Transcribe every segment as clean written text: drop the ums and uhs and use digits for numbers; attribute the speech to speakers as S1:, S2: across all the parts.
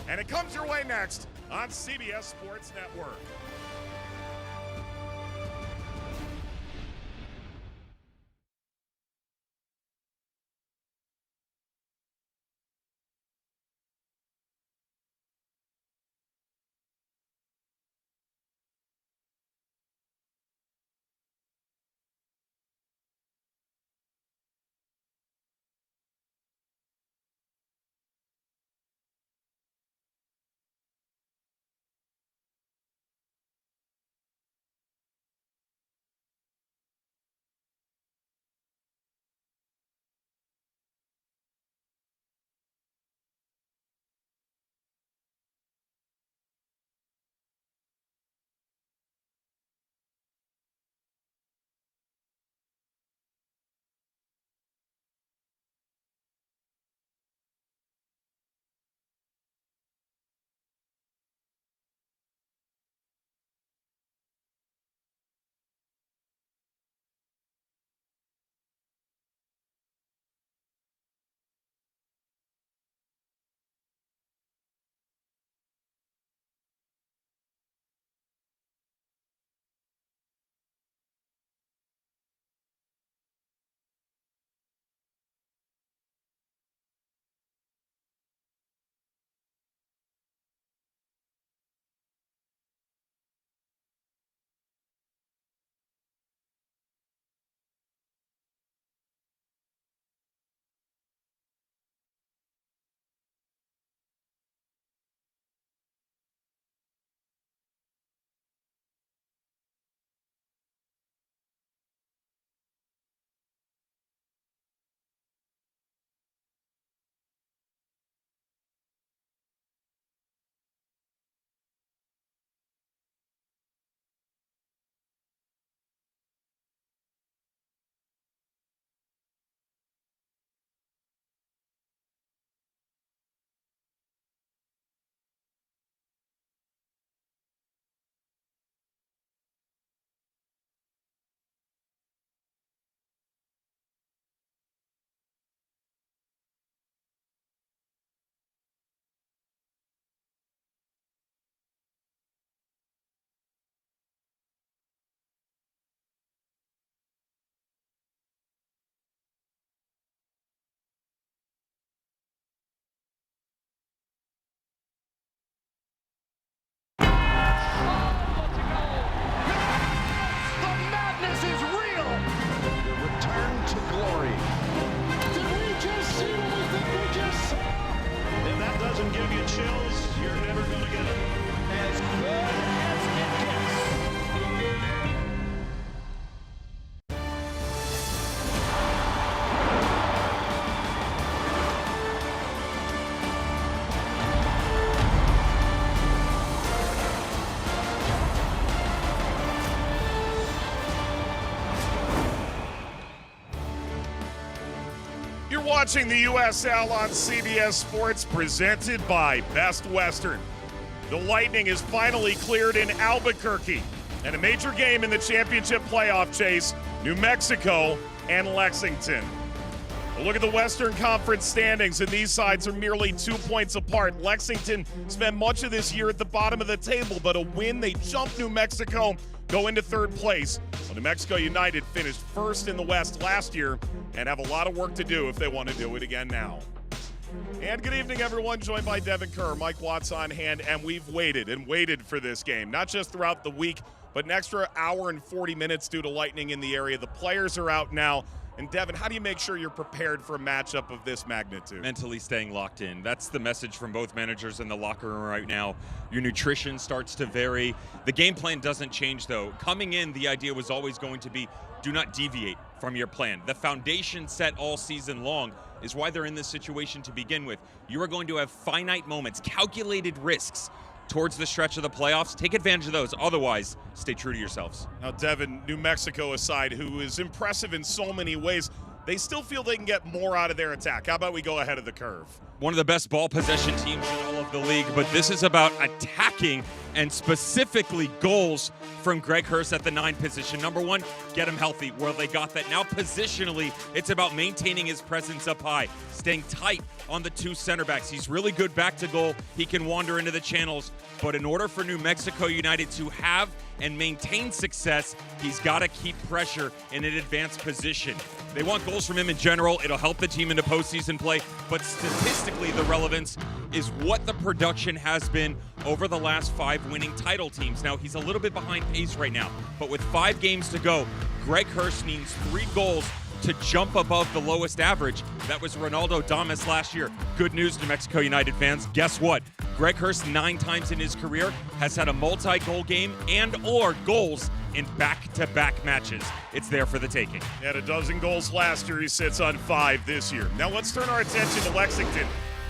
S1: And it comes your way next on CBS Sports Network.
S2: Give you chills, you're never going to get it. As good as it gets.
S1: You're watching the USL on CBS Sports, presented by Best Western. The Lightning is finally cleared in Albuquerque, and a major game in the championship playoff chase, New Mexico and Lexington. A look at the Western Conference standings, and these sides are merely 2 points apart. Lexington spent much of this year at the bottom of the table, but a win, they jumped New Mexico, go into third place. Well, New Mexico United finished first in the West last year and have a lot of work to do if they want to do it again now. And good evening, everyone. Joined by Devin Kerr, Mike Watts on hand, and we've waited for this game, not just throughout the week, but an extra hour and 40 minutes due to lightning in the area. The players are out now. And Devin, how do you make sure you're prepared for a matchup of this magnitude?
S3: Mentally staying locked in. That's the message from both managers in the locker room right now. Your nutrition starts to vary. The game plan doesn't change, though. Coming in, the idea was always going to be do not deviate from your plan. The foundation set all season long is why they're in this situation to begin with. You are going to have finite moments, calculated risks towards the stretch of the playoffs. Take advantage of those. Otherwise, stay true to yourselves.
S1: Now, Devin, New Mexico aside, who is impressive in so many ways, they still feel they can get more out of their attack. How about we go ahead of the curve?
S3: One of the best ball possession teams in all of the league, but this is about attacking and specifically goals from Greg Hurst at the 9 position. Number one, get him healthy. Well, they got that. Now positionally, it's about maintaining his presence up high, staying tight on the 2 center backs. He's really good back to goal. He can wander into the channels, but in order for New Mexico United to have and maintain success, he's got to keep pressure in an advanced position. They want goals from him in general. It'll help the team into postseason play, but statistically, the relevance is what the production has been over the last 5 winning title teams. Now, he's a little bit behind pace right now, but with 5 games to go, Greg Hurst needs 3 goals to jump above the lowest average. That was Ronaldo Damas last year. Good news, New Mexico United fans. Guess what? Greg Hurst 9 times in his career has had a multi-goal game and or goals in back-to-back matches. It's there for the taking.
S1: He had a dozen goals last year. He sits on 5 this year. Now let's turn our attention to Lexington.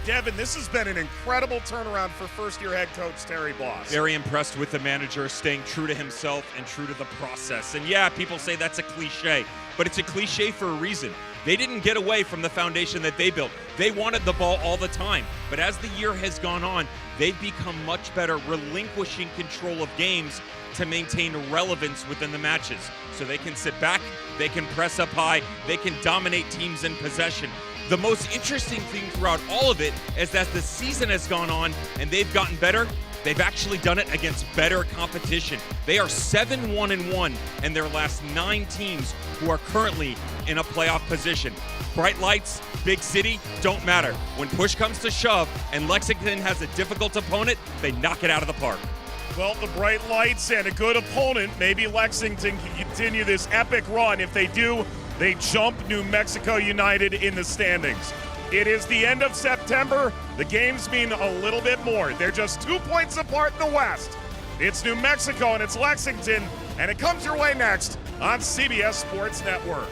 S1: Devin, this has been an incredible turnaround for first-year head coach Terry Bloss.
S3: Very impressed with the manager, staying true to himself and true to the process. And yeah, people say that's a cliche, but it's a cliche for a reason. They didn't get away from the foundation that they built. They wanted the ball all the time. But as the year has gone on, they've become much better relinquishing control of games to maintain relevance within the matches. So they can sit back, they can press up high, they can dominate teams in possession. The most interesting thing throughout all of it is that the season has gone on and they've gotten better. They've actually done it against better competition. They are 7-1-1 in their last 9 teams who are currently in a playoff position. Bright lights, big city, don't matter. When push comes to shove and Lexington has a difficult opponent, they knock it out of the park.
S1: Well, the bright lights and a good opponent. Maybe Lexington can continue this epic run. If they do, they jump New Mexico United in the standings. It is the end of September. The games mean a little bit more. They're just 2 points apart in the West. It's New Mexico and it's Lexington, and it comes your way next on CBS Sports Network.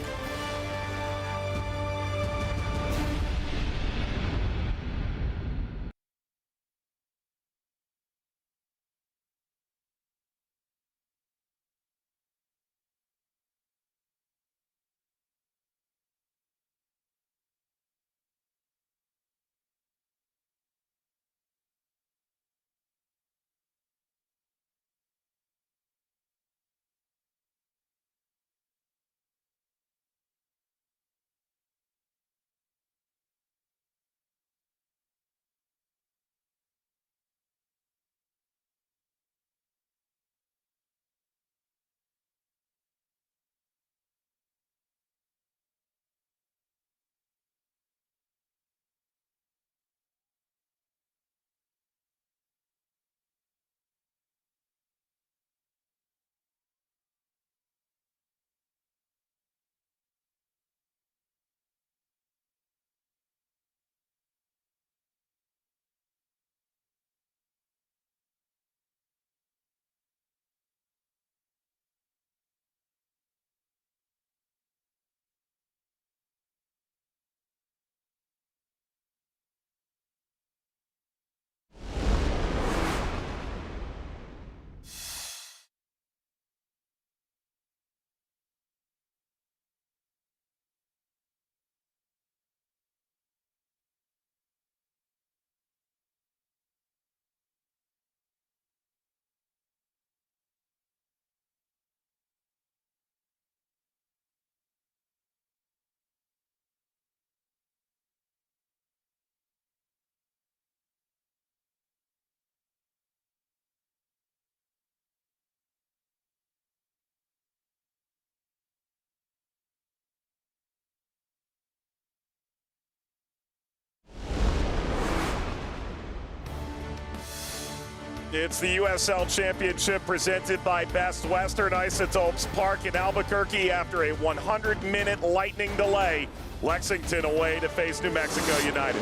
S1: It's the USL Championship presented by Best Western Isotopes Park in Albuquerque after a 100-minute lightning delay. Lexington away to face New Mexico United.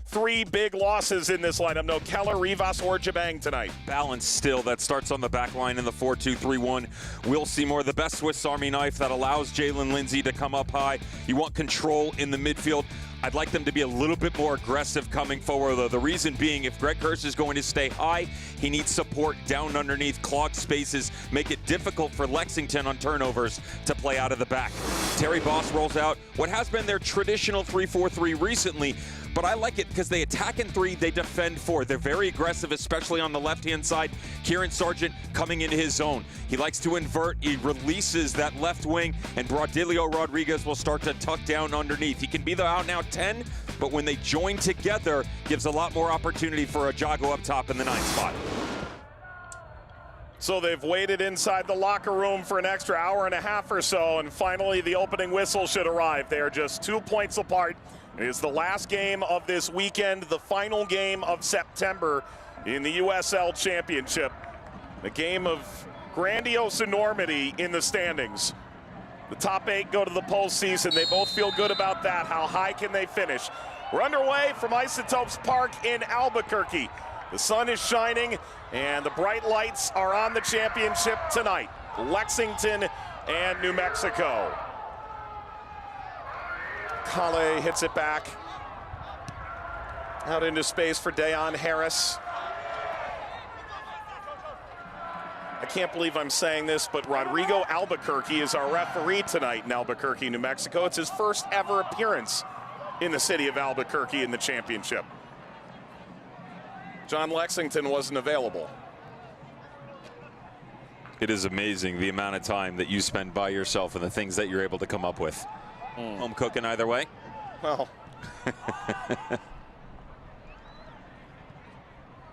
S1: 3 big losses in this lineup. No Keller, Rivas, or Jabang tonight.
S4: Balance still. That starts on the back line in the 4-2-3-1. Will Seymour, the best Swiss Army knife that allows Jalen Lindsay to come up high. You want control in the midfield. I'd like them to be a little bit more aggressive coming forward, though. The reason being, if Greg Hurst is going to stay high, he needs support down underneath, clog spaces, make it difficult for Lexington on turnovers to play out of the back. Terry Boss rolls out what has been their traditional 3-4-3 recently, but I like it because they attack in 3, they defend 4. They're very aggressive, especially on the left-hand side. Kieran Sargent coming into his zone. He likes to invert. He releases that left wing, and Brodilio Rodriguez will start to tuck down underneath. He can be the out-and-out 10, but when they join together, gives a lot more opportunity for a Jago up top in the 9 spot.
S1: So they've waited inside the locker room for an extra hour and a half or so, and finally the opening whistle should arrive. They are just 2 points apart. It is the last game of this weekend, the final game of September in the USL Championship. A game of grandiose enormity in the standings. The top 8 go to the postseason. They both feel good about that. How high can they finish? We're underway from Isotopes Park in Albuquerque. The sun is shining and the bright lights are on the championship tonight. Lexington and New Mexico. Kale hits it back. Out into space for Dayon Harris. I can't believe I'm saying this, but Rodrigo Albuquerque is our referee tonight in Albuquerque, New Mexico. It's his first ever appearance in the city of Albuquerque in the championship. John Lexington wasn't available.
S4: It is amazing the amount of time that you spend by yourself and the things that you're able to come up with. Home cooking either way?
S1: Well.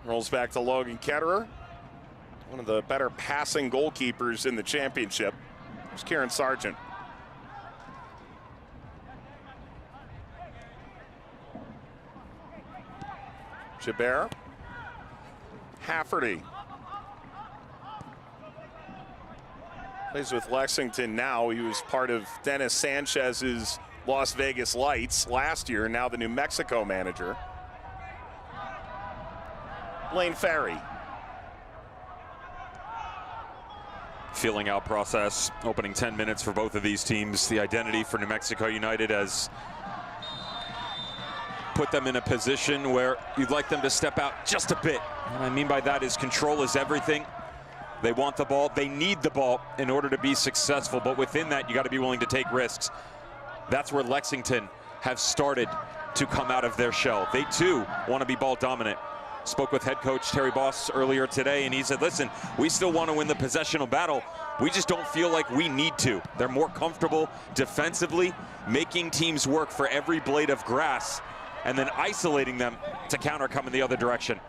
S1: Rolls back to Logan Ketterer. One of the better passing goalkeepers in the championship. There's Kieran Sargent. Chabert. Hafferty. Plays with Lexington now. He was part of Dennis Sanchez's Las Vegas Lights last year, now the New Mexico manager. Blaine Ferry.
S4: Feeling out process, opening 10 minutes for both of these teams. The identity for New Mexico United has put them in a position where you'd like them to step out just a bit. What I mean by that is control is everything. They want the ball, they need the ball in order to be successful, but within that you got to be willing to take risks. That's where Lexington have started to come out of their shell. They too want to be ball dominant. Spoke with head coach Terry Boss earlier today, and he said, listen, we still want to win the possessional battle. We just don't feel like we need to. They're more comfortable defensively, making teams work for every blade of grass, and then isolating them to counter coming the other direction.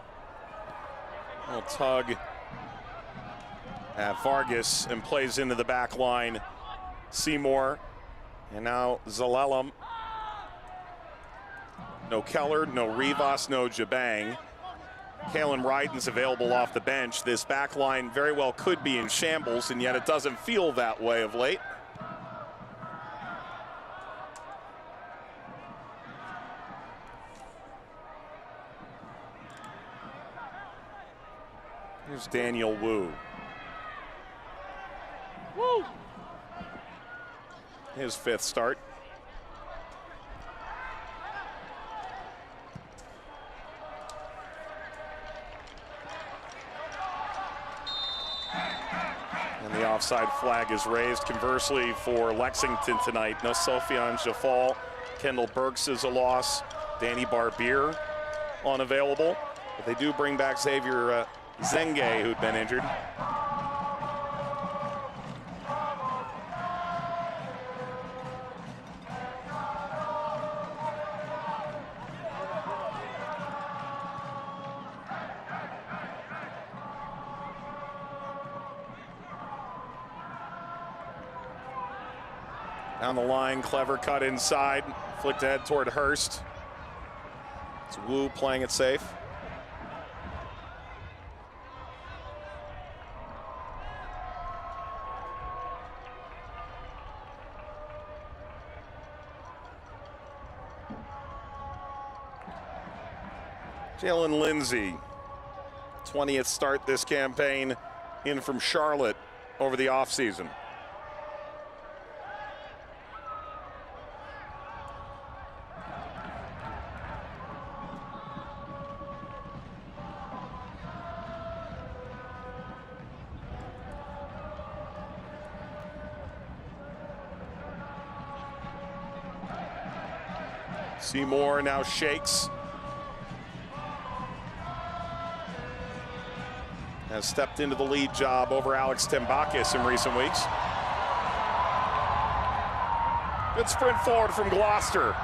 S1: Little tug at Vargas and plays into the back line. Seymour and now Zalelum. No Keller, no Rivas, no Jabang. Kalen Ryden's available off the bench. This back line very well could be in shambles, and yet it doesn't feel that way of late. Here's Daniel Wu. Woo! His 5th start. And the offside flag is raised. Conversely, for Lexington tonight, no Sofian Jafal. Kendall Burks is a loss. Danny Barbier unavailable. But they do bring back Xavier Zenge, who'd been injured. Down the line, clever cut inside, flicked ahead toward Hurst. It's Wu playing it safe. Jalen Lindsay, 20th start this campaign, in from Charlotte over the offseason.
S5: Seymour now shakes. Has stepped into the lead job over Alex Tembakis in recent weeks. Good sprint forward from Gloucester.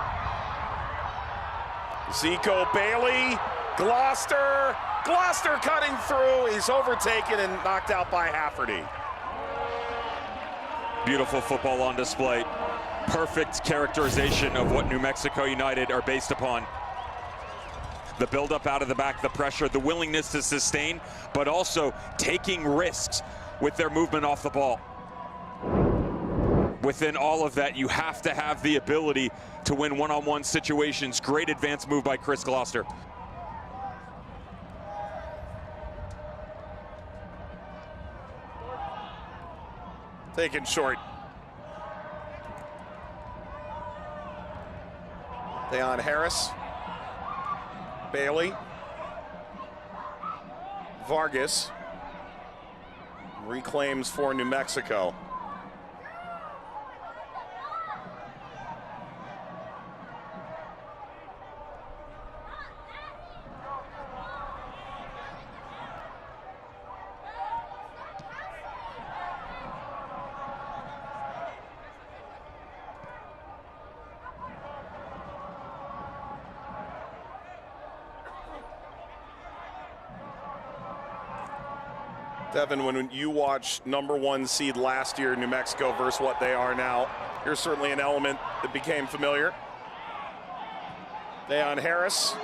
S5: Zico Bailey, Gloucester cutting through. He's overtaken and knocked out by Hafferty.
S4: Beautiful football on display. Perfect characterization of what New Mexico United are based upon. The build-up out of the back, the pressure, the willingness to sustain, but also taking risks with their movement off the ball. Within all of that, you have to have the ability to win one-on-one situations. Great advance move by Chris Gloucester.
S5: Taken short. Deon Harris. Bailey. Vargas. Reclaims for New Mexico. Devin, when you watch #1 seed last year, New Mexico, versus what they are now, here's certainly an element that became familiar. Deon Harris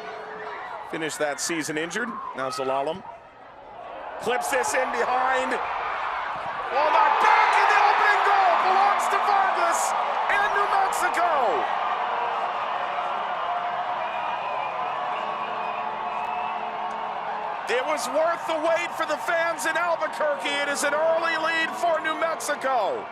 S5: finished that season injured. Now Zalalem clips this in behind. Ball knocked back, and the opening goal belongs to Vargas and New Mexico. It was worth the wait for the fans in Albuquerque. It is an early lead for New Mexico.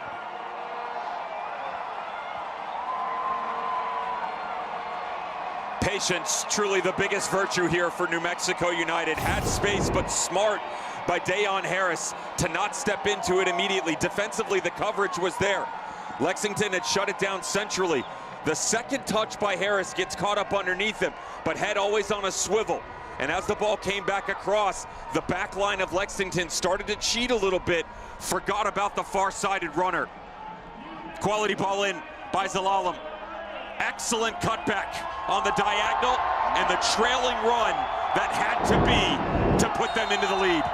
S4: Patience, truly the biggest virtue here for New Mexico United. Had space, but smart by Deon Harris to not step into it immediately. Defensively, the coverage was there. Lexington had shut it down centrally. The second touch by Harris gets caught up underneath him, but head always on a swivel. And as the ball came back across, the back line of Lexington started to cheat a little bit, forgot about the far-sided runner. Quality ball in by Zalalem. Excellent cutback on the diagonal, and the trailing run that had to be to put them into the lead.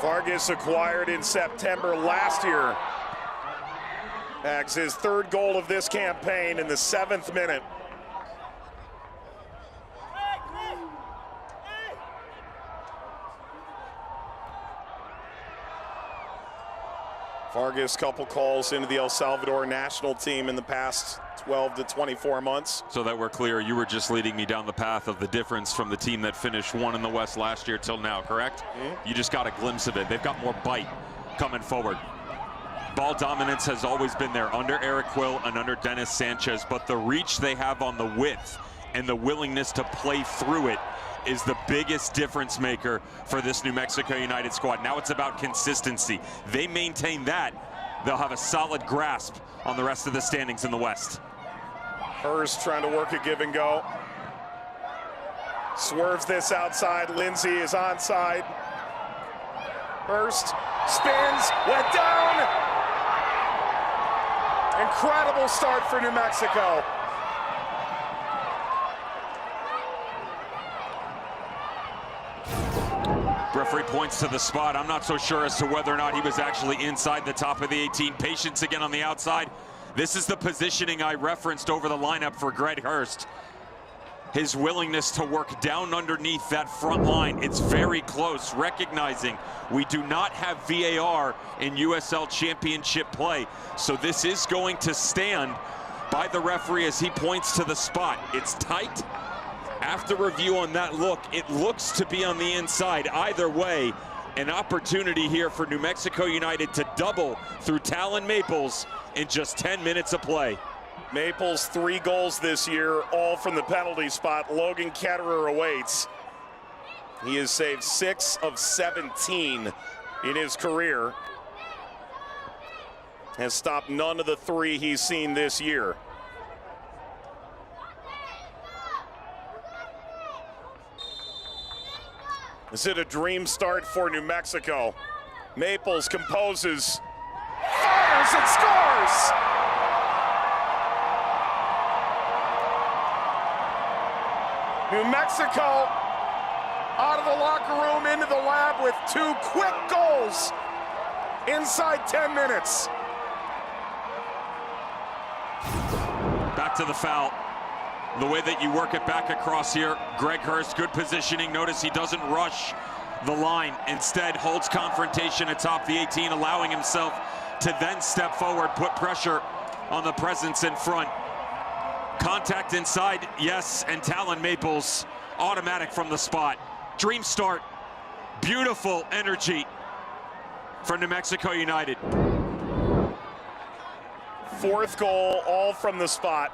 S5: Vargas acquired in September last year. Bags his third goal of this campaign in the 7th minute. Vargas, couple calls into the El Salvador national team in the past 12 to 24 months.
S4: So that we're clear, you were just leading me down the path of the difference from the team that finished 1 in the West last year till now, correct? You just got a glimpse of it. They've got more bite coming forward. Ball dominance has always been there under Eric Quill and under Dennis Sanchez, but the reach they have on the width and the willingness to play through it is the biggest difference maker for this New Mexico United squad. Now it's about consistency. They maintain that, they'll have a solid grasp on the rest of the standings in the West.
S5: Hurst trying to work a give and go. Swerves this outside. Lindsay is onside. Hurst spins, went down. Incredible start for New Mexico.
S4: Referee points to the spot. I'm not so sure as to whether or not he was actually inside the top of the 18. Patience again on the outside. This is the positioning I referenced over the lineup for Greg Hurst. His willingness to work down underneath that front line. It's very close, recognizing we do not have VAR in USL Championship play. So this is going to stand by the referee as he points to the spot. It's tight. After review on that look, it looks to be on the inside. Either way, an opportunity here for New Mexico United to double through Talon Maples in just 10 minutes of play.
S5: Maples 3 goals this year, all from the penalty spot. Logan Ketterer awaits. He has saved 6 of 17 in his career. Has stopped none of the 3 he's seen this year. Is it a dream start for New Mexico? Maples composes, fires and scores! New Mexico out of the locker room into the lab with 2 quick goals inside 10 minutes.
S4: Back to the foul. The way that you work it back across here, Greg Hurst, good positioning. Notice he doesn't rush the line. Instead, holds confrontation atop the 18, allowing himself to then step forward, put pressure on the presence in front. Contact inside, yes, and Talon Maples, automatic from the spot. Dream start, beautiful energy for New Mexico United.
S5: 4th goal, all from the spot.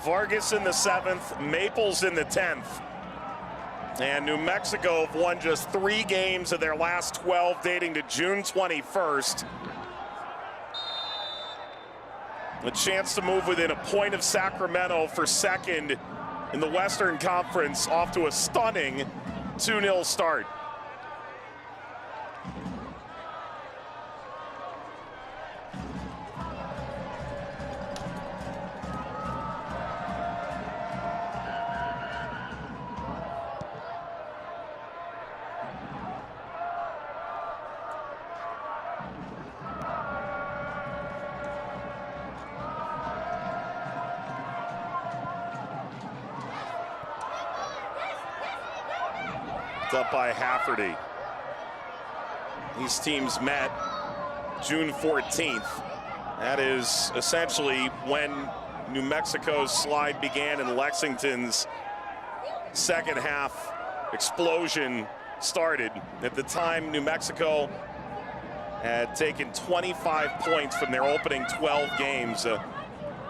S5: Vargas in the 7th, Maples in the 10th. And New Mexico have won just 3 games of their last 12 dating to June 21st. A chance to move within a point of Sacramento for 2nd in the Western Conference, off to a stunning 2-0 start. It's up by Hafferty. These teams met June 14th. That is essentially when New Mexico's slide began and Lexington's second half explosion started. At the time, New Mexico had taken 25 points from their opening 12 games, a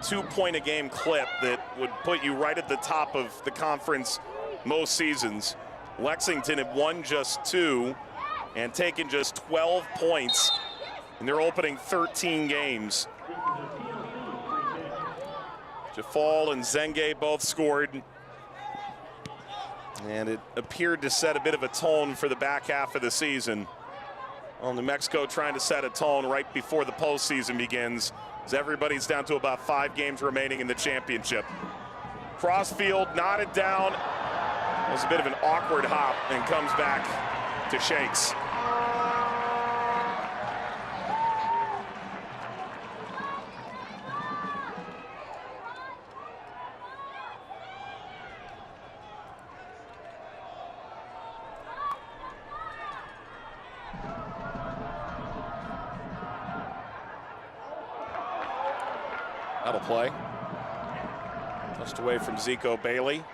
S5: 2-point-a-game clip that would put you right at the top of the conference most seasons. Lexington had won just 2 and taken just 12 points in their opening 13 games. Jafal and Zenge both scored, and it appeared to set a bit of a tone for the back half of the season. Well, New Mexico trying to set a tone right before the postseason begins, as everybody's down to about 5 games remaining in the championship. Crossfield knotted down. It was a bit of an awkward hop and comes back to Shakes. That'll play. Just away from Zico Bailey.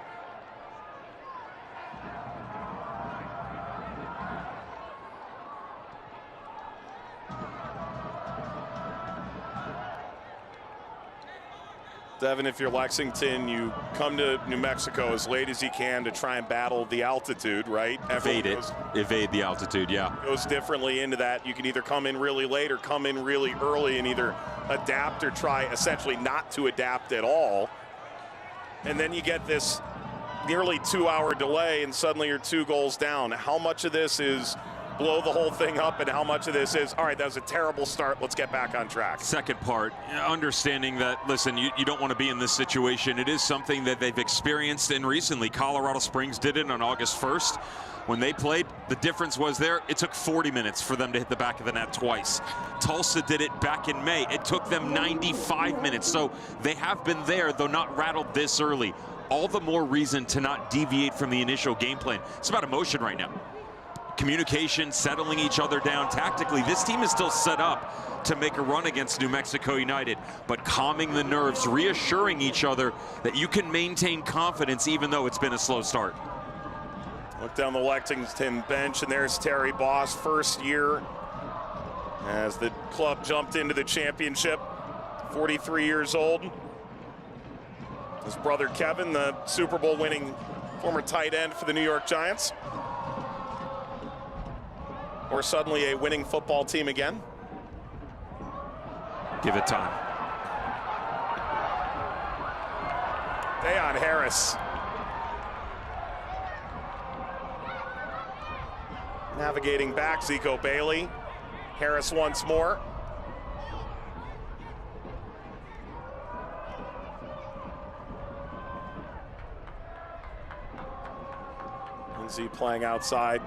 S5: Devin, if you're Lexington, you come to New Mexico as late as you can to try and battle the altitude, right?
S4: Evade the altitude, yeah.
S5: Goes differently into that. You can either come in really late or come in really early and either adapt or try essentially not to adapt at all. And then you get this nearly 2-hour delay and suddenly you're 2 goals down. How much of this is blow the whole thing up and how much of this is, all right, that was a terrible start, let's get back on track?
S4: Second part, understanding that, listen, you don't want to be in this situation. It is something that they've experienced, and recently Colorado Springs did it on August 1st. When they played, the difference was there, it took 40 minutes for them to hit the back of the net twice. Tulsa did it back in May. It took them 95 minutes. So they have been there, though not rattled this early. All the more reason to not deviate from the initial game plan. It's about emotion right now. Communication, settling each other down tactically. This team is still set up to make a run against New Mexico United, but calming the nerves, reassuring each other that you can maintain confidence even though it's been a slow start.
S5: Look down the Lexington bench, and there's Terry Boss, first year as the club jumped into the championship, 43 years old. His brother Kevin, the Super Bowl winning former tight end for the New York Giants. Or suddenly a winning football team again.
S4: Give it time.
S5: Dayon Harris. Navigating back, Zico Bailey. Harris once more. Lindsay playing outside.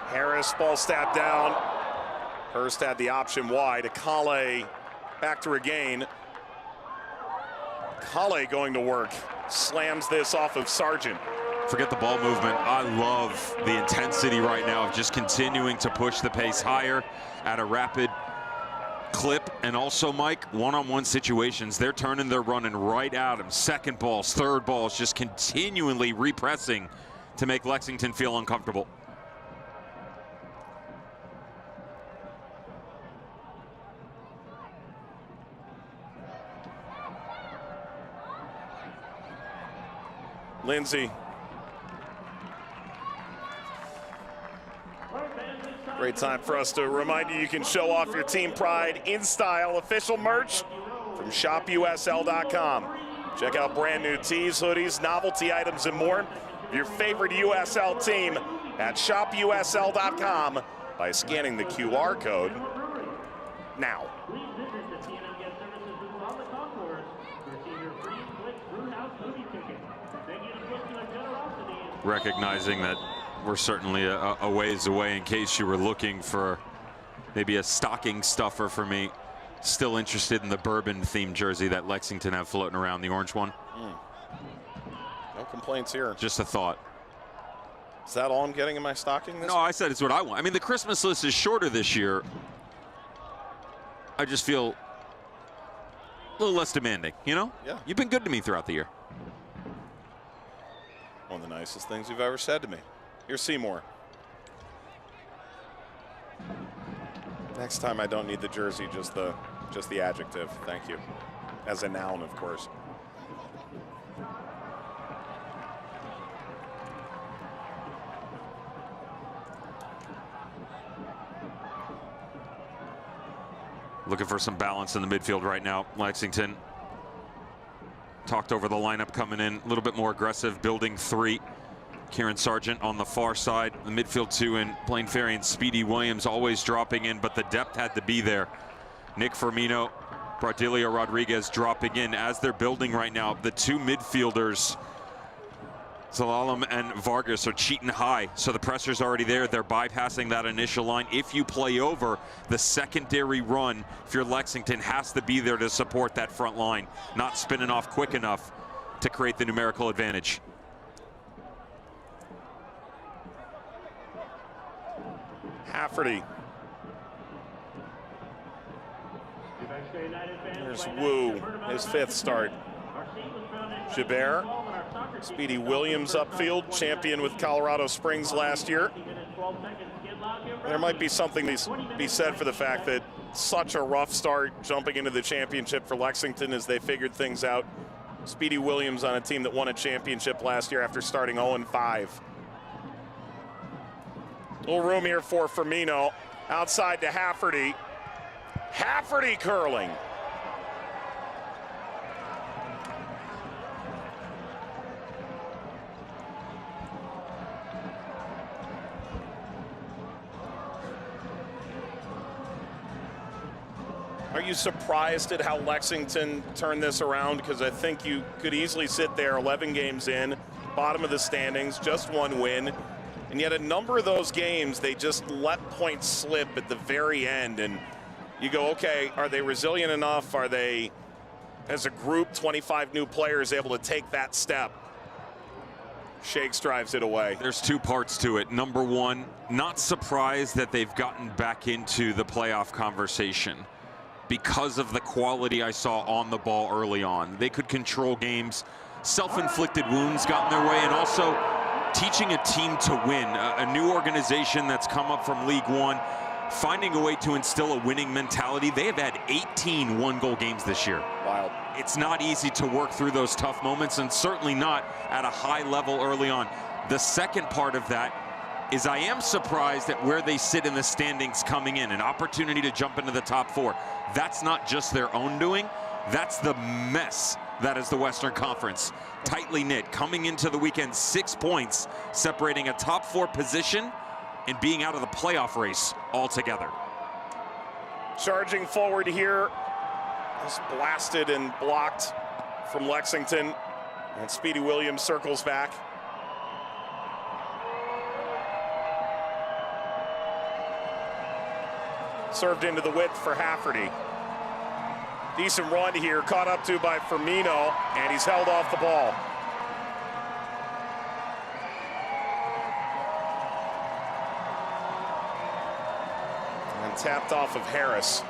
S5: Harris, ball stabbed down. Hurst had the option wide. Akale back to regain. Akale going to work. Slams this off of Sargent.
S4: Forget the ball movement. I love the intensity right now of just continuing to push the pace higher at a rapid clip. And also, Mike, one-on-one situations, they're turning, they're running right at him. Second balls, third balls, just continually repressing to make Lexington feel uncomfortable.
S5: Lindsay. Great time for us to remind you can show off your team pride in style. Official merch from shopusl.com. Check out brand new tees, hoodies, novelty items, and more. Your favorite USL team at shopusl.com by scanning the QR code now.
S4: Recognizing that we're certainly a ways away, in case you were looking for maybe a stocking stuffer for me. Still interested in the bourbon themed jersey that Lexington have floating around, the orange one.
S5: No complaints here.
S4: Just a thought.
S5: Is that all I'm getting in my stocking this
S4: No, I said it's what I want. I mean, the Christmas list is shorter this year. I just feel a little less demanding, you know?
S5: Yeah.
S4: You've been good to me throughout the year.
S5: One of the nicest things you've ever said to me. Here's Seymour. Next time I don't need the jersey, just the adjective. Thank you. As a noun, of course.
S4: Looking for some balance in the midfield right now, Lexington. Talked over the lineup coming in, a little bit more aggressive, building three. Kieran Sargent on the far side, the midfield two, and Blaine Ferry and Speedy Williams always dropping in, but the depth had to be there. Nick Firmino, Bradilio Rodriguez dropping in as they're building right now. The two midfielders, Zalalem and Vargas, are cheating high, so the pressure's already there. They're bypassing that initial line. If you play over, the secondary run, if you're Lexington, has to be there to support that front line, not spinning off quick enough to create the numerical advantage.
S5: Hafferty. There's Wu, his fifth start. Jabert. Speedy Williams upfield, champion with Colorado Springs last year. There might be something to be said for the fact that such a rough start jumping into the championship for Lexington as they figured things out. Speedy Williams on a team that won a championship last year after starting 0-5. Little room here for Firmino. Outside to Hafferty. Hafferty curling. Are you surprised at how Lexington turned this around? Because I think you could easily sit there 11 games in, bottom of the standings, just one win. And yet a number of those games, they just let points slip at the very end. And you go, okay, are they resilient enough? Are they, as a group, 25 new players, able to take that step? Shakes drives it away.
S4: There's two parts to it. Number one, not surprised that they've gotten back into the playoff conversation because of the quality I saw on the ball early on. They could control games. Self-inflicted wounds got in their way, and also teaching a team to win. A new organization that's come up from League One, finding a way to instill a winning mentality. They have had 18 one-goal games this year.
S5: Wild.
S4: It's not easy to work through those tough moments, and certainly not at a high level early on. The second part of that is I am surprised at where they sit in the standings coming in. An opportunity to jump into the top 4. That's not just their own doing. That's the mess that is the Western Conference. Tightly knit, coming into the weekend, 6 points, separating a top 4 position and being out of the playoff race altogether.
S5: Charging forward here. Just blasted and blocked from Lexington. And Speedy Williams circles back. Served into the width for Hafferty. Decent run here, caught up to by Firmino, and he's held off the ball. And tapped off of Harris.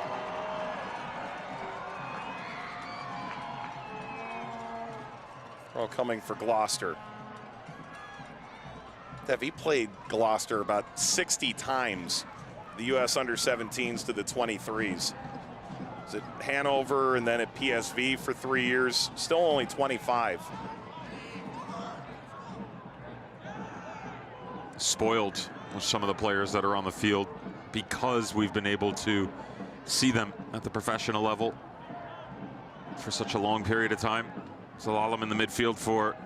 S5: Throw coming for Gloucester. He played Gloucester about 60 times, the U.S. under-17s to the 23s. Was at Hanover and then at PSV for 3 years, still only 25.
S4: Spoiled with some of the players that are on the field because we've been able to see them at the professional level for such a long period of time. Zalalem in the midfield for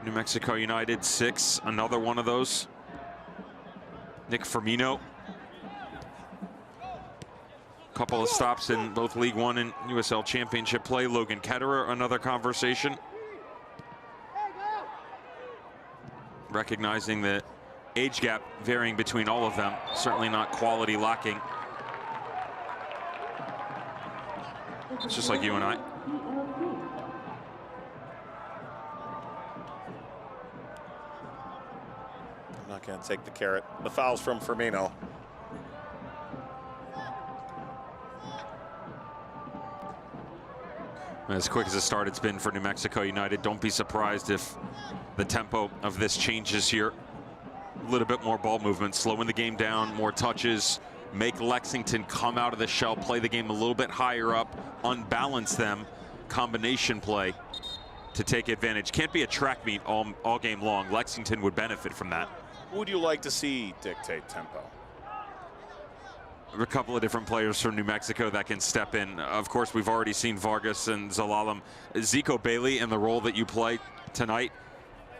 S4: New Mexico United, 6, another one of those. Nick Firmino. Couple of stops in both League One and USL Championship play. Logan Ketterer, another conversation. Recognizing the age gap varying between all of them, certainly not quality lacking. It's just like you and I.
S5: I'm not going to take the carrot. The foul's from Firmino.
S4: As quick as a start it's been for New Mexico United, don't be surprised if the tempo of this changes here. A little bit more ball movement, slowing the game down, more touches, make Lexington come out of the shell, play the game a little bit higher up, unbalance them, combination play to take advantage. Can't be a track meet all game long. Lexington would benefit from that.
S5: Who would you like to see dictate tempo?
S4: A couple of different players from New Mexico that can step in. Of course, we've already seen Vargas and Zalalem. Zico Bailey in the role that you play tonight,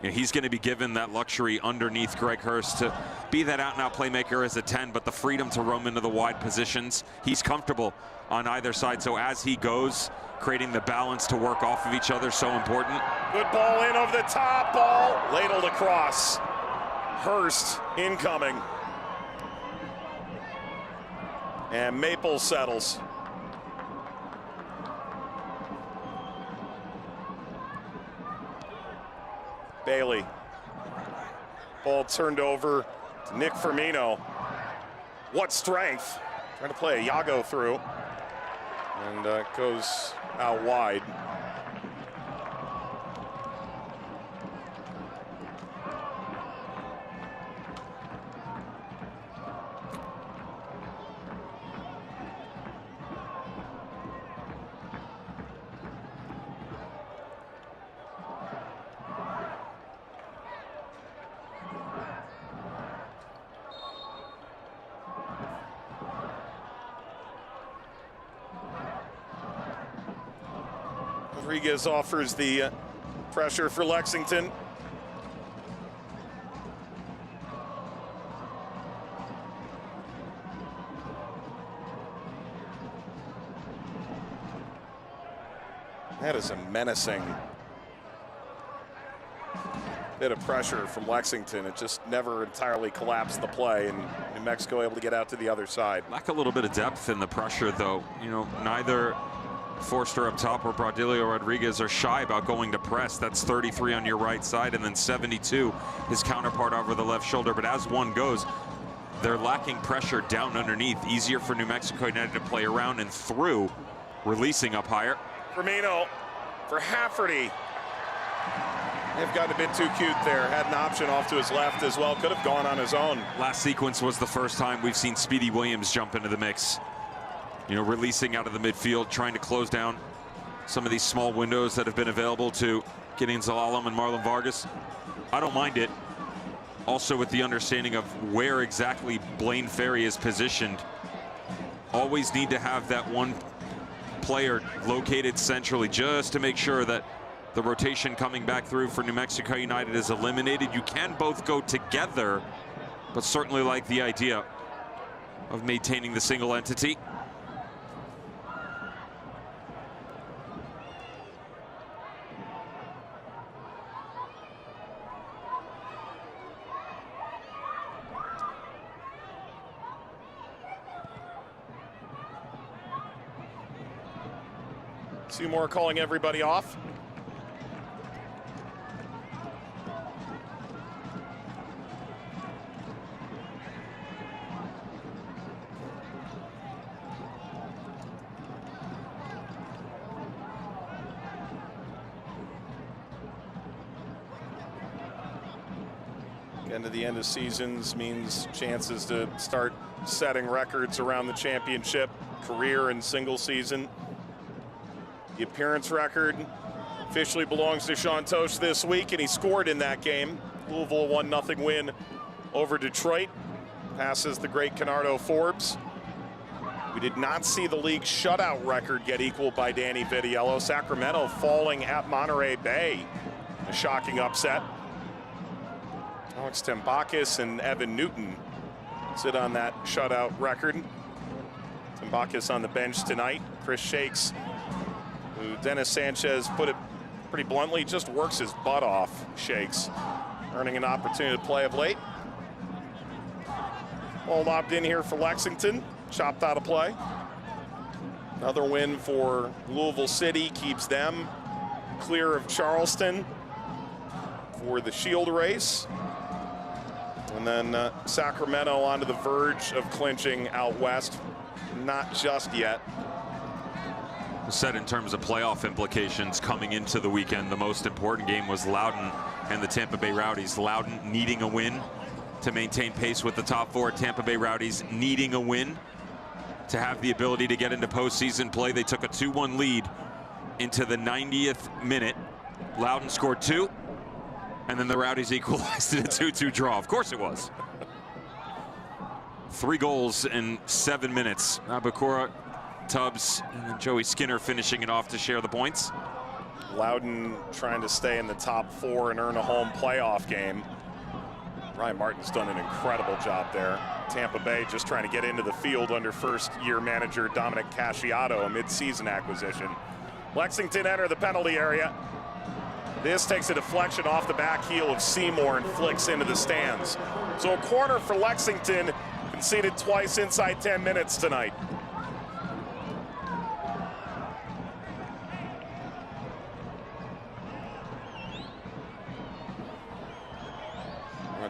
S4: you know, he's going to be given that luxury underneath Greg Hurst to be that out-and-out playmaker as a 10, but the freedom to roam into the wide positions. He's comfortable on either side, so as he goes, creating the balance to work off of each other, so important.
S5: Good ball in over the top, ball ladled across. Hurst incoming. And Maple settles. Bailey. Ball turned over to Nick Firmino. What strength. Trying to play a Iago through. And goes out wide. Rodriguez offers the pressure for Lexington. That is a menacing bit of pressure from Lexington. It just never entirely collapsed the play, and New Mexico able to get out to the other side.
S4: Lack a little bit of depth in the pressure, though. You know, neither Forster up top or Braudilio Rodriguez are shy about going to press. That's 33 on your right side, and then 72, his counterpart over the left shoulder. But as one goes, they're lacking pressure down underneath. Easier for New Mexico United to play around and through, releasing up higher.
S5: Firmino for Hafferty. They've gotten a bit too cute there. Had an option off to his left as well. Could have gone on his own.
S4: Last sequence was the first time we've seen Speedy Williams jump into the mix. You know, releasing out of the midfield, trying to close down some of these small windows that have been available to Gideon Zalalem and Marlon Vargas. I don't mind it. Also with the understanding of where exactly Blaine Ferry is positioned. Always need to have that one player located centrally just to make sure that the rotation coming back through for New Mexico United is eliminated. You can both go together, but certainly like the idea of maintaining the single entity.
S5: Seymour calling everybody off. Getting to the end of seasons means chances to start setting records around the championship, career and single season. The appearance record officially belongs to Sean Tosh this week, and he scored in that game. Louisville 1-0 win over Detroit. Passes the great Kennardo Forbes. We did not see the league shutout record get equaled by Danny Vitiello. Sacramento falling at Monterey Bay. A shocking upset. Alex Tambakis and Evan Newton sit on that shutout record. Tambakis on the bench tonight. Chris Shakes, who Dennis Sanchez put it pretty bluntly, just works his butt off. Shakes earning an opportunity to play of late. Ball lobbed in here for Lexington, chopped out of play. Another win for Louisville City keeps them clear of Charleston for the Shield race. And then Sacramento onto the verge of clinching out west. Not just yet.
S4: Said in terms of playoff implications coming into the weekend, the most important game was Loudoun and the Tampa Bay Rowdies. Loudoun needing a win to maintain pace with the top four. Tampa Bay Rowdies needing a win to have the ability to get into postseason play. They took a 2-1 lead into the 90th minute. Loudoun scored 2, and then the Rowdies equalized in a 2-2 draw. Of course it was. 3 goals in 7 minutes. Abakura, Tubbs, and then Joey Skinner finishing it off to share the points.
S5: Loudoun trying to stay in the top 4 and earn a home playoff game. Ryan Martin's done an incredible job there. Tampa Bay just trying to get into the field under first-year manager Dominic Casciato, a mid-season acquisition. Lexington enter the penalty area. This takes a deflection off the back heel of Seymour and flicks into the stands. So a corner for Lexington, conceded twice inside 10 minutes tonight.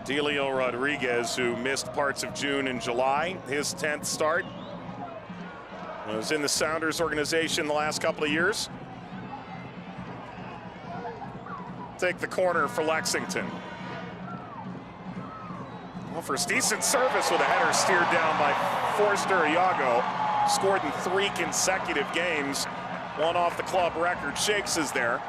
S5: Delio Rodriguez, who missed parts of June and July, his 10th start. Was in the Sounders organization the last couple of years. Take the corner for Lexington. Well, first decent service with a header steered down by Forster Iago. Scored in 3 consecutive games. One off the club record. Shakes is there.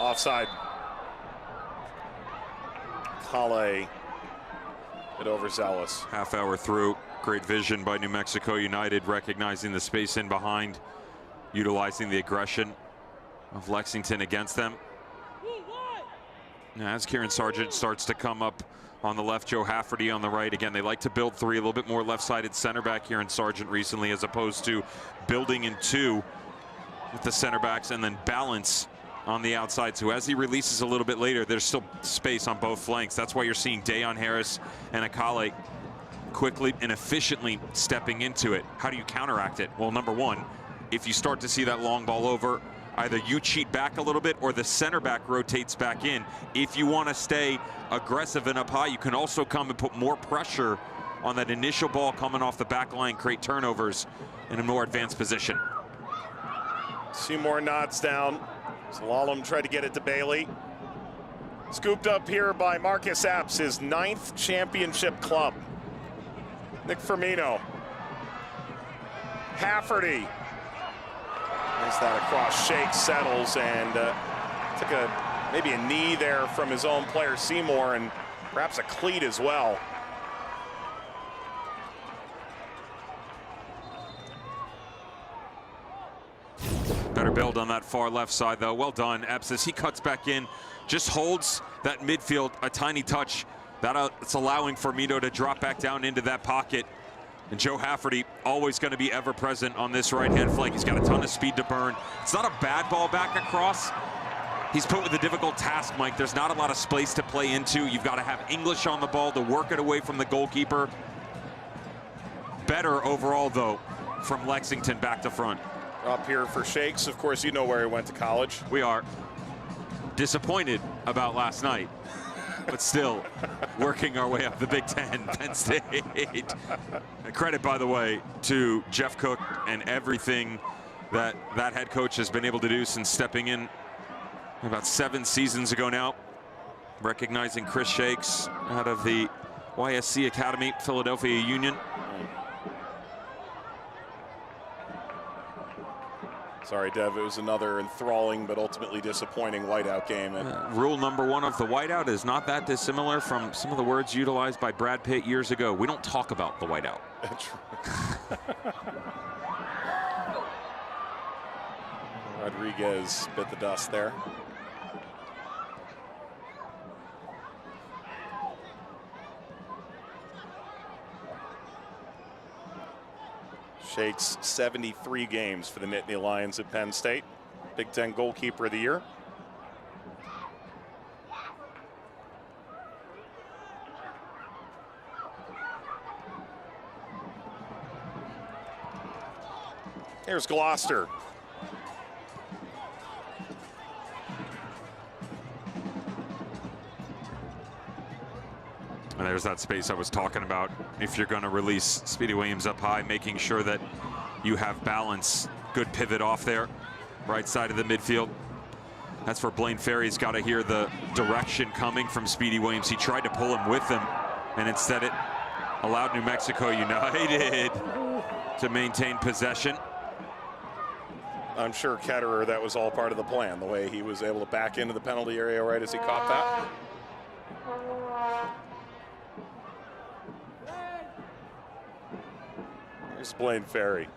S5: Offside. Kale, bit overzealous.
S4: Half hour through, great vision by New Mexico United, recognizing the space in behind, utilizing the aggression of Lexington against them. Now, as Kieran Sargent starts to come up on the left, Joe Hafferty on the right. Again, they like to build 3, a little bit more left-sided center back here in Sargent recently, as opposed to building in 2 with the center backs and then balance on the outside. So as he releases a little bit later, there's still space on both flanks. That's why you're seeing Dayon Harris and Akale quickly and efficiently stepping into it. How do you counteract it? Well, number one, if you start to see that long ball over, either you cheat back a little bit or the center back rotates back in. If you want to stay aggressive and up high, you can also come and put more pressure on that initial ball coming off the back line, create turnovers in a more advanced position.
S5: Seymour nods down. Slalom tried to get it to Bailey. Scooped up here by Marcus Epps, his 9th championship club. Nick Firmino. Hafferty. Nice that across. Shake settles and took maybe a knee there from his own player Seymour, and perhaps a cleat as well.
S4: Better build on that far left side, though. Well done, Epps, as he cuts back in, just holds that midfield a tiny touch. It's allowing Firmino to drop back down into that pocket. And Joe Hafferty, always going to be ever present on this right-hand flank. He's got a ton of speed to burn. It's not a bad ball back across. He's put with a difficult task, Mike. There's not a lot of space to play into. You've got to have English on the ball to work it away from the goalkeeper. Better overall, though, from Lexington back to front.
S5: Up here for Shakes. Of course, you know where he went to college.
S4: We are disappointed about last night, but still working our way up the Big Ten, Penn State. And credit, by the way, to Jeff Cook and everything that head coach has been able to do since stepping in about 7 seasons ago now. Recognizing Chris Shakes out of the YSC Academy, Philadelphia Union.
S5: Sorry, Dev, it was another enthralling but ultimately disappointing whiteout game.
S4: Rule number 1 of the whiteout is not that dissimilar from some of the words utilized by Brad Pitt years ago. We don't talk about the whiteout.
S5: Rodriguez bit the dust there. Shakes 73 games for the Nittany Lions at Penn State. Big Ten goalkeeper of the year. Here's Gloucester.
S4: And there's that space I was talking about. If you're going to release Speedy Williams up high, making sure that you have balance. Good pivot off there, right side of the midfield. That's where Blaine Ferry's got to hear the direction coming from Speedy Williams. He tried to pull him with him, and instead it allowed New Mexico United to maintain possession.
S5: I'm sure Ketterer, that was all part of the plan, the way he was able to back into the penalty area right as he caught that. Here's Blaine Ferry.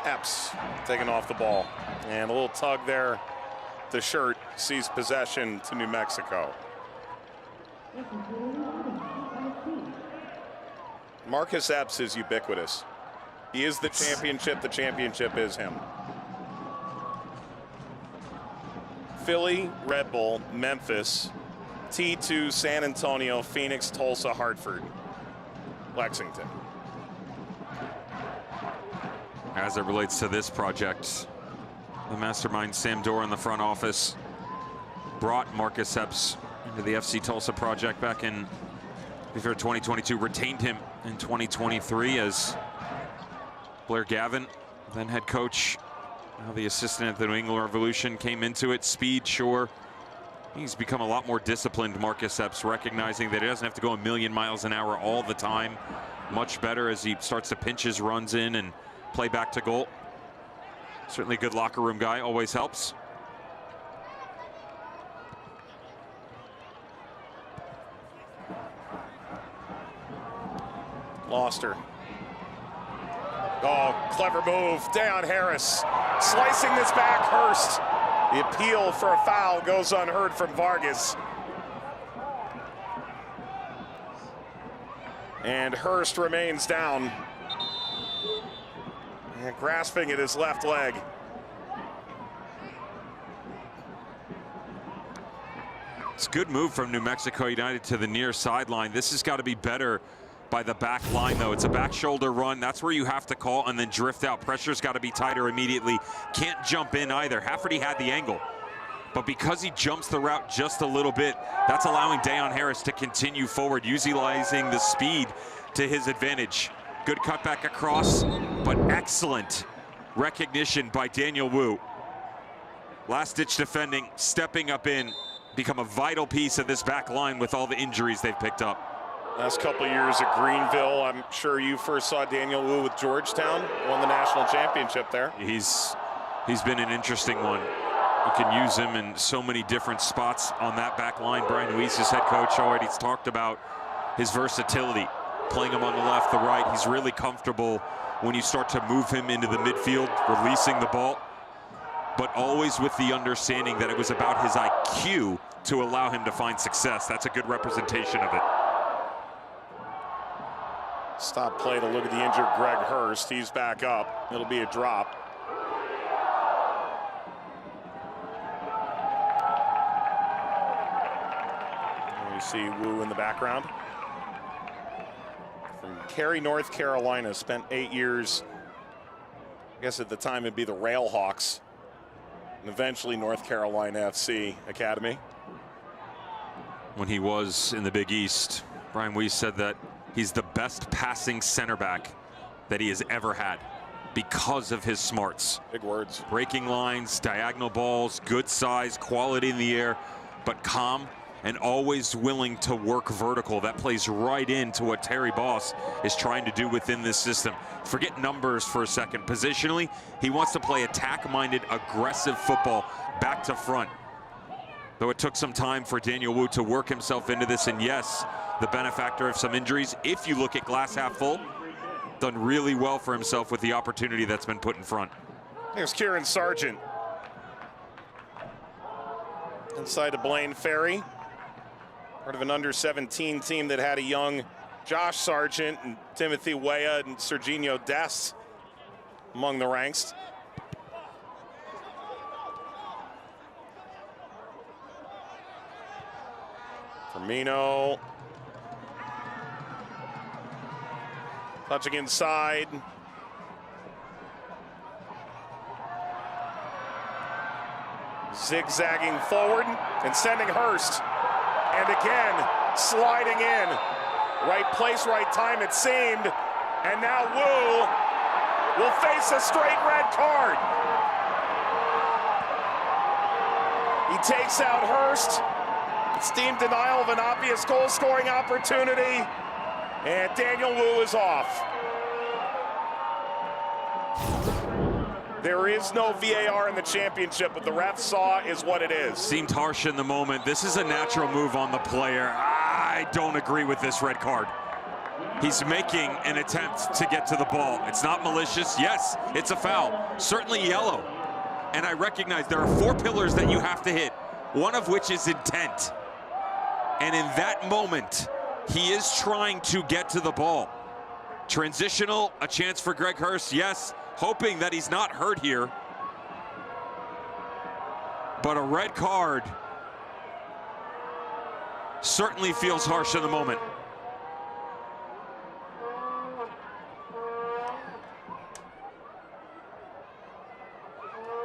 S5: Epps taking off the ball, and a little tug there. The shirt sees possession to New Mexico. Marcus Epps is ubiquitous. He is the championship is him. Philly, Red Bull, Memphis, T2, San Antonio, Phoenix, Tulsa, Hartford, Lexington.
S4: As it relates to this project, the mastermind Sam Dorr in the front office brought Marcus Epps into the FC Tulsa project back in 2022, retained him in 2023 as Blair Gavin, then head coach Now the assistant at the New England Revolution came into it. Speed, sure. He's become a lot more disciplined, Marcus Epps, recognizing that he doesn't have to go a million miles an hour all the time. Much better as he starts to pinch his runs in and play back to goal. Certainly a good locker room guy, always helps.
S5: Lost her. Oh, clever move. Deion Harris slicing this back. Hurst. The appeal for a foul goes unheard from Vargas. And Hurst remains down. And grasping at his left leg.
S4: It's a good move from New Mexico United to the near sideline. This has got to be better by the back line, though. It's a back shoulder run. That's where you have to call and then drift out. Pressure's got to be tighter immediately. Can't jump in either. Hafferty had the angle, but because he jumps the route just a little bit, that's allowing Deion Harris to continue forward, utilizing the speed to his advantage. Good cutback across, but excellent recognition by Daniel Wu. Last-ditch defending, stepping up in, become a vital piece of this back line with all the injuries they've picked up.
S5: Last couple of years at Greenville, I'm sure you first saw Daniel Wu with Georgetown, won the national championship there.
S4: He's been an interesting one. You can use him in so many different spots on that back line. Brian Weiss, his head coach, already talked about his versatility, playing him on the left, the right. He's really comfortable when you start to move him into the midfield, releasing the ball, but always with the understanding that it was about his IQ to allow him to find success. That's a good representation of it.
S5: Stop play to look at the injured Greg Hurst. He's back up. It'll be a drop. And we see Wu in the background. From Cary, North Carolina, spent 8 years. I guess at the time it'd be the Railhawks. And eventually North Carolina FC Academy.
S4: When he was in the Big East, Brian Weiss said that he's the best passing center back that he has ever had because of his smarts.
S5: Big words.
S4: Breaking lines, diagonal balls, good size, quality in the air, but calm and always willing to work vertical. That plays right into what Terry Boss is trying to do within this system. Forget numbers for a second. Positionally, he wants to play attack-minded, aggressive football back to front. Though it took some time for Daniel Wu to work himself into this, and yes, the benefactor of some injuries. If you look at glass half full, done really well for himself with the opportunity that's been put in front.
S5: There's Kieran Sargent. Inside to Blaine Ferry. Part of an under-17 team that had a young Josh Sargent and Timothy Weah and Serginho Dest among the ranks. Firmino. Touching inside. Zigzagging forward and sending Hurst. And again, sliding in. Right place, right time, it seemed. And now Wu will face a straight red card. He takes out Hurst. It's deemed denial of an obvious goal-scoring opportunity. And Daniel Wu is off. There is no VAR in the championship, but the ref saw is what it is.
S4: Seemed harsh in the moment. This is a natural move on the player. I don't agree with this red card. He's making an attempt to get to the ball. It's not malicious. Yes, it's a foul. Certainly yellow. And I recognize there are 4 pillars that you have to hit, one of which is intent. And in that moment, he is trying to get to the ball. Transitional, a chance for Greg Hurst, yes, hoping that he's not hurt here. But a red card certainly feels harsh in the moment.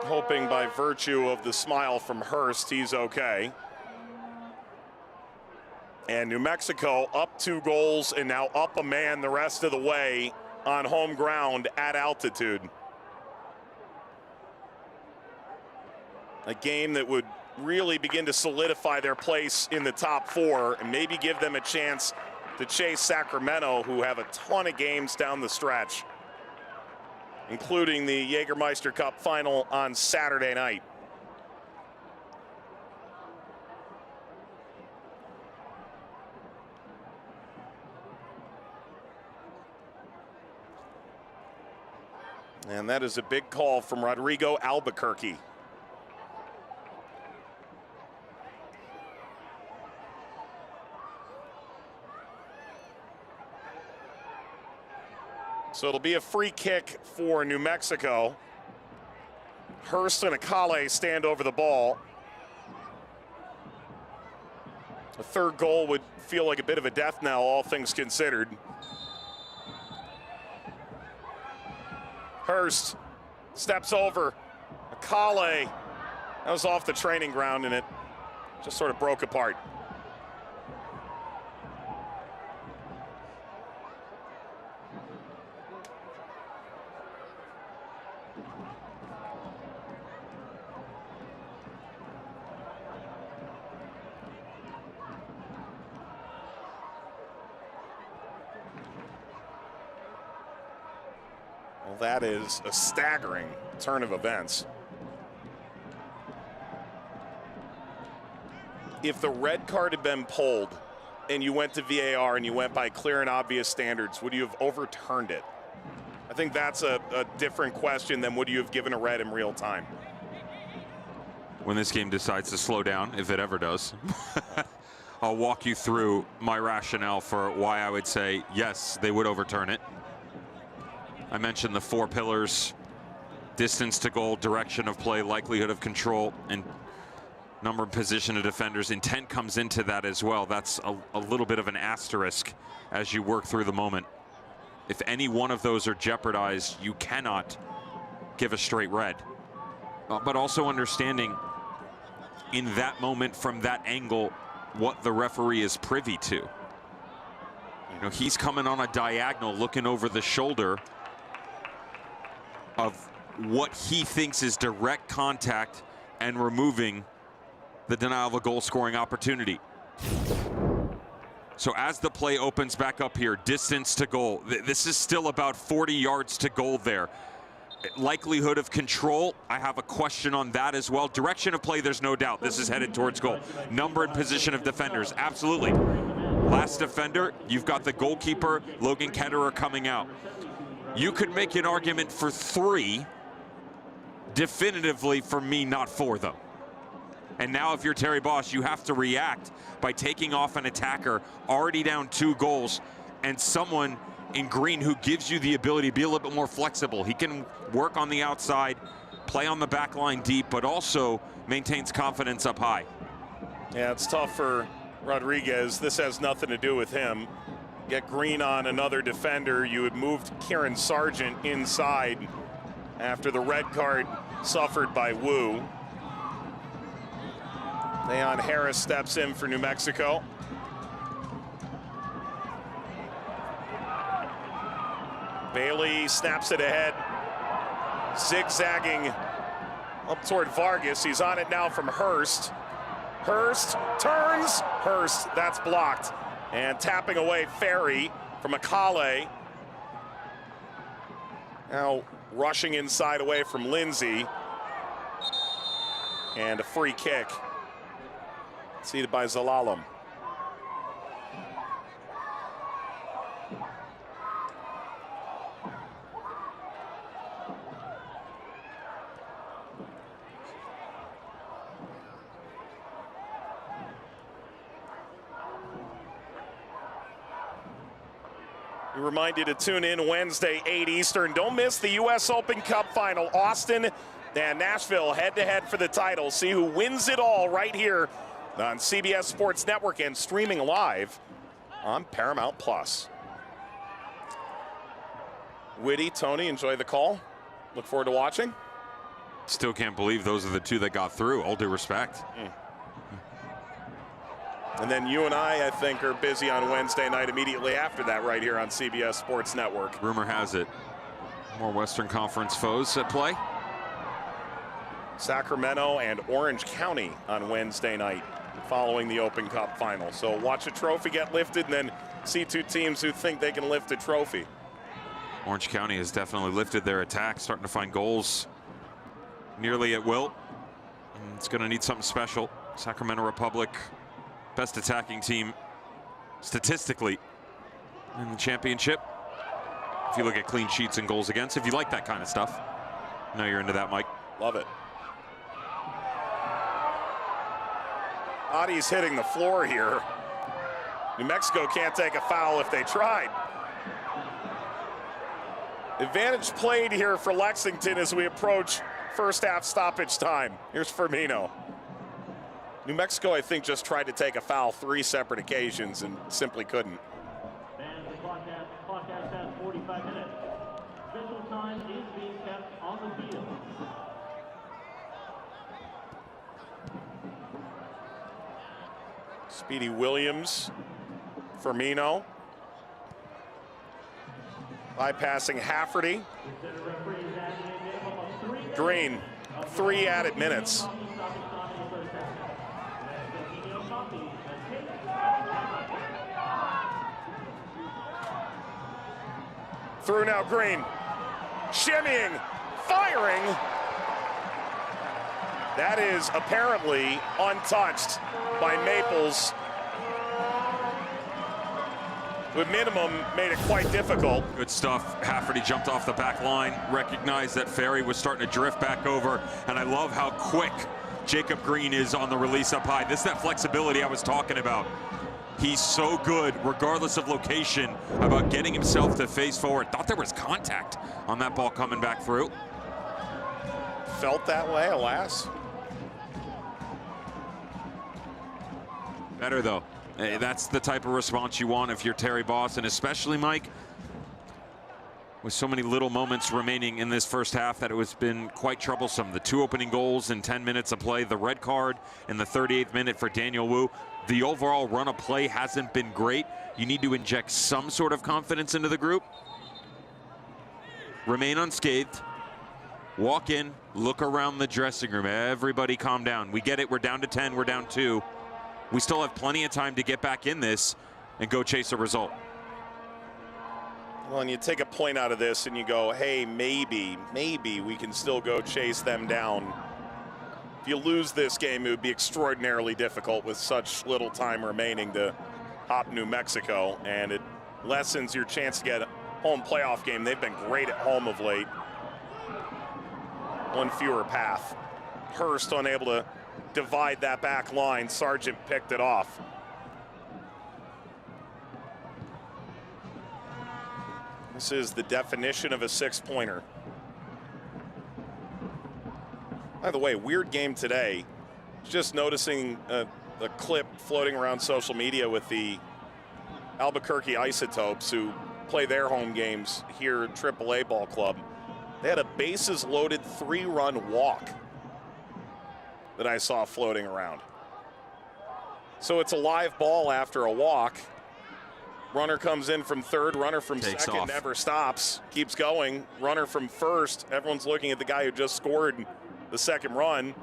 S5: Hoping by virtue of the smile from Hurst, he's okay. And New Mexico up 2 goals and now up a man the rest of the way on home ground at altitude. A game that would really begin to solidify their place in the top 4 and maybe give them a chance to chase Sacramento, who have a ton of games down the stretch, including the Jägermeister Cup final on Saturday night. And that is a big call from Rodrigo Albuquerque. So it'll be a free kick for New Mexico. Hurst and Akale stand over the ball. A third goal would feel like a bit of a death knell, all things considered. Hurst steps over. Akale, that was off the training ground, and it just sort of broke apart. Well, that is a staggering turn of events. If the red card had been pulled and you went to VAR and you went by clear and obvious standards, would you have overturned it? I think that's a different question than would you have given a red in real time.
S4: When this game decides to slow down, if it ever does, I'll walk you through my rationale for why I would say, yes, they would overturn it. I mentioned the 4 pillars: distance to goal, direction of play, likelihood of control, and number and position of defenders. Intent comes into that as well. That's a little bit of an asterisk as you work through the moment. If any one of those are jeopardized, you cannot give a straight red. But also understanding in that moment, from that angle, what the referee is privy to. You know, he's coming on a diagonal, looking over the shoulder of what he thinks is direct contact and removing the denial of a goal scoring opportunity. So as the play opens back up here, distance to goal, this is still about 40 yards to goal there. Likelihood of control, I have a question on that as well. Direction of play, there's no doubt this is headed towards goal. Number and position of defenders, absolutely. Last defender, you've got the goalkeeper, Logan Ketterer, coming out. You could make an argument for 3, definitively for me, not 4 though. And now if you're Terry Bosch, you have to react by taking off an attacker already down 2 goals and someone in green who gives you the ability to be a little bit more flexible. He can work on the outside, play on the back line deep, but also maintains confidence up high.
S5: Yeah, it's tough for Rodriguez. This has nothing to do with him. Get green on another defender. You had moved Kieran Sargent inside after the red card suffered by Wu. Leon Harris steps in for New Mexico. Bailey snaps it ahead, zigzagging up toward Vargas. He's on it now from Hurst. Hurst turns. Hurst, that's blocked. And tapping away Ferry from Akale. Now rushing inside away from Lindsay. And a free kick. Seated by Zalalem. We remind you to tune in Wednesday, 8 Eastern. Don't miss the U.S. Open Cup final. Austin and Nashville head-to-head for the title. See who wins it all right here on CBS Sports Network and streaming live on Paramount Plus. Witty, Tony, enjoy the call. Look forward to watching.
S4: Still can't believe those are the 2 that got through, all due respect.
S5: And then you and I think, are busy on Wednesday night immediately after that right here on CBS Sports Network.
S4: Rumor has it, more Western Conference foes at play.
S5: Sacramento and Orange County on Wednesday night following the Open Cup final. So watch a trophy get lifted and then see two teams who think they can lift a trophy.
S4: Orange County has definitely lifted their attack, starting to find goals nearly at will. And it's going to need something special. Sacramento Republic, best attacking team statistically in the championship. If you look at clean sheets and goals against, if you like that kind of stuff. I know you're into that, Mike.
S5: Love it. Body's hitting the floor here. New Mexico can't take a foul if they tried. Advantage played here for Lexington as we approach first half stoppage time. Here's Firmino. New Mexico, I think, just tried to take a foul 3 separate occasions and simply couldn't.
S2: And the clock has 45 minutes. Special time is being kept on the field.
S5: Speedy Williams, Firmino. Bypassing Hafferty. Green, 3 added minutes. Through now Green, shimmying, firing. That is apparently untouched by Maples. With minimum, made it quite difficult.
S4: Good stuff. Hafferty jumped off the back line, recognized that Ferry was starting to drift back over, and I love how quick Jacob Green is on the release up high. This is that flexibility I was talking about. He's so good, regardless of location, about getting himself to face forward. Thought there was contact on that ball coming back through.
S5: Felt that way, alas.
S4: Better though. Hey, that's the type of response you want if you're Terry Boss, and especially Mike, with so many little moments remaining in this first half that it has been quite troublesome. The 2 opening goals in 10 minutes of play, the red card in the 38th minute for Daniel Wu. The overall run of play hasn't been great. You need to inject some sort of confidence into the group. Remain unscathed. Walk in, look around the dressing room. Everybody calm down. We get it, we're down to 10, we're down 2. We still have plenty of time to get back in this and go chase a result.
S5: Well, and you take a point out of this and you go, hey, maybe we can still go chase them down. If you lose this game, it would be extraordinarily difficult with such little time remaining to hop New Mexico, and it lessens your chance to get a home playoff game. They've been great at home of late. One fewer path. Hurst unable to divide that back line. Sargent picked it off. This is the definition of a 6-pointer. By the way, weird game today. Just noticing a clip floating around social media with the Albuquerque Isotopes, who play their home games here at AAA Ball Club. They had a bases loaded 3-run walk that I saw floating around. So it's a live ball after a walk. Runner comes in from third, runner from second, never stops, keeps going. Runner from first, everyone's looking at the guy who just scored the second run,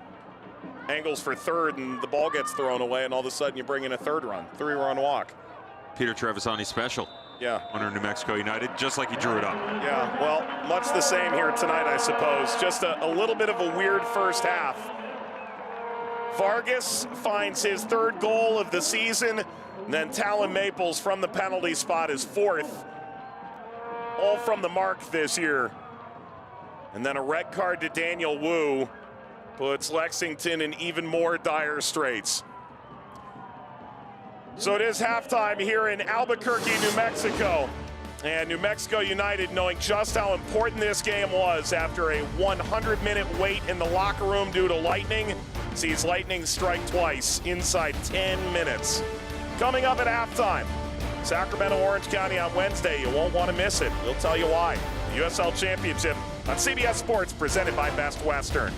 S5: angles for third, and the ball gets thrown away, and all of a sudden you bring in a 3-run walk.
S4: Peter Trevisani special.
S5: Yeah.
S4: Under New Mexico United, just like he drew it up.
S5: Yeah, well, much the same here tonight, I suppose. Just a little bit of a weird first half. Vargas finds his 3rd goal of the season, and then Talon Maples from the penalty spot is 4th. All from the mark this year. And then a red card to Daniel Wu puts Lexington in even more dire straits. So it is halftime here in Albuquerque, New Mexico. And New Mexico United, knowing just how important this game was after a 100-minute wait in the locker room due to lightning, sees lightning strike twice inside 10 minutes. Coming up at halftime, Sacramento Orange County on Wednesday. You won't want to miss it. We'll tell you why. The USL Championship on CBS Sports, presented by Best Western.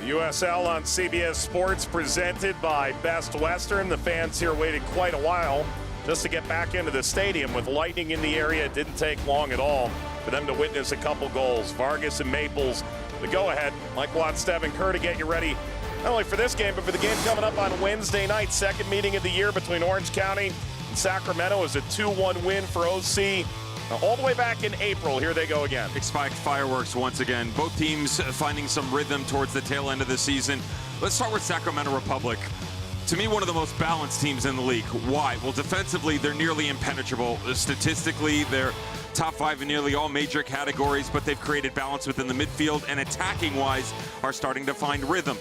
S5: USL on CBS Sports, presented by Best Western. The fans here waited quite a while just to get back into the stadium. With Lightning in the area, it didn't take long at all for them to witness a couple goals. Vargas and Maples, the go-ahead. Mike Watt, Stephen Kerr to get you ready, not only for this game, but for the game coming up on Wednesday night. Second meeting of the year between Orange County and Sacramento is a 2-1 win for OC. All the way back in April, here they go again.
S4: Expect fireworks once again. Both teams finding some rhythm towards the tail end of the season. Let's start with Sacramento Republic. To me, one of the most balanced teams in the league. Why? Well, defensively, they're nearly impenetrable. Statistically, they're top 5 in nearly all major categories, but they've created balance within the midfield, and attacking-wise are starting to find rhythm.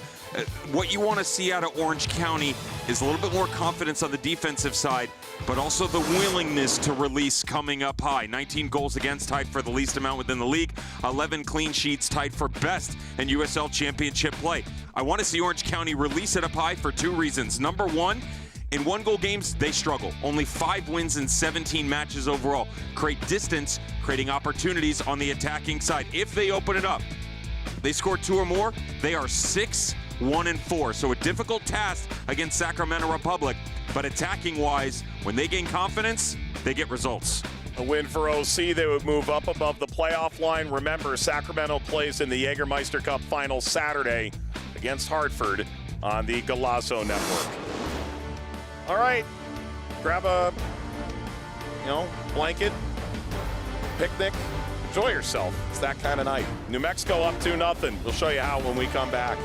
S4: What you want to see out of Orange County is a little bit more confidence on the defensive side, but also the willingness to release coming up high. 19 goals against, tied for the least amount within the league. 11 clean sheets, tied for best in USL Championship play. I want to see Orange County release it up high for 2 reasons. Number one, in one-goal games, they struggle. Only 5 wins in 17 matches overall. Create distance, creating opportunities on the attacking side. If they open it up, they score 2 or more, they are 6-1-4. So a difficult task against Sacramento Republic, but attacking-wise, when they gain confidence, they get results.
S5: A win for OC, they would move up above the playoff line. Remember, Sacramento plays in the Jägermeister Cup final Saturday against Hartford on the Golazo Network. All right, grab a, blanket, picnic, enjoy yourself. It's that kind of night. New Mexico up 2-0. We'll show you how when we come back.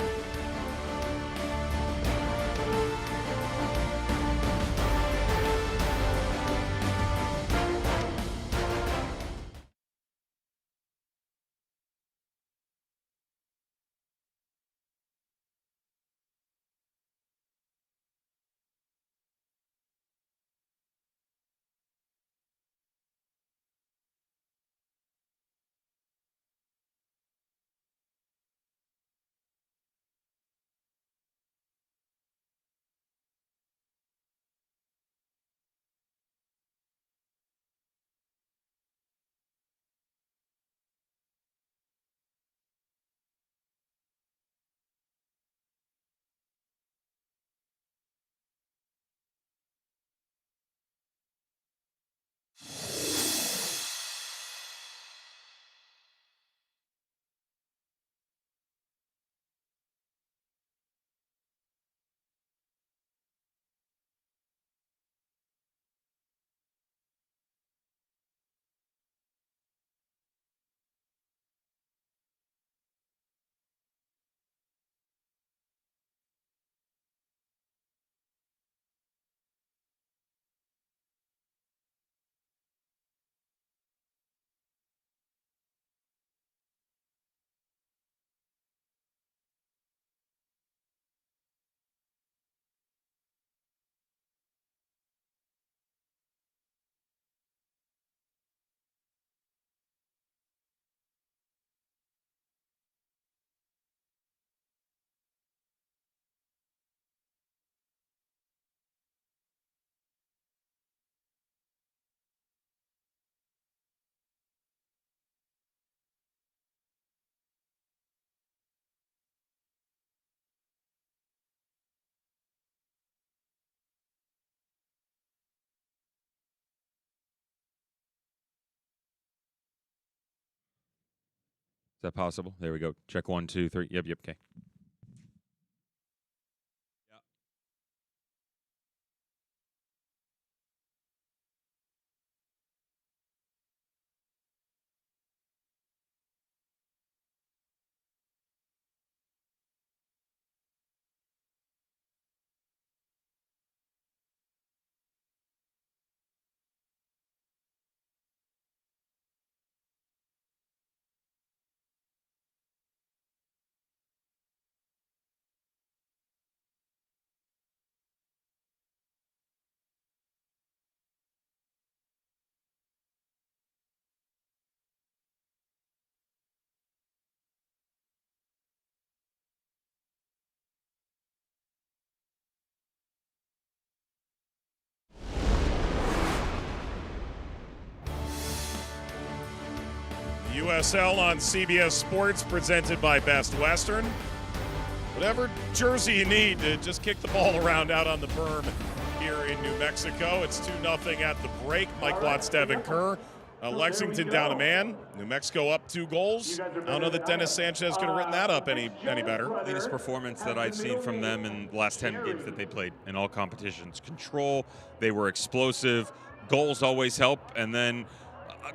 S3: Is that possible? There we go. Check 1, 2, 3. Yep, okay.
S1: USL on CBS Sports, presented by Best Western. whatever jersey you need to just kick the ball around out on the berm here in New Mexico. It's 2-0 at the break. Mike Watts, Devin Kerr. Lexington down a man. New Mexico up 2 goals. I don't know that Dennis Sanchez could have written that up any better.
S3: Cleanest performance that I've seen from them in the last 10 games that they played in all competitions. Control, they were explosive. Goals always help. And then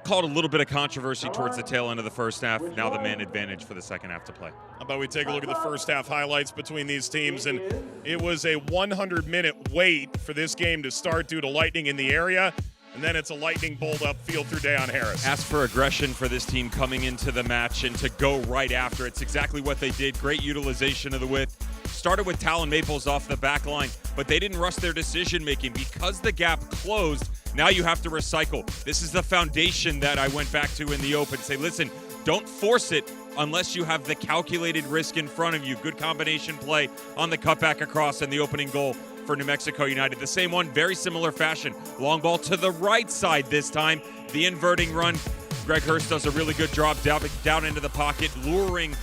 S3: called a little bit of controversy towards the tail end of the first half. Now the man advantage for the second half to play.
S1: How about we take a look at the first half highlights between these teams? And it was a 100-minute wait for this game to start due to lightning in the area. And then it's a lightning bolt upfield through Deon Harris.
S3: Ask for aggression for this team coming into the match and to go right after. It's exactly what they did. Great utilization of the width. Started with Talon Maples off the back line, but they didn't rush their decision making because the gap closed. Now you have to recycle. This is the foundation that I went back to in the open. Say, listen, don't force it unless you have the calculated risk in front of you. Good combination play on the cutback across and the opening goal for New Mexico United. The same one, very similar fashion. Long ball to the right side this time. The inverting run. Greg Hurst does a really good job down into the pocket, luring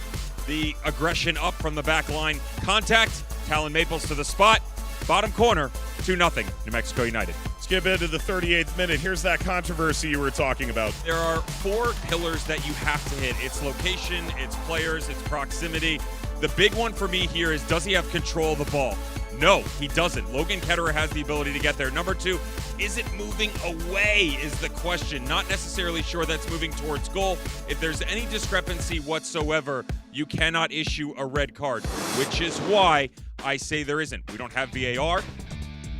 S3: the aggression up from the back line. Contact, Talon Maples to the spot. Bottom corner, 2-0, New Mexico United.
S1: Skip into the 38th minute. Here's that controversy you were talking about.
S3: There are 4 pillars that you have to hit. It's location, it's players, it's proximity. The big one for me here is, does he have control of the ball? No, he doesn't. Logan Ketterer has the ability to get there. Number 2, is it moving away is the question. Not necessarily sure that's moving towards goal. If there's any discrepancy whatsoever, you cannot issue a red card, which is why I say there isn't. We don't have VAR.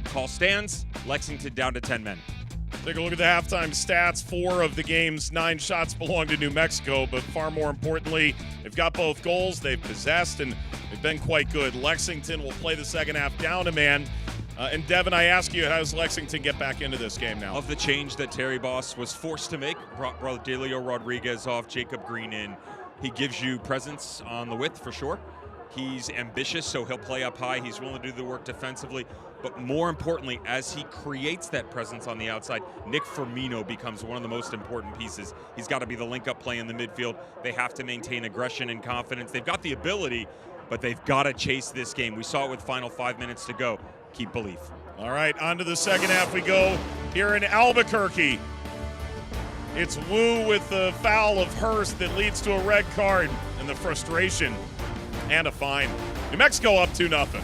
S3: Call stands. Lexington down to 10 men.
S1: Take a look at the halftime stats. 4 of the game's 9 shots belong to New Mexico, but far more importantly, they've got both goals. They've possessed, and they've been quite good. Lexington will play the second half down a man. And Devin, I ask you, how does Lexington get back into this game now?
S3: Of the change that Terry Boss was forced to make, brought Delio Rodriguez off, Jacob Green in. He gives you presence on the width for sure. He's ambitious, so he'll play up high. He's willing to do the work defensively. But more importantly, as he creates that presence on the outside, Nick Firmino becomes one of the most important pieces. He's got to be the link-up play in the midfield. They have to maintain aggression and confidence. They've got the ability, but they've got to chase this game. We saw it with final 5 minutes to go. Keep belief.
S1: All right, on to the second half we go here in Albuquerque. It's Wu with the foul of Hurst that leads to a red card and the frustration and a fine. New Mexico up 2-0.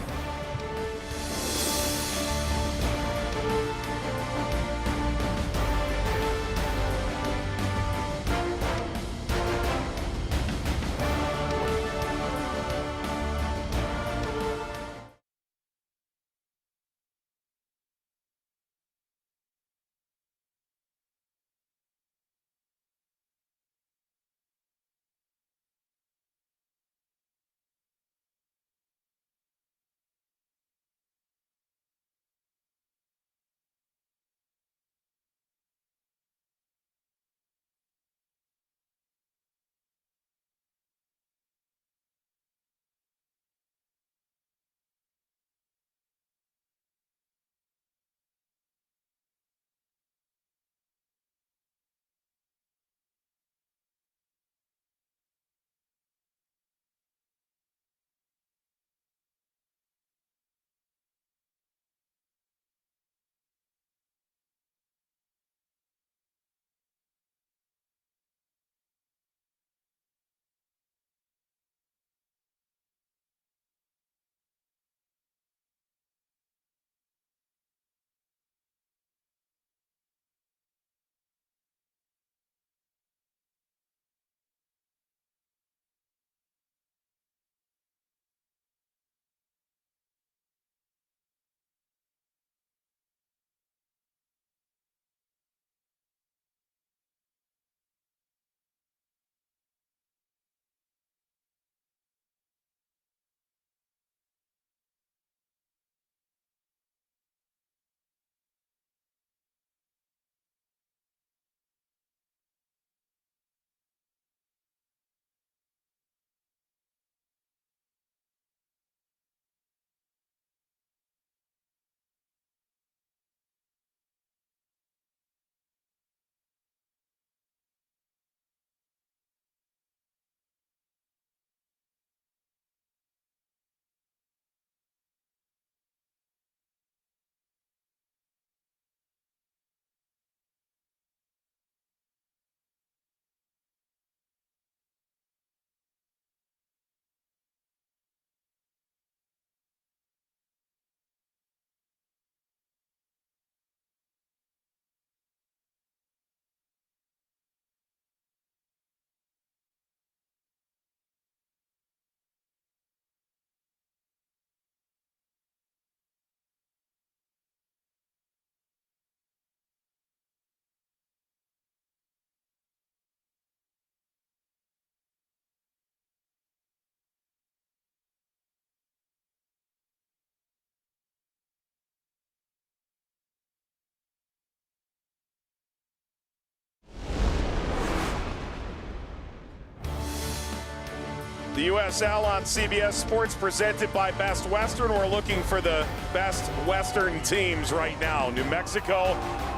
S5: The USL on CBS Sports, presented by Best Western. We're looking for the best Western teams right now. New Mexico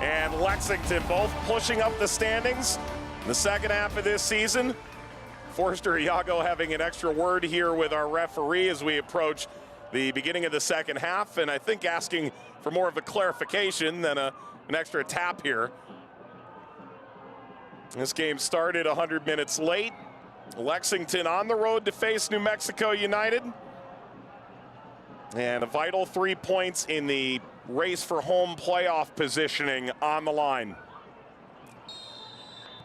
S5: and Lexington both pushing up the standings in the second half of this season. Forster Iago having an extra word here with our referee as we approach the beginning of the second half, and I think asking for more of a clarification than an extra tap here. This game started 100 minutes late. Lexington on the road to face New Mexico United. And a vital 3 points in the race for home playoff positioning on the line.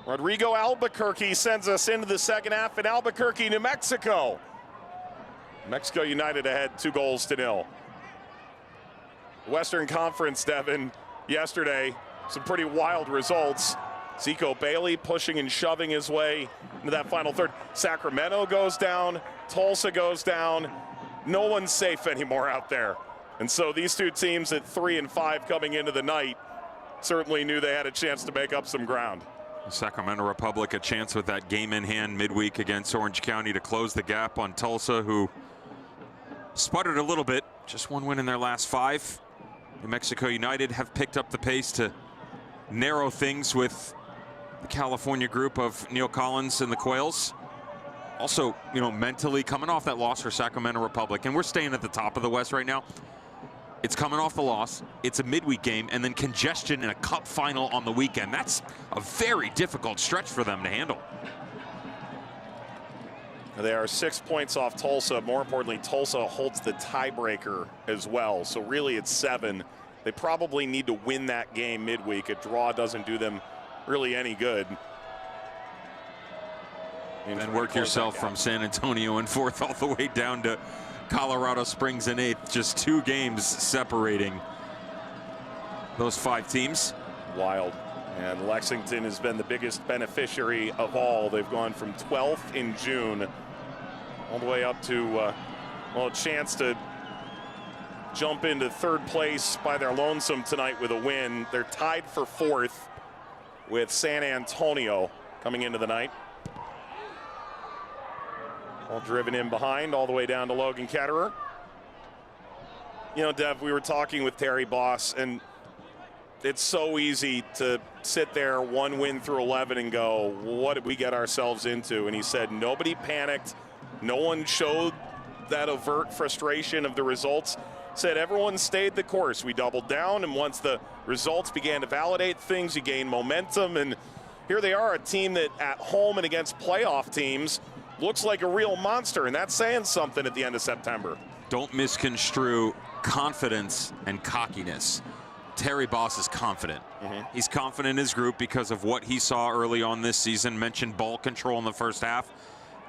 S5: Rodrigo Albuquerque sends us into the second half in Albuquerque, New Mexico. Mexico United ahead 2-0. Western Conference, Devin, yesterday, some pretty wild results. Zico Bailey pushing and shoving his way into that final third. Sacramento goes down, Tulsa goes down. No one's safe anymore out there. And so these two teams at 3 and 5 coming into the night certainly knew they had a chance to make up some ground.
S4: Sacramento Republic a chance with that game in hand midweek against Orange County to close the gap on Tulsa, who sputtered a little bit. Just one win in their last 5. New Mexico United have picked up the pace to narrow things with the California group of Neil Collins and the Quails. Also, you know, mentally coming off that loss for Sacramento Republic, and we're staying at the top of the West right now. It's coming off the loss. It's a midweek game, and then congestion in a cup final on the weekend. That's a very difficult stretch for them to handle.
S5: They are 6 points off Tulsa. More importantly, Tulsa holds the tiebreaker as well. So really it's 7. They probably need to win that game midweek. A draw doesn't do them really any good.
S4: And work yourself from San Antonio in 4th all the way down to Colorado Springs in 8th. Just 2 games separating those 5 teams.
S5: Wild. And Lexington has been the biggest beneficiary of all. They've gone from 12th in June all the way up to, well, a chance to jump into 3rd place by their lonesome tonight with a win. They're tied for 4th with San Antonio coming into the night. All driven in behind all the way down to Logan Ketterer. You know, Dev, we were talking with Terry Boss, and it's so easy to sit there 1 win through 11 and go, what did we get ourselves into? And he said nobody panicked. No one showed that overt frustration of the results. Said everyone stayed the course. We doubled down, and once the results began to validate things, you gain momentum. And here they are, a team that at home and against playoff teams looks like a real monster, and that's saying something at the end of September.
S4: Don't misconstrue confidence and cockiness. Terry Boss is confident. He's confident in his group because of what he saw early on this season. Mentioned ball control in the first half.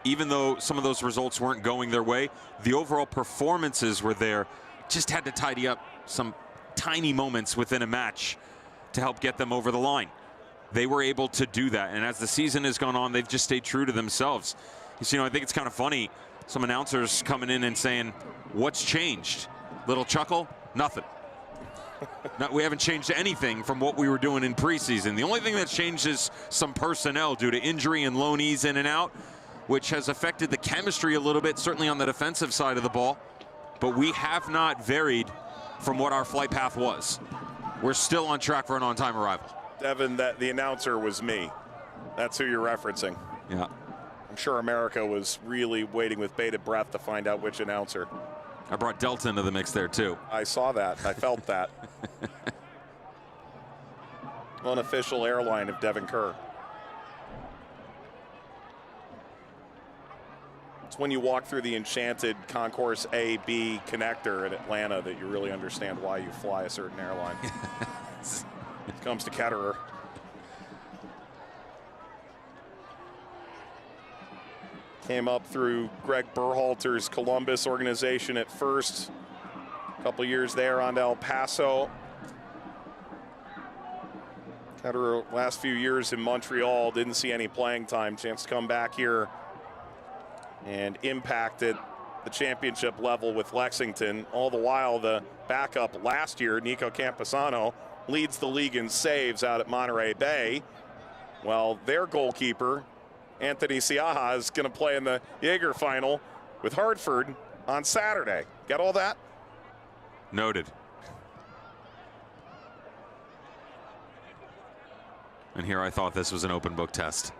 S4: Even though some of those results weren't going their way, the overall performances were there. Just had to tidy up some tiny moments within a match to help get them over the line. They were able to do that, and as the season has gone on, they've just stayed true to themselves. You know, I think it's kind of funny, some announcers coming in and saying, what's changed? Little chuckle? Nothing. No, we haven't changed anything from what we were doing in preseason. The only thing that's changed is some personnel due to injury and loanees in and out, which has affected the chemistry a little bit, certainly on the defensive side of the ball. But we have not varied from what our flight path was. We're still on track for an on-time arrival.
S5: Devin, the announcer was me. That's who you're referencing.
S4: Yeah.
S5: I'm sure America was really waiting with bated breath to find out which announcer.
S4: I brought Delta into the mix there, too.
S5: I saw that. I felt that. Unofficial airline of Devin Kerr. It's when you walk through the enchanted Concourse A-B connector in Atlanta that you really understand why you fly a certain airline. It comes to Ketterer. Came up through Greg Berhalter's Columbus organization at first. A couple years there on to El Paso. Ketterer last few years in Montreal, didn't see any playing time. Chance to come back here and impacted the championship level with Lexington. All the while, the backup last year, Nico Camposano, leads the league in saves out at Monterey Bay. Well, their goalkeeper Anthony Siaha is going to play in the Jaeger final with Hartford on Saturday. Got all that?
S4: Noted. And here I thought this was an open book test.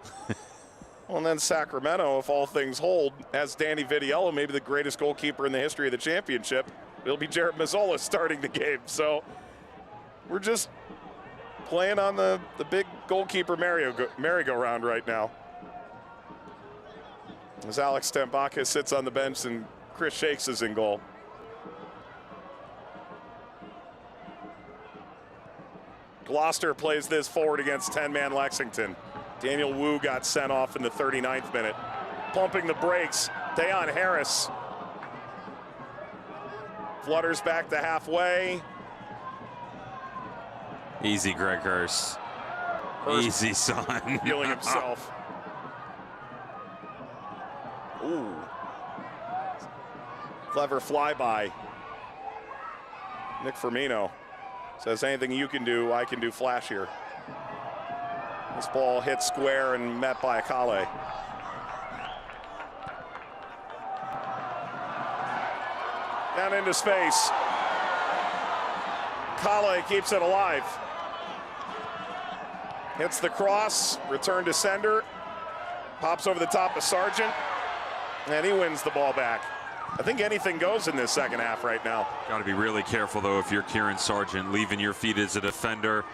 S5: Well, and then Sacramento, if all things hold, has Danny Vitiello, maybe the greatest goalkeeper in the history of the championship. It'll be Jared Mazzola starting the game. So we're just playing on the big goalkeeper merry-go-round right now. As Alex Tambakis sits on the bench and Chris Shakes is in goal. Gloucester plays this forward against 10-man Lexington. Daniel Wu got sent off in the 39th minute. Pumping the brakes, Dayon Harris. Flutters back to halfway.
S4: Easy, Greg Hurst. Easy, son.
S5: Feeling himself. Ooh. Clever flyby. Nick Firmino says, anything you can do, I can do flashier. This ball hit square and met by Akale. Down into space. Akale keeps it alive. Hits the cross, return to sender. Pops over the top of Sargent, and he wins the ball back. I think anything goes in this second half right now.
S4: Got to be really careful, though, if you're Kieran Sargent, leaving your feet as a defender.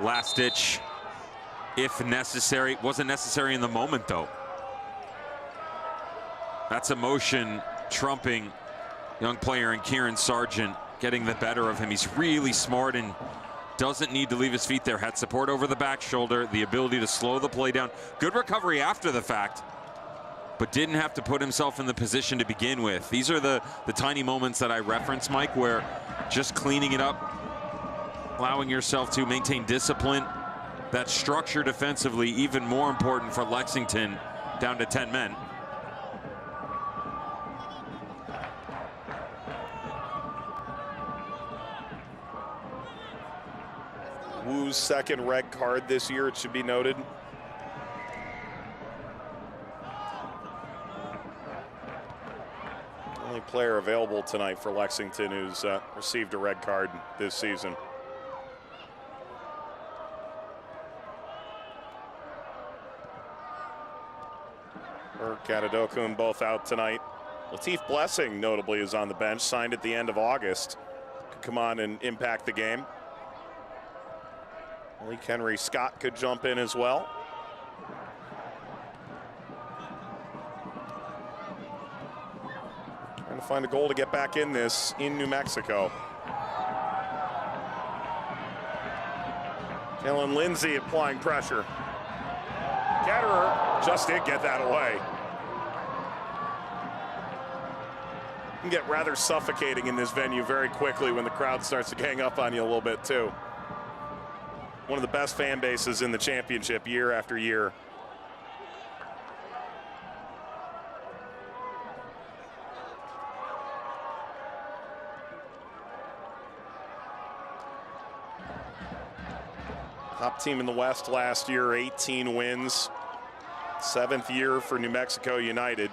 S4: Last ditch, if necessary. Wasn't necessary in the moment, though. That's emotion trumping young player in Kieran Sargent, getting the better of him. He's really smart and doesn't need to leave his feet there. Had support over the back shoulder, the ability to slow the play down. Good recovery after the fact, but didn't have to put himself in the position to begin with. These are the tiny moments that I reference, Mike, where just cleaning it up, allowing yourself to maintain discipline, that structure defensively, even more important for Lexington, down to 10 men.
S5: Wu's second red card this year, it should be noted. Only player available tonight for Lexington who's received a red card this season. Burke, Adedokun both out tonight. Latif Blessing notably is on the bench, signed at the end of August. Could come on and impact the game. Malik Henry Scott could jump in as well. Trying to find a goal to get back in this in New Mexico. Jalen Lindsay applying pressure. Ketterer just did get that away. Can get rather suffocating in this venue very quickly when the crowd starts to gang up on you a little bit too. One of the best fan bases in the championship year after year. Top team in the West last year, 18 wins. 7th year for New Mexico United.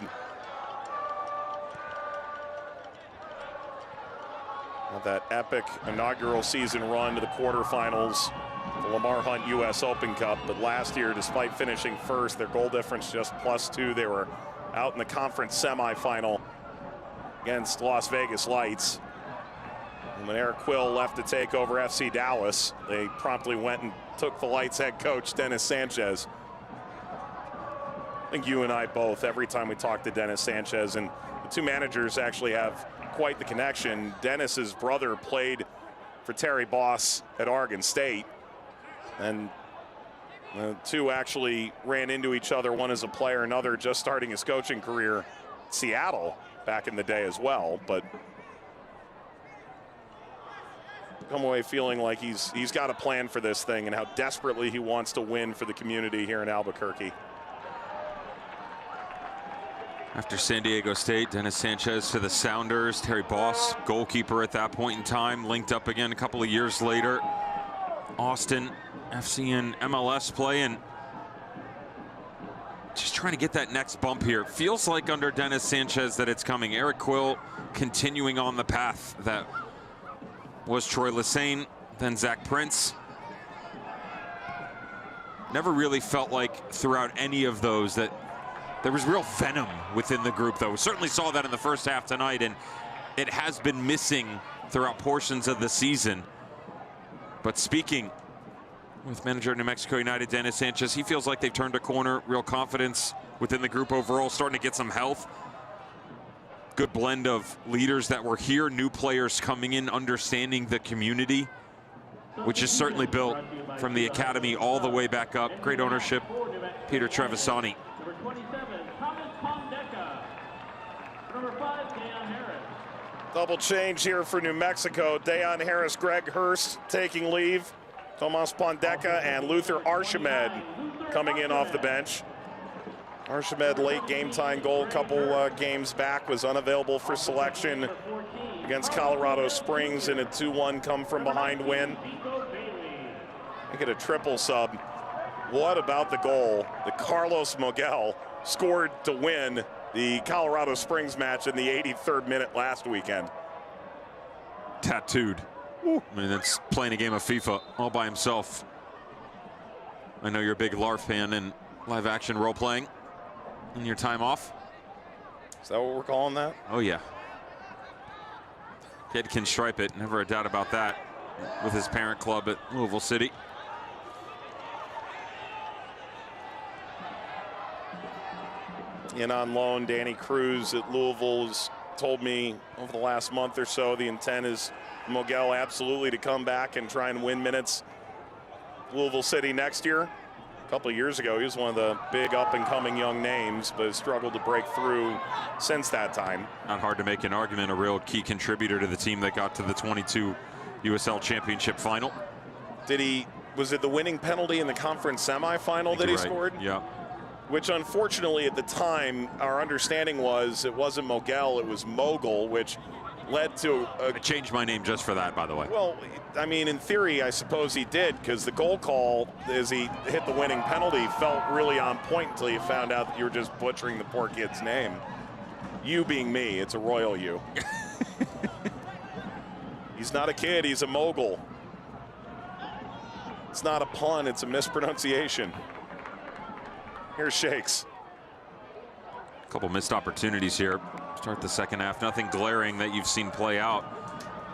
S5: That epic inaugural season run to the quarterfinals, the Lamar Hunt U.S. Open Cup. But last year, despite finishing first, their goal difference just +2. They were out in the conference semifinal against Las Vegas Lights. And when Eric Quill left to take over FC Dallas, they promptly went and took the Lights head coach, Dennis Sanchez. I think you and I both, every time we talk to Dennis Sanchez, and the two managers actually have quite the connection. Dennis's brother played for Terry Boss at Oregon State, and the two actually ran into each other, one as a player, another just starting his coaching career at Seattle back in the day as well. But come away feeling like he's got a plan for this thing and how desperately he wants to win for the community here in Albuquerque.
S4: After San Diego State, Dennis Sanchez to the Sounders. Terry Boss, goalkeeper at that point in time, linked up again a couple of years later. Austin FC in MLS play, and trying to get that next bump here. Feels like under Dennis Sanchez that it's coming. Eric Quill continuing on the path that was Troy Lesane, then Zach Prince. Never really felt like throughout any of those that there was real venom within the group, though. We certainly saw that in the first half tonight, and it has been missing throughout portions of the season. But speaking with manager of New Mexico United, Dennis Sanchez, he feels like they've turned a corner, real confidence within the group overall, starting to get some health. Good blend of leaders that were here, new players coming in, understanding the community, which is certainly built from the academy all the way back up. Great ownership, Peter Trevisani.
S2: Number 27, Thomas Pondeka. Number 5, Deion Harris.
S5: Double change here for New Mexico. Deion Harris, Greg Hurst taking leave. Tomas Pondeka and Luther Archimed coming in off the bench. Archimed, late game time goal, couple games back, was unavailable for selection against Colorado Springs in a 2-1 come from behind win. Make it a triple sub. What about the goal that Carlos Moguel scored to win the Colorado Springs match in the 83rd minute last weekend?
S4: Tattooed. Woo. I mean, that's playing a game of FIFA all by himself. I know you're a big LARP fan and live action role playing in your time off.
S5: Is that what we're calling that?
S4: Oh yeah. Kid can stripe it, never a doubt about that, with his parent club at Louisville City.
S5: In on loan, Danny Cruz at Louisville has told me over the last month or so the intent is Moguel absolutely to come back and try and win minutes Louisville City next year. A couple of years ago, he was one of the big up-and-coming young names, but has struggled to break through since that time.
S4: Not hard to make an argument, a real key contributor to the team that got to the 22 USL Championship final.
S5: Was it the winning penalty in the conference semifinal that he scored?
S4: Yeah.
S5: Which unfortunately at the time, our understanding was it wasn't Moguel, it was Mogul, which led to
S4: I changed my name just for that, by the way.
S5: Well, I mean, in theory, I suppose he did, because the goal call as he hit the winning penalty felt really on point until you found out that you were just butchering the poor kid's name. You being me, it's a royal you. He's not a kid, he's a mogul. It's not a pun, it's a mispronunciation. Here's Shakes.
S4: A couple missed opportunities here. Start the second half, nothing glaring that you've seen play out.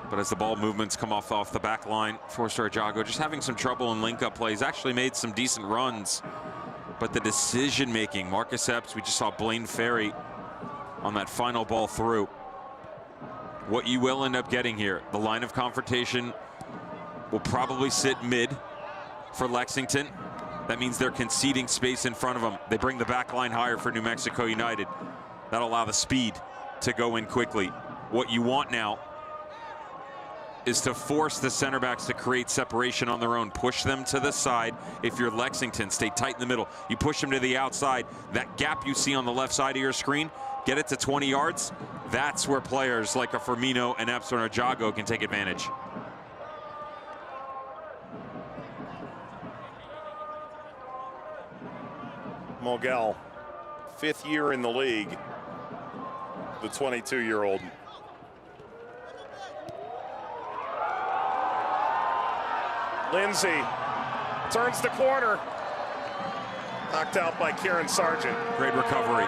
S4: But as the ball movements come off the back line, Forster Jago just having some trouble in link-up plays. Actually made some decent runs, but the decision-making, Marcus Epps, we just saw Blaine Ferry on that final ball through. What you will end up getting here, the line of confrontation will probably sit mid for Lexington. That means they're conceding space in front of them. They bring the back line higher for New Mexico United. That'll allow the speed to go in quickly. What you want now is to force the center backs to create separation on their own. Push them to the side. If you're Lexington, stay tight in the middle. You push them to the outside. That gap you see on the left side of your screen, get it to 20 yards. That's where players like a Firmino and Epson or Jago can take advantage.
S5: Moguel, 5th year in the league, the 22-year-old. Lindsay turns the corner. Knocked out by Kieran Sargent.
S4: Great recovery.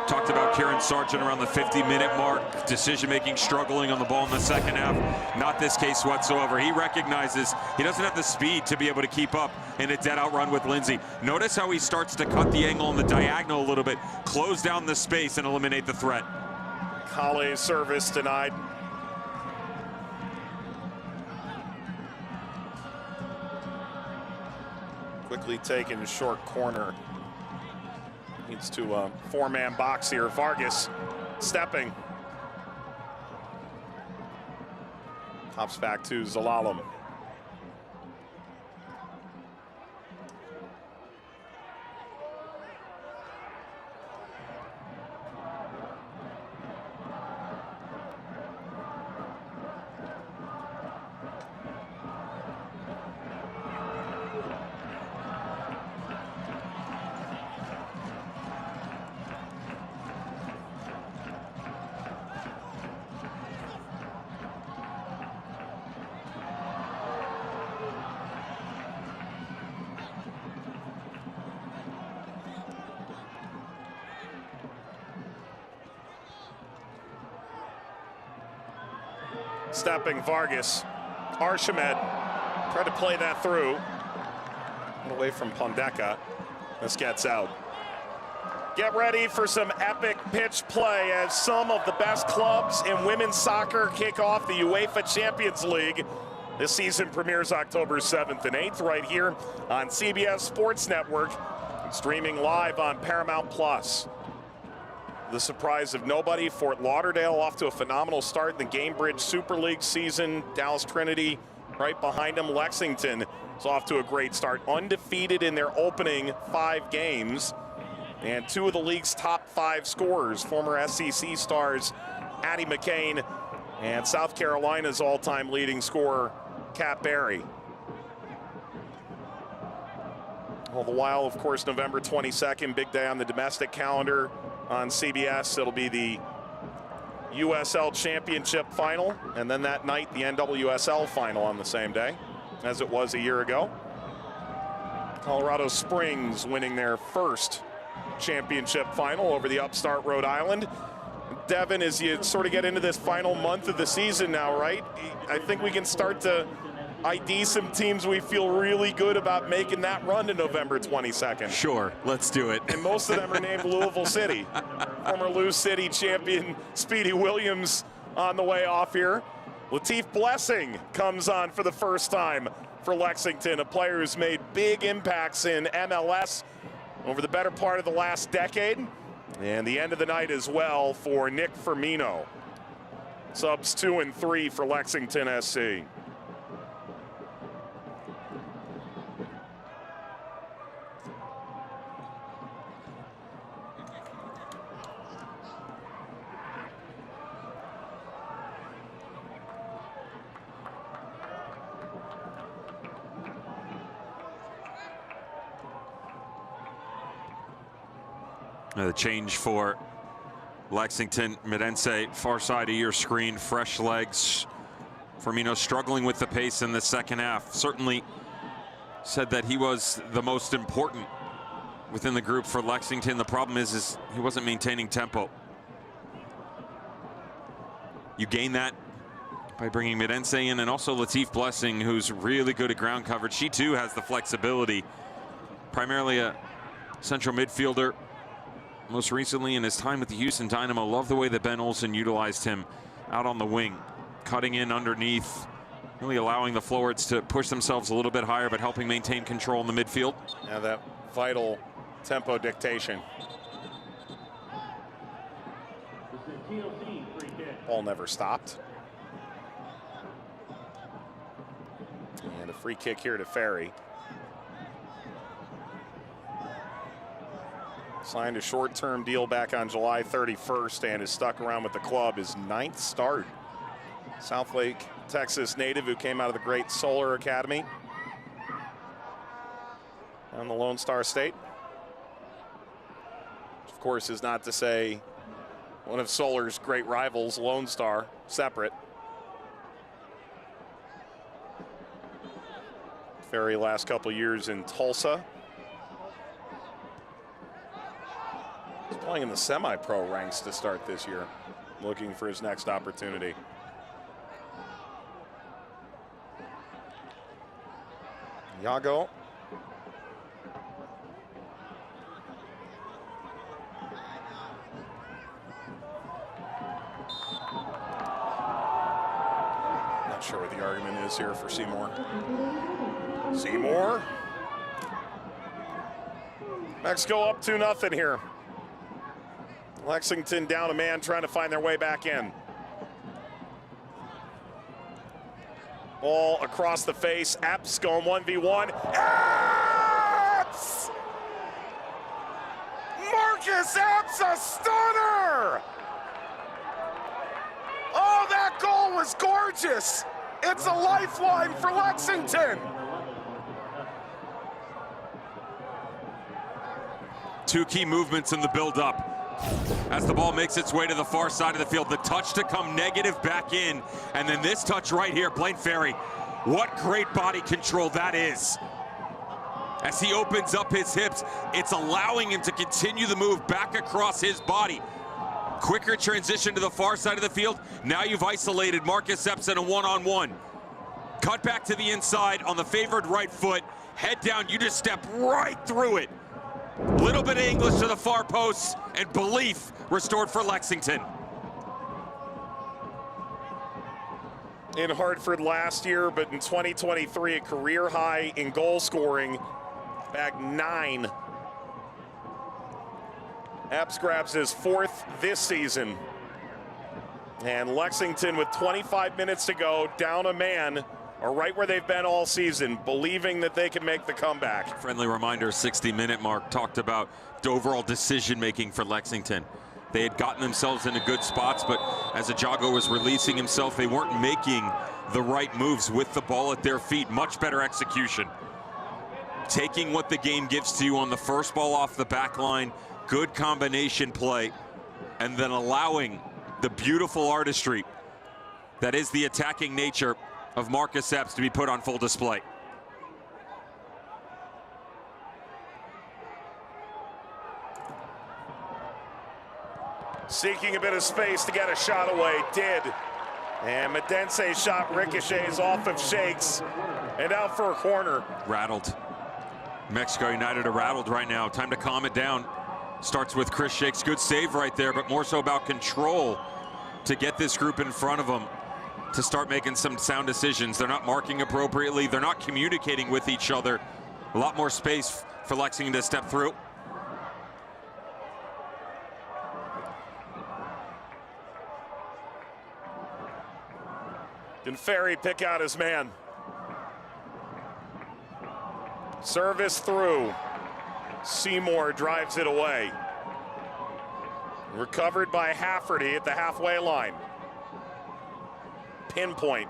S4: Talked about Kieran Sargent around the 50-minute mark. Decision-making struggling on the ball in the second half. Not this case whatsoever. He recognizes he doesn't have the speed to be able to keep up in a dead-out run with Lindsay. Notice how he starts to cut the angle and the diagonal a little bit, close down the space and eliminate the threat.
S5: Kale's service denied. Quickly taken short corner. Needs to a 4-man box here. Vargas stepping. Hops back to Zelalem. stepping Vargas. Archimed tried to play that through. Away from Pondeka. This gets out. Get ready for some epic pitch play as some of the best clubs in women's soccer kick off the UEFA Champions League. This season premieres October 7th and 8th right here on CBS Sports Network, streaming live on Paramount Plus. The surprise of nobody, Fort Lauderdale off to a phenomenal start in the Gamebridge Super League season. Dallas Trinity right behind them. Lexington is off to a great start, undefeated in their opening 5 games. And 2 of the league's top 5 scorers, former SEC stars Addie McCain and South Carolina's all-time leading scorer, Kat Berry. All the while, of course, November 22nd, big day on the domestic calendar on CBS. It'll be the USL Championship final, and then that night, the NWSL final on the same day, as it was a year ago. Colorado Springs winning their first championship final over the upstart Rhode Island. Devin, as you sort of get into this final month of the season now, right? I think we can start to ID some teams we feel really good about making that run to November 22nd.
S4: Sure, let's do it.
S5: And most of them are named Louisville City. Former Lou City champion Speedy Williams on the way off here. Latif Blessing comes on for the first time for Lexington, a player who's made big impacts in MLS over the better part of the last decade, and the end of the night as well for Nick Firmino. Subs 2 and 3 for Lexington SC.
S4: The change for Lexington. Midense, far side of your screen, fresh legs. Firmino struggling with the pace in the second half. Certainly said that he was the most important within the group for Lexington. The problem is he wasn't maintaining tempo. You gain that by bringing Midense in, and also Latif Blessing, who's really good at ground coverage. She too has the flexibility. Primarily a central midfielder. Most recently in his time with the Houston Dynamo, love the way that Ben Olsen utilized him out on the wing, cutting in underneath, really allowing the forwards to push themselves a little bit higher, but helping maintain control in the midfield.
S5: Now that vital tempo dictation. Ball never stopped. And a free kick here to Ferry. Signed a short-term deal back on July 31st and is stuck around with the club. His 9th start. Southlake, Texas native who came out of the great Solar Academy on the Lone Star State. Which of course is not to say one of Solar's great rivals, Lone Star, separate. Ferry last couple years in Tulsa. He's playing in the semi-pro ranks to start this year, looking for his next opportunity. Yago. Not sure what the argument is here for Seymour. Seymour. Mexico up 2-0 here. Lexington down a man trying to find their way back in. Ball across the face. Epps going 1v1. Epps! Marcus Epps, a stunner! Oh, that goal was gorgeous. It's a lifeline for Lexington.
S4: Two key movements in the build-up. As the ball makes its way to the far side of the field, the touch to come negative back in, and then this touch right here, Blaine Ferry. What great body control that is. As he opens up his hips, it's allowing him to continue the move back across his body. Quicker transition to the far side of the field. Now you've isolated Marcus Epps in a one-on-one. Cut back to the inside on the favored right foot. Head down, you just step right through it. Little bit of English to the far post, and belief restored for Lexington.
S5: In Hartford last year, but in 2023, a career high in goal scoring, back 9. Epps grabs his 4th this season. And Lexington, with 25 minutes to go, down a man, are right where they've been all season, believing that they can make the comeback.
S4: Friendly reminder, 60-minute mark, talked about the overall decision-making for Lexington. They had gotten themselves into good spots, but as Ajago was releasing himself, they weren't making the right moves with the ball at their feet. Much better execution. Taking what the game gives to you on the first ball off the back line, good combination play, and then allowing the beautiful artistry that is the attacking nature of Marcus Epps to be put on full display.
S5: Seeking a bit of space to get a shot away, did. And Medense's shot ricochets off of Shakes and out for a corner.
S4: Rattled. Mexico United are rattled right now. Time to calm it down. Starts with Chris Shakes. Good save right there, but more so about control to get this group in front of them to start making some sound decisions. They're not marking appropriately. They're not communicating with each other. A lot more space for Lexington to step through.
S5: Can Ferry pick out his man? Service through. Seymour drives it away. Recovered by Hafferty at the halfway line. Pinpoint.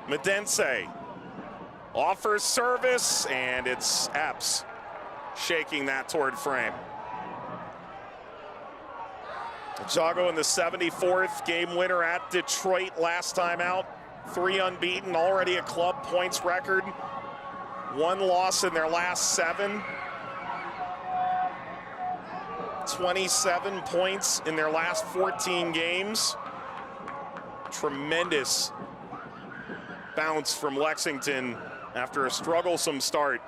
S5: Medense offers service, and it's Epps shaking that toward frame. Ajago in the 74th game winner at Detroit last time out. 3 unbeaten, already a club points record. 1 loss in their last 7. 27 points in their last 14 games. Tremendous bounce from Lexington after a strugglesome start.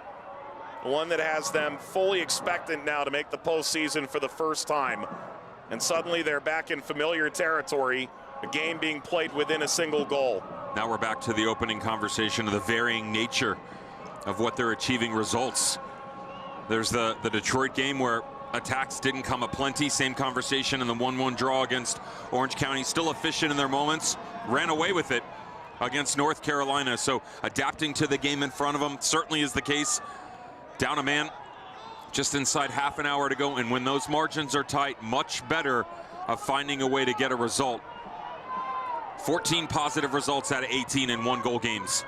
S5: One that has them fully expectant now to make the postseason for the first time. And suddenly they're back in familiar territory, a game being played within a single goal.
S4: Now we're back to the opening conversation of the varying nature of what they're achieving results. There's the Detroit game where attacks didn't come aplenty. Same conversation in the 1-1 draw against Orange County. Still efficient in their moments. Ran away with it against North Carolina. So adapting to the game in front of them certainly is the case. Down a man. Just inside half an hour to go, and when those margins are tight, much better of finding a way to get a result. 14 positive results out of 18 in 1-goal games.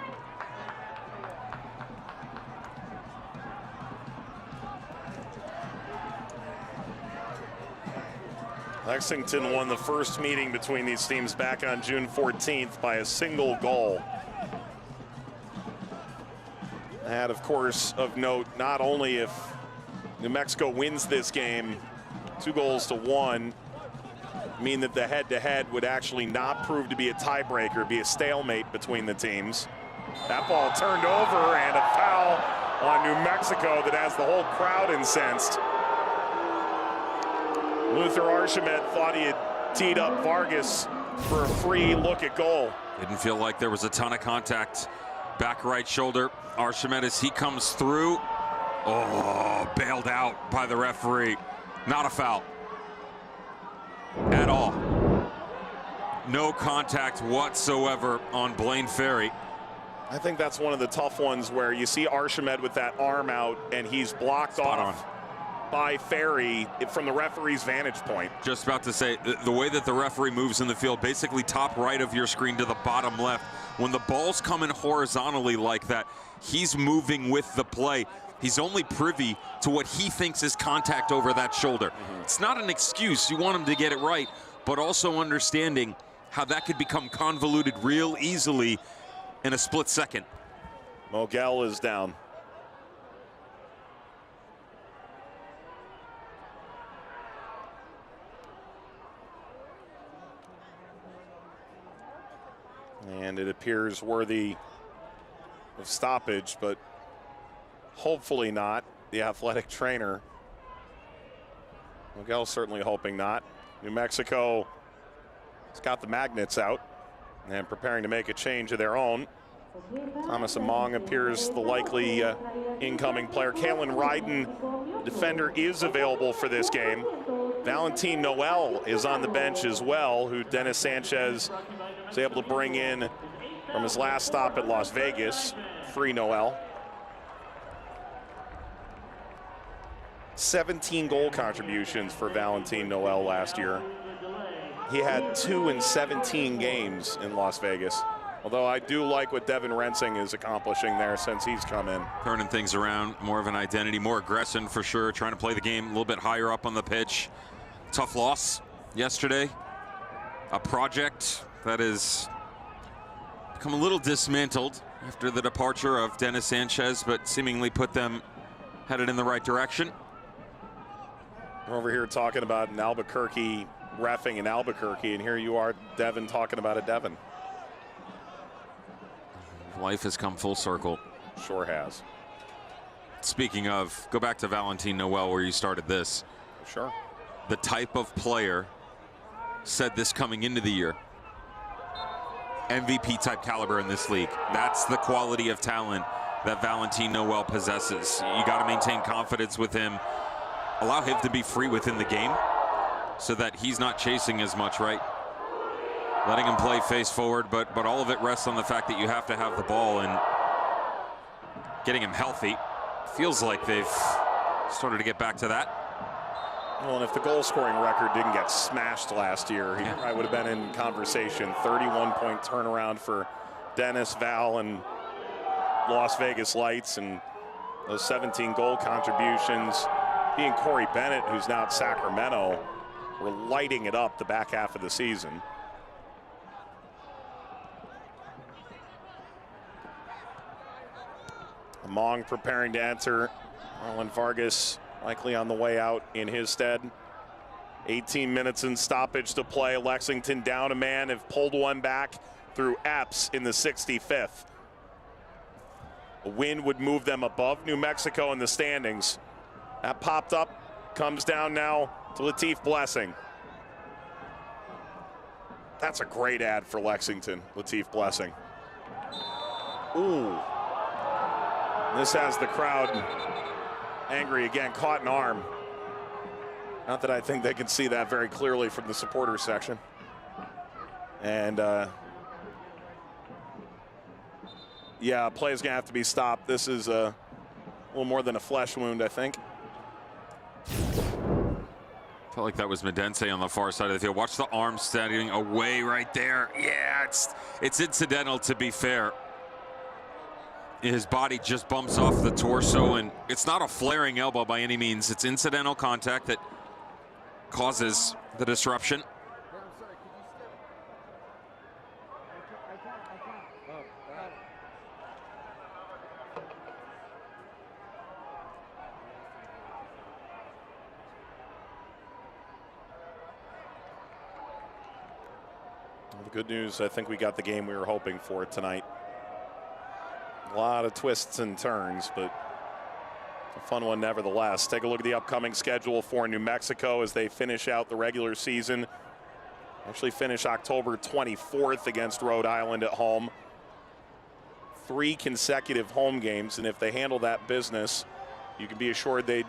S5: Lexington won the first meeting between these teams back on June 14th by a single goal. And of course, of note, not only if New Mexico wins this game 2-1, mean that the head-to-head would actually not prove to be a tiebreaker, be a stalemate between the teams. That ball turned over, and a foul on New Mexico that has the whole crowd incensed. Luther Archimet thought he had teed up Vargas for a free look at goal.
S4: Didn't feel like there was a ton of contact. Back right shoulder, Archimet as he comes through. Oh, bailed out by the referee. Not a foul at all. No contact whatsoever on Blaine Ferry.
S5: I think that's one of the tough ones where you see Archimet with that arm out and he's blocked
S4: Spot
S5: off
S4: on
S5: by Ferry from the referee's vantage point.
S4: Just about to say, the way that the referee moves in the field, basically top right of your screen to the bottom left, when the ball's coming horizontally like that, he's moving with the play. He's only privy to what he thinks is contact over that shoulder. It's not an excuse. You want him to get it right, but also understanding how that could become convoluted real easily in a split second.
S5: Mogel is down. And it appears worthy of stoppage, but hopefully not. The athletic trainer, Miguel's certainly hoping not. New Mexico has got the magnets out and preparing to make a change of their own. Thomas Among appears the likely incoming player. Kalen Ryden, defender, is available for this game. Valentin Noel is on the bench as well, who Dennis Sanchez was able to bring in from his last stop at Las Vegas. Free Noel. 17 goal contributions for Valentin Noel last year. He had 2 in 17 games in Las Vegas. Although I do like what Devin Rensing is accomplishing there since he's come in.
S4: Turning things around, more of an identity, more aggression for sure, trying to play the game a little bit higher up on the pitch. Tough loss yesterday. A project that has become a little dismantled after the departure of Dennis Sanchez, but seemingly put them headed in the right direction.
S5: We're over here talking about an Albuquerque, reffing in Albuquerque, and here you are, Devin, talking about a Devin.
S4: Life has come full circle.
S5: Sure has.
S4: Speaking of, go back to Valentin Noel where you started this.
S5: Sure.
S4: The type of player, said this coming into the year, MVP type caliber in this league. That's the quality of talent that Valentin Noel possesses. You got to maintain confidence with him. Allow him to be free within the game so that he's not chasing as much, right? Letting him play face forward, but all of it rests on the fact that you have to have the ball, and getting him healthy. Feels like they've started to get back to that.
S5: Well, and if the goal scoring record didn't get smashed last year, he probably would have been in conversation. 31-point turnaround for Dennis, Val, and Las Vegas Lights, and those 17 goal contributions. He and Corey Bennett, who's now at Sacramento, were lighting it up the back half of the season. Among preparing to enter. Marlon Vargas likely on the way out in his stead. 18 minutes in stoppage to play. Lexington down a man, have pulled one back through Epps in the 65th. A win would move them above New Mexico in the standings. That popped up, comes down now to Latif Blessing. That's a great ad for Lexington, Latif Blessing. Ooh. This has the crowd angry again, caught an arm. Not that I think they can see that very clearly from the supporters section. And yeah, play is gonna have to be stopped. This is a little more than a flesh wound, I think.
S4: Felt like that was Medense on the far side of the field. Watch the arm standing away right there. Yeah, it's incidental, to be fair. His body just bumps off the torso, and it's not a flaring elbow by any means. It's incidental contact that causes the disruption.
S5: Well, the good news, I think we got the game we were hoping for tonight. A lot of twists and turns, but a fun one nevertheless. Take a look at the upcoming schedule for New Mexico as they finish out the regular season. Actually finish October 24th against Rhode Island at home. 3 consecutive home games, and if they handle that business, you can be assured they'd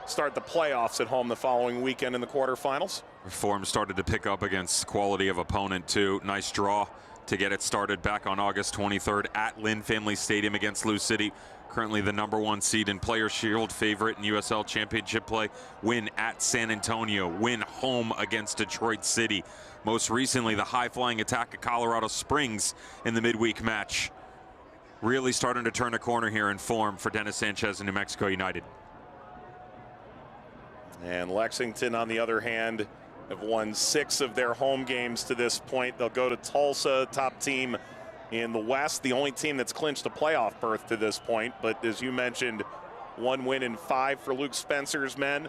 S5: start the playoffs at home the following weekend in the quarterfinals.
S4: Form started to pick up against quality of opponent too. Nice draw to get it started back on August 23rd at Lynn Family Stadium against Lou City. Currently the #1 seed and Players Shield favorite in USL Championship play. Win at San Antonio. Win home against Detroit City. Most recently, the high-flying attack of Colorado Springs in the midweek match. Really starting to turn a corner here in form for Dennis Sanchez and New Mexico United.
S5: And Lexington, on the other hand, have won 6 of their home games to this point. They'll go to Tulsa, top team in the West, the only team that's clinched a playoff berth to this point. But as you mentioned, 1 win in 5 for Luke Spencer's men.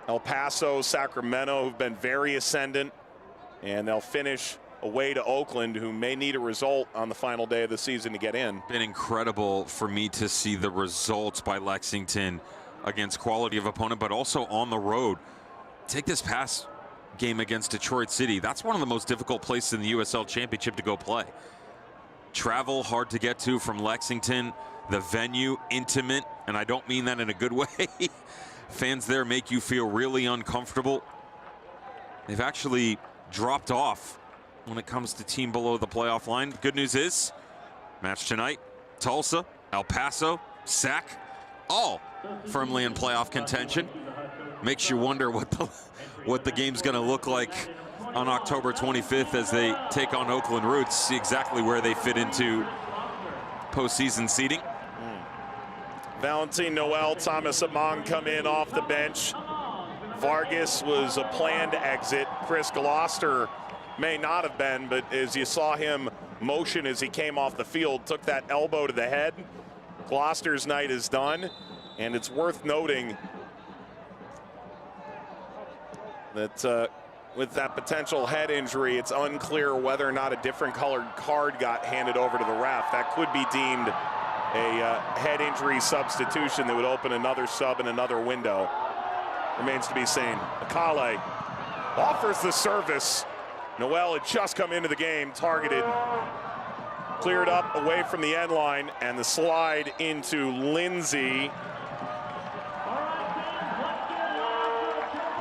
S5: El Paso, Sacramento have been very ascendant, and they'll finish away to Oakland, who may need a result on the final day of the season to get in.
S4: Been incredible for me to see the results by Lexington against quality of opponent, but also on the road. Take this past game against Detroit City. That's one of the most difficult places in the USL Championship to go play. Travel hard to get to from Lexington. The venue intimate, and I don't mean that in a good way. Fans there make you feel really uncomfortable. They've actually dropped off when it comes to team below the playoff line. Good news is, match tonight, Tulsa, El Paso, SAC, all firmly in playoff contention. Makes you wonder what the game's going to look like on October 25th as they take on Oakland Roots, see exactly where they fit into postseason seeding.
S5: Valentin Noel, Thomas Among come in off the bench. Vargas was a planned exit. Chris Gloucester may not have been, but as you saw him motion as he came off the field, took that elbow to the head. Gloucester's night is done, and it's worth noting that with that potential head injury, it's unclear whether or not a different colored card got handed over to the ref. That could be deemed a head injury substitution that would open another sub in another window. Remains to be seen. Akale offers the service. Noel had just come into the game, targeted, cleared up away from the end line, and the slide into Lindsay.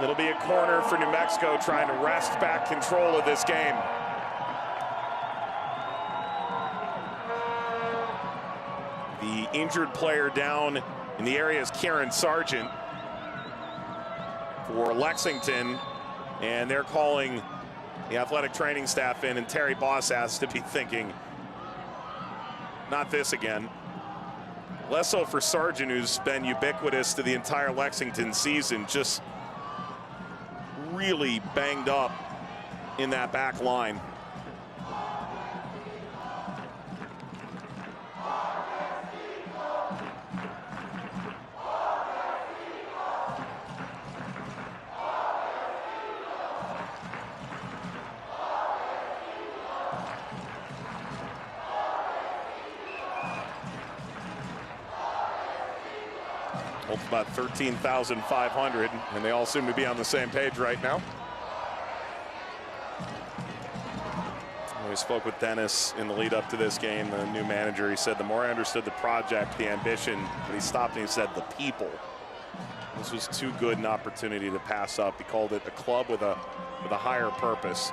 S5: It'll be a corner for New Mexico, trying to wrest back control of this game. The injured player down in the area is Kieran Sargent for Lexington, and they're calling the athletic training staff in, and Terry Boss has to be thinking, not this again. Less so for Sargent, who's been ubiquitous to the entire Lexington season, just really banged up in that back line. It's about 13,500, and they all seem to be on the same page right now. We spoke with Dennis in the lead up to this game, the new manager. He said the more I understood the project, the ambition, but he stopped and he said the people. This was too good an opportunity to pass up. He called it a club with a higher purpose.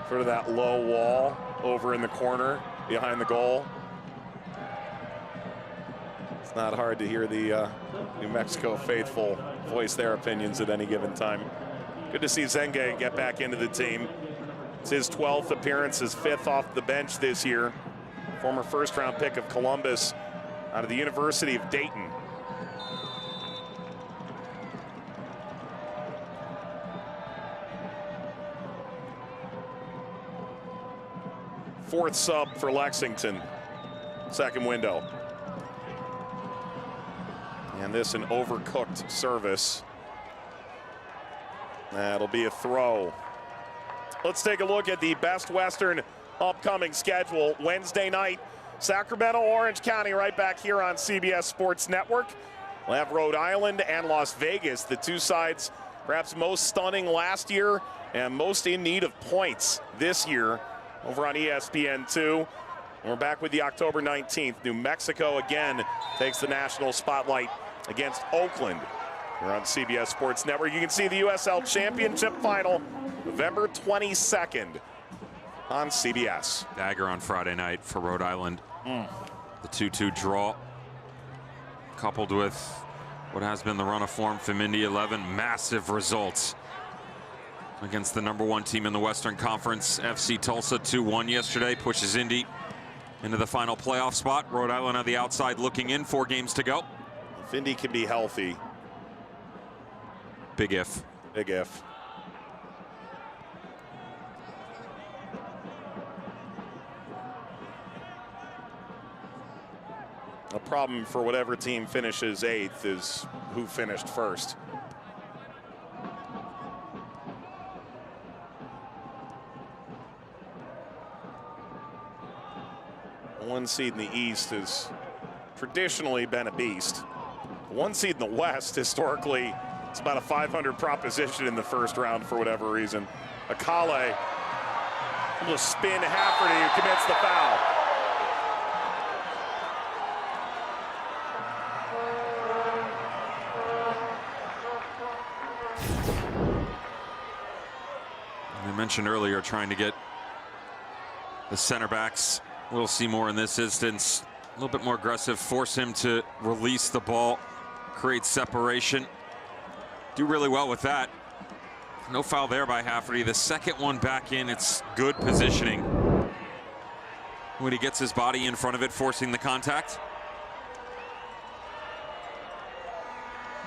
S5: Sort of that low wall over in the corner behind the goal. It's not hard to hear the New Mexico faithful voice their opinions at any given time. Good to see Zenge get back into the team. It's his 12th appearance, his 5th off the bench this year. Former first-round pick of Columbus out of the University of Dayton. Fourth sub for Lexington, second window. And this an overcooked service. That'll be a throw. Let's take a look at the Best Western upcoming schedule. Wednesday night, Sacramento, Orange County, right back here on CBS Sports Network. We'll have Rhode Island and Las Vegas, the two sides perhaps most stunning last year and most in need of points this year over on ESPN2. And we're back with the October 19th. New Mexico again takes the national spotlight against Oakland. We're on CBS Sports Network. You can see the USL Championship final November 22nd on CBS.
S4: Dagger on Friday night for Rhode Island. The 2-2 draw, coupled with what has been the run of form from Indy 11. Massive results against the #1 team in the Western Conference, FC Tulsa. 2-1 yesterday, pushes Indy into the final playoff spot. Rhode Island on the outside looking in, 4 games to go.
S5: If Indy can be healthy.
S4: Big if.
S5: Big if. A problem for whatever team finishes 8th is who finished first. 1 seed in the East has traditionally been a beast. The 1 seed in the West, historically, it's about a 500 proposition in the first round for whatever reason. Akale able to spin Hafferty, who commits the foul.
S4: I mentioned earlier trying to get the center backs, we'll see more in this instance, a little bit more aggressive, force him to release the ball, create separation. Do really well with that. No foul there by Hafferty. The second one back in, it's good positioning when he gets his body in front of it, forcing the contact.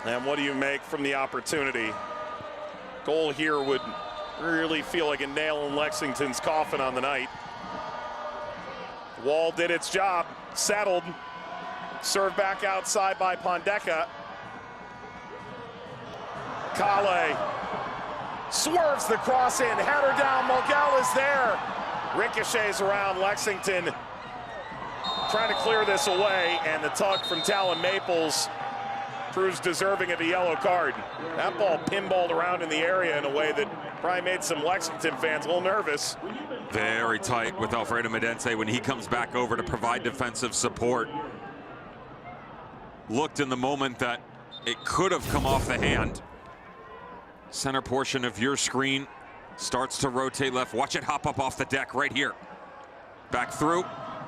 S5: And what do you make from the opportunity? Goal here would really feel like a nail in Lexington's coffin on the night. Wall did its job, settled, served back outside by Pondeka. Kale swerves the cross in, header down, Mogel is there. Ricochets around Lexington, trying to clear this away, and the tug from Talon Maples proves deserving of a yellow card. That ball pinballed around in the area in a way that probably made some Lexington fans a little nervous.
S4: Very tight with Alfredo Medense when he comes back over to provide defensive support. Looked in the moment that it could have come off the hand. Center portion of your screen starts to rotate left. Watch it hop up off the deck right here. Back through.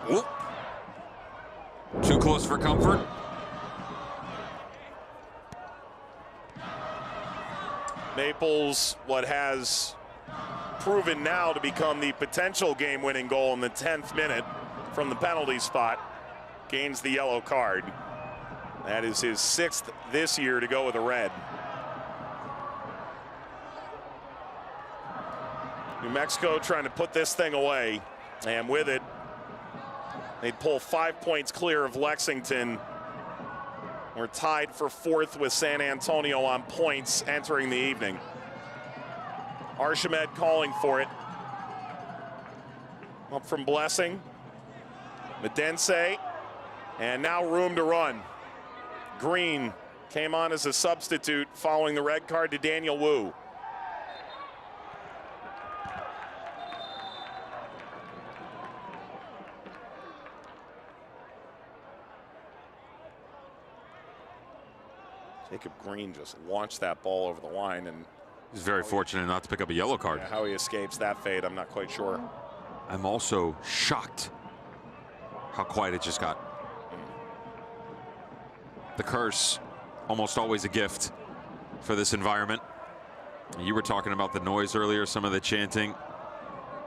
S4: Whoop. Too close for comfort.
S5: Maples, what has proven now to become the potential game-winning goal in the 10th minute from the penalty spot, gains the yellow card. That is his 6th this year to go with a red. New Mexico trying to put this thing away, and with it, they'd pull 5 points clear of Lexington. We're tied for 4th with San Antonio on points entering the evening. Archimed calling for it. Up from Blessing. Medense. And now room to run. Green came on as a substitute following the red card to Daniel Wu. Jacob Green just launched that ball over the line, and
S4: he's very fortunate not to pick up a yellow card.
S5: Yeah, how he escapes that fate, I'm not quite sure.
S4: I'm also shocked how quiet it just got. The curse, almost always a gift for this environment. You were talking about the noise earlier, some of the chanting.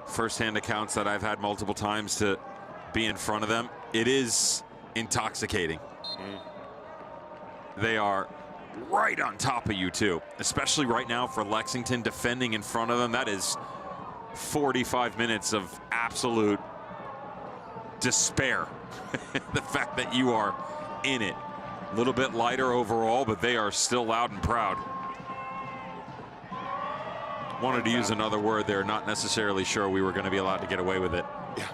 S4: First-hand accounts that I've had multiple times to be in front of them. It is intoxicating. They are right on top of you too, especially right now for Lexington defending in front of them. That is 45 minutes of absolute despair. The fact that you are in it. A little bit lighter overall, but they are still loud and proud. Wanted to use another word there, not necessarily sure we were going to be allowed to get away with it.
S5: Yeah.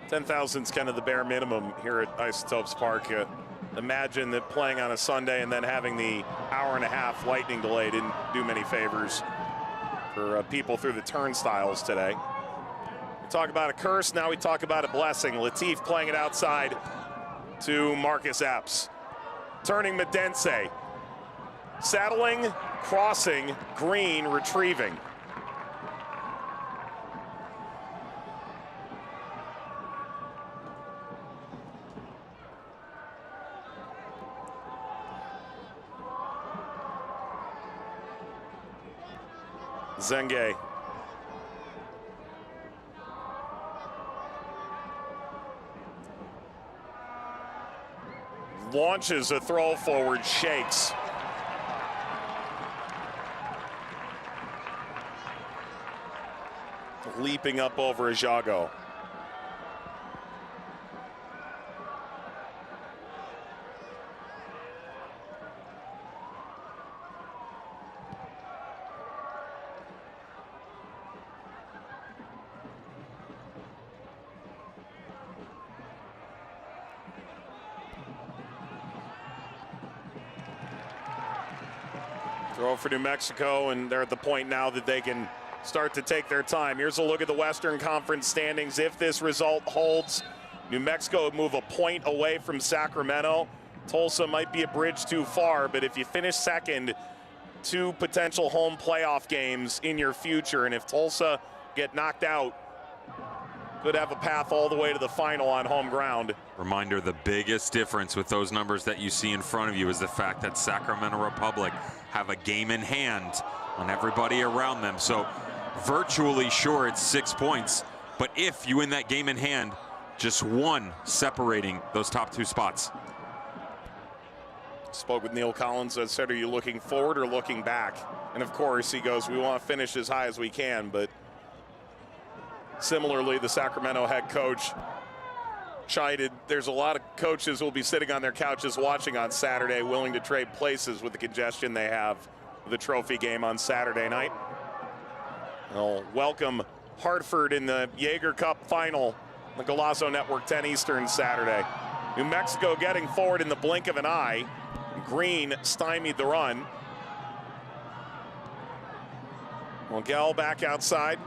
S5: 10,000 is kind of the bare minimum here at Isotopes Park. Imagine that playing on a Sunday and then having the hour-and-a-half lightning delay didn't do many favors for people through the turnstiles today. We talk about a curse, now we talk about a blessing. Latif playing it outside to Marcus Epps. Turning Medense. Saddling, crossing, Green retrieving. Zenge. Launches a throw forward, shakes. Leaping up over Ajago. Throw for New Mexico, and they're at the point now that they can start to take their time. Here's a look at the Western Conference standings. If this result holds, New Mexico would move a point away from Sacramento. Tulsa might be a bridge too far, but if you finish second, 2 potential home playoff games in your future, and if Tulsa get knocked out, could have a path all the way to the final on home ground.
S4: Reminder, the biggest difference with those numbers that you see in front of you is the fact that Sacramento Republic have a game in hand on everybody around them. So virtually sure it's 6 points, but if you win that game in hand, just 1 separating those top 2 spots.
S5: Spoke with Neil Collins that said, are you looking forward or looking back? And of course he goes, we want to finish as high as we can, but similarly, the Sacramento head coach chided, there's a lot of coaches who will be sitting on their couches watching on Saturday, willing to trade places with the congestion they have with the trophy game on Saturday night. They'll welcome Hartford in the Jaeger Cup final, the Golazo Network, 10 Eastern Saturday. New Mexico getting forward in the blink of an eye. Green stymied the run. Miguel back outside.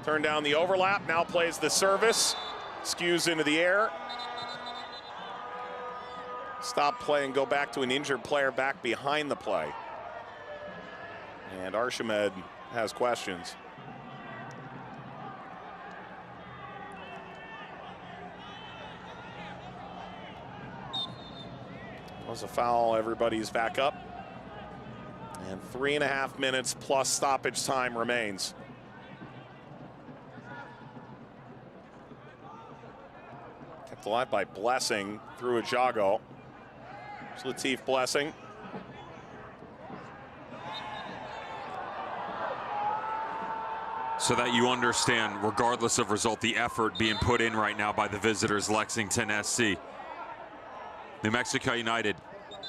S5: Turned down the overlap, now plays the service. Skews into the air. Stop play and go back to an injured player back behind the play. And Archimed has questions. Was a foul, everybody's back up. And 3.5 minutes plus stoppage time remains. Kept alive by Blessing through a Jago. Latif Blessing.
S4: So that you understand, regardless of result, the effort being put in right now by the visitors, Lexington SC. New Mexico United,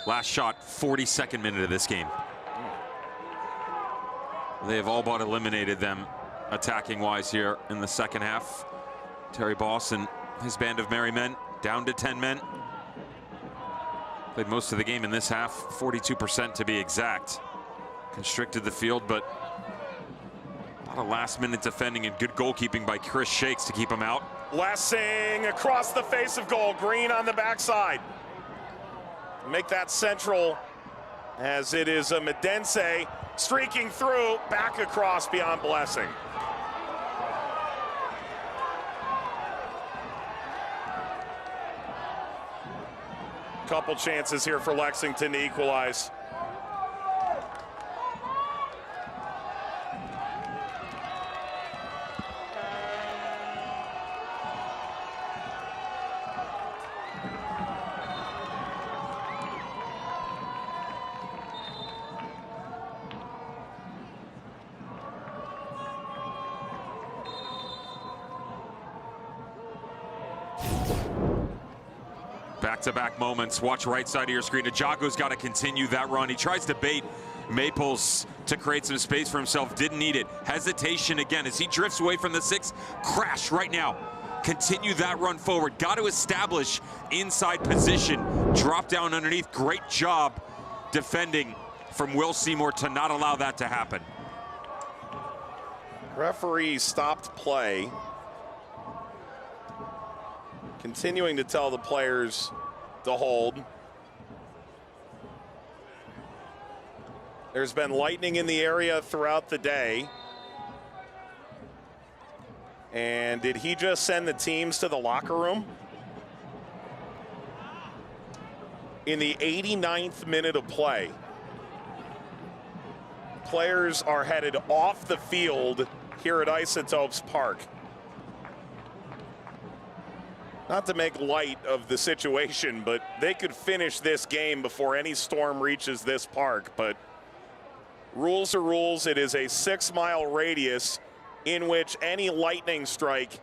S4: last shot, 42nd minute of this game. They have all but eliminated them attacking-wise here in the second half. Terry Boss and his band of merry men down to 10 men. Played most of the game in this half, 42% to be exact. Constricted the field, but a lot of last-minute defending and good goalkeeping by Chris Shakes to keep him out.
S5: Blessing across the face of goal. Green on the backside. Make that central as it is a Medense streaking through, back across beyond Blessing. Couple chances here for Lexington to equalize.
S4: Back-to-back moments. Watch right side of your screen. Ajago's got to continue that run. He tries to bait Maples to create some space for himself. Didn't need it. Hesitation again as he drifts away from the 6. Crash right now. Continue that run forward. Got to establish inside position. Drop down underneath. Great job defending from Will Seymour to not allow that to happen.
S5: Referee stopped play. Continuing to tell the players to hold. There's been lightning in the area throughout the day. And did he just send the teams to the locker room? In the 89th minute of play, players are headed off the field here at Isotopes Park. Not to make light of the situation, but they could finish this game before any storm reaches this park. But rules are rules. It is a 6-mile radius in which any lightning strike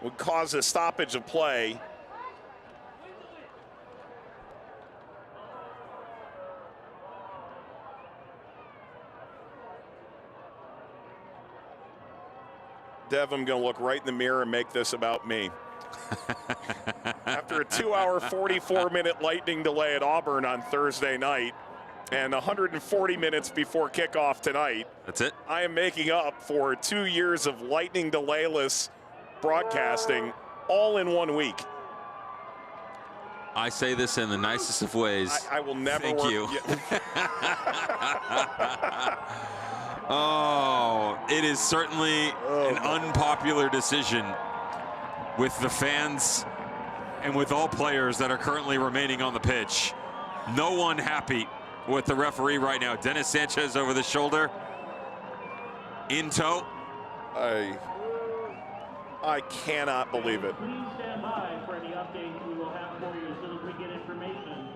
S5: would cause a stoppage of play. Dev, I'm going to look right in the mirror and make this about me. After a 2-hour, 44-minute lightning delay at Auburn on Thursday night, And 140 minutes before kickoff tonight,
S4: That's it.
S5: I am making up for 2 years of lightning delayless broadcasting all in 1 week.
S4: I say this in the nicest of ways.
S5: I will never
S4: Thank
S5: work.
S4: you. Oh, it is certainly an unpopular decision with the fans and with all players that are currently remaining on the pitch. No one happy with the referee right now. Dennis Sanchez over the shoulder. In tow.
S5: I cannot believe it.
S2: Please stand by for any updates we will have for you as soon as we get information.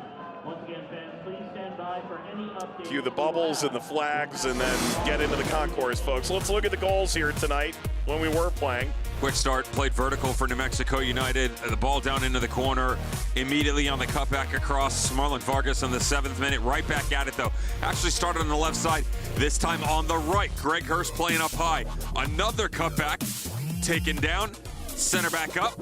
S2: Once again, fans, please stand by for any updates.
S5: Cue the bubbles and the flags and then get into the concourse, folks. Let's look at the goals here tonight when we were playing.
S4: Quick start, played vertical for New Mexico United. The ball down into the corner. Immediately on the cutback across. Marlon Vargas in the 7th minute. Right back at it, though. Actually started on the left side. This time on the right. Greg Hurst playing up high. Another cutback. Taken down. Center back up.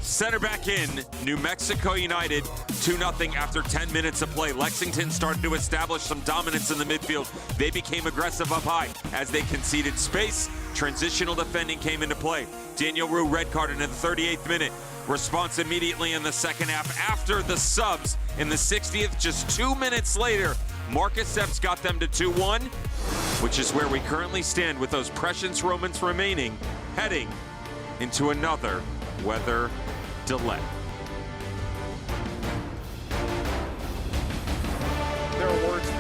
S4: Center back in. New Mexico United 2-0 after 10 minutes of play. Lexington started to establish some dominance in the midfield. They became aggressive up high as they conceded space. Transitional defending came into play. Daniel Rue red carded in the 38th minute. Response immediately in the second half after the subs in the 60th. Just 2 minutes later, Marcus Epps got them to 2-1, which is where we currently stand with those precious moments remaining, heading into another weather delay.
S5: There are words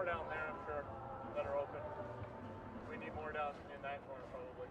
S6: more down there, I'm sure, that are open. We need more down in that corner, probably.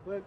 S7: Clint.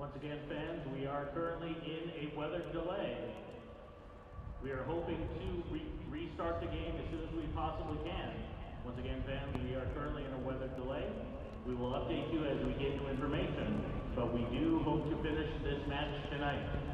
S2: Once again, fans, we are currently in a weather delay. We are hoping to restart the game as soon as we possibly can. Once again, fans, we are currently in a weather delay. We will update you as we get new information, but we do hope to finish this match tonight.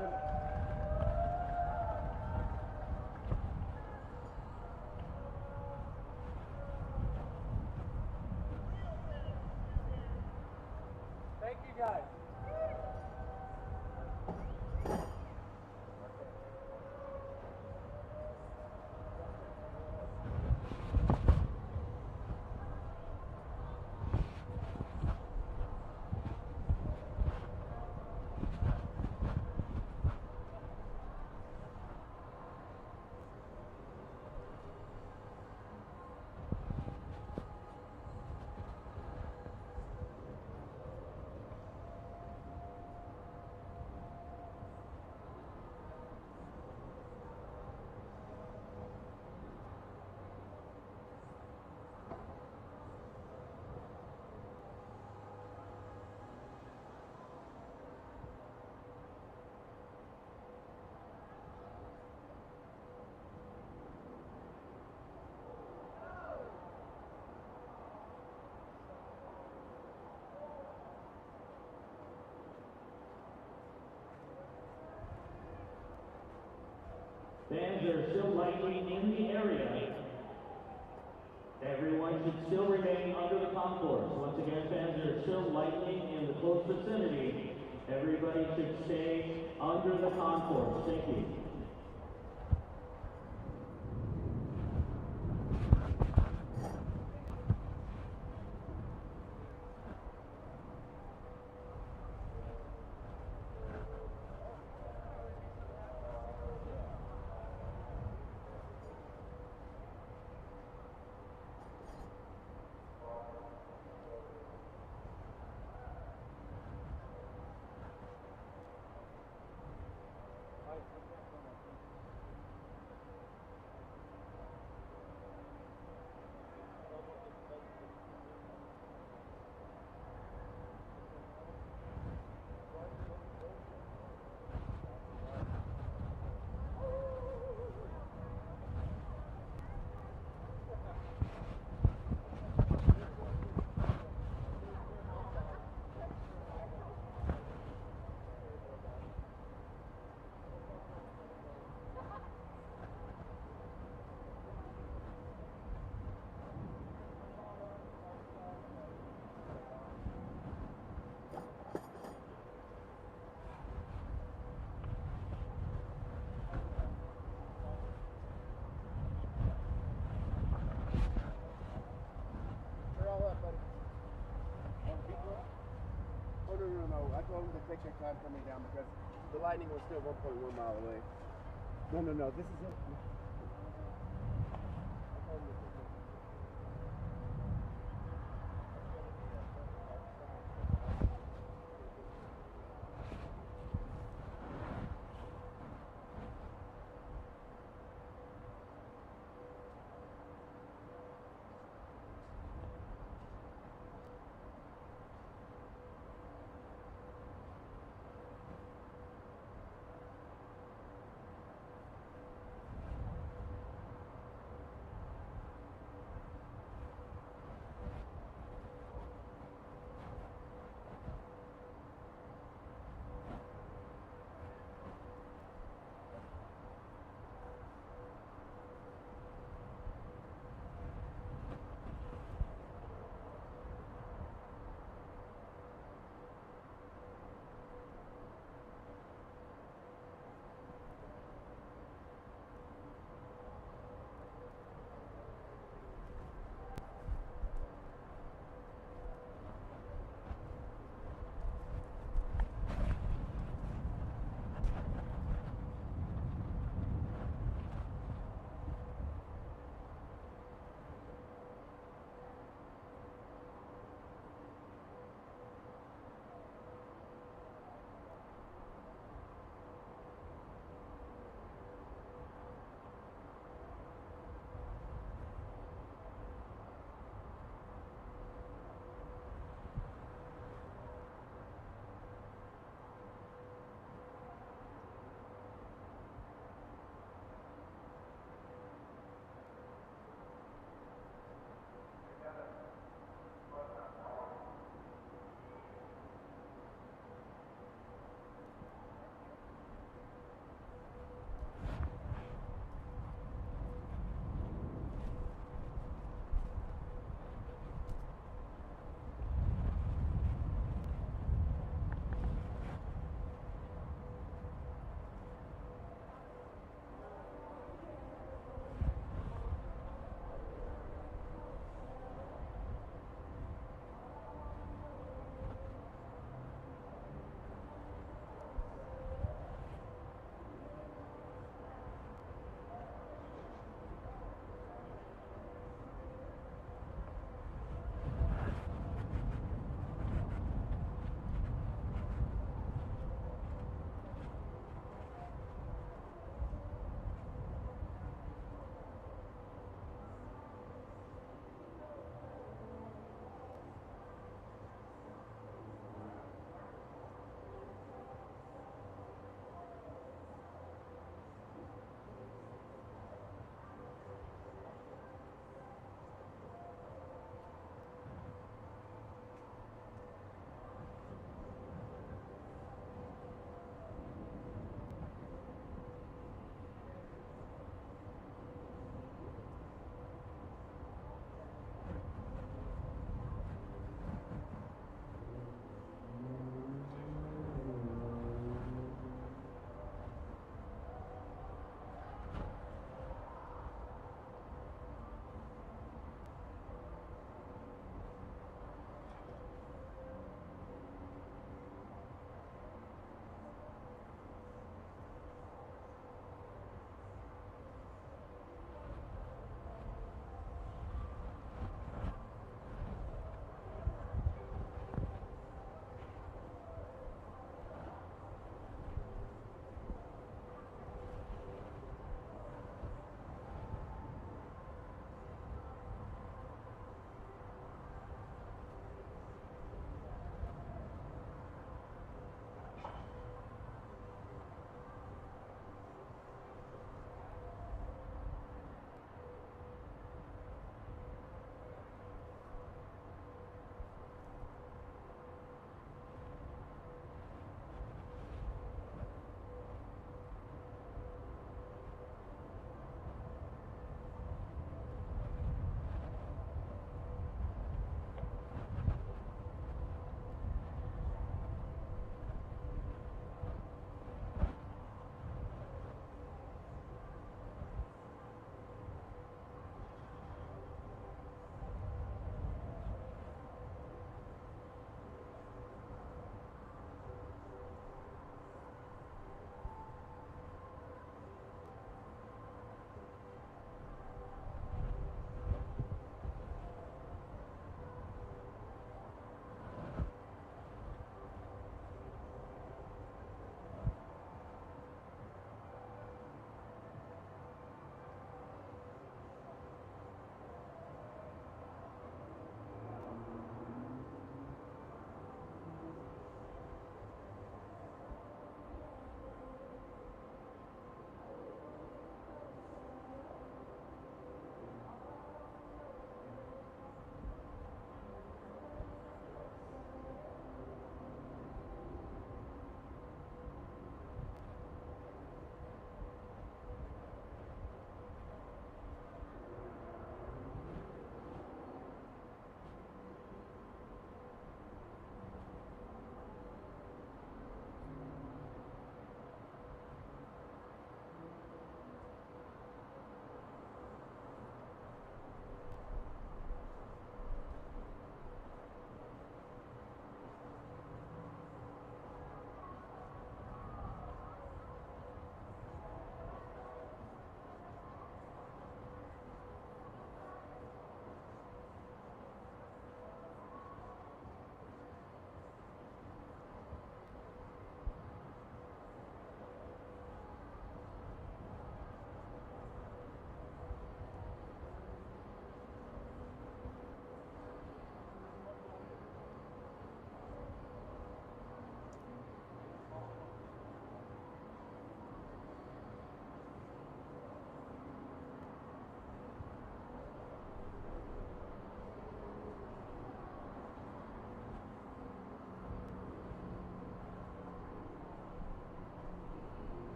S6: Thank you, guys.
S2: Fans are still likely in the area. Everyone should still remain under the concourse. Once again, fans are still likely in the close vicinity. Everybody should stay under the concourse. Thank you.
S7: No. I told him to take their time coming down because the lightning was still 1.1 mile away. No. This is it.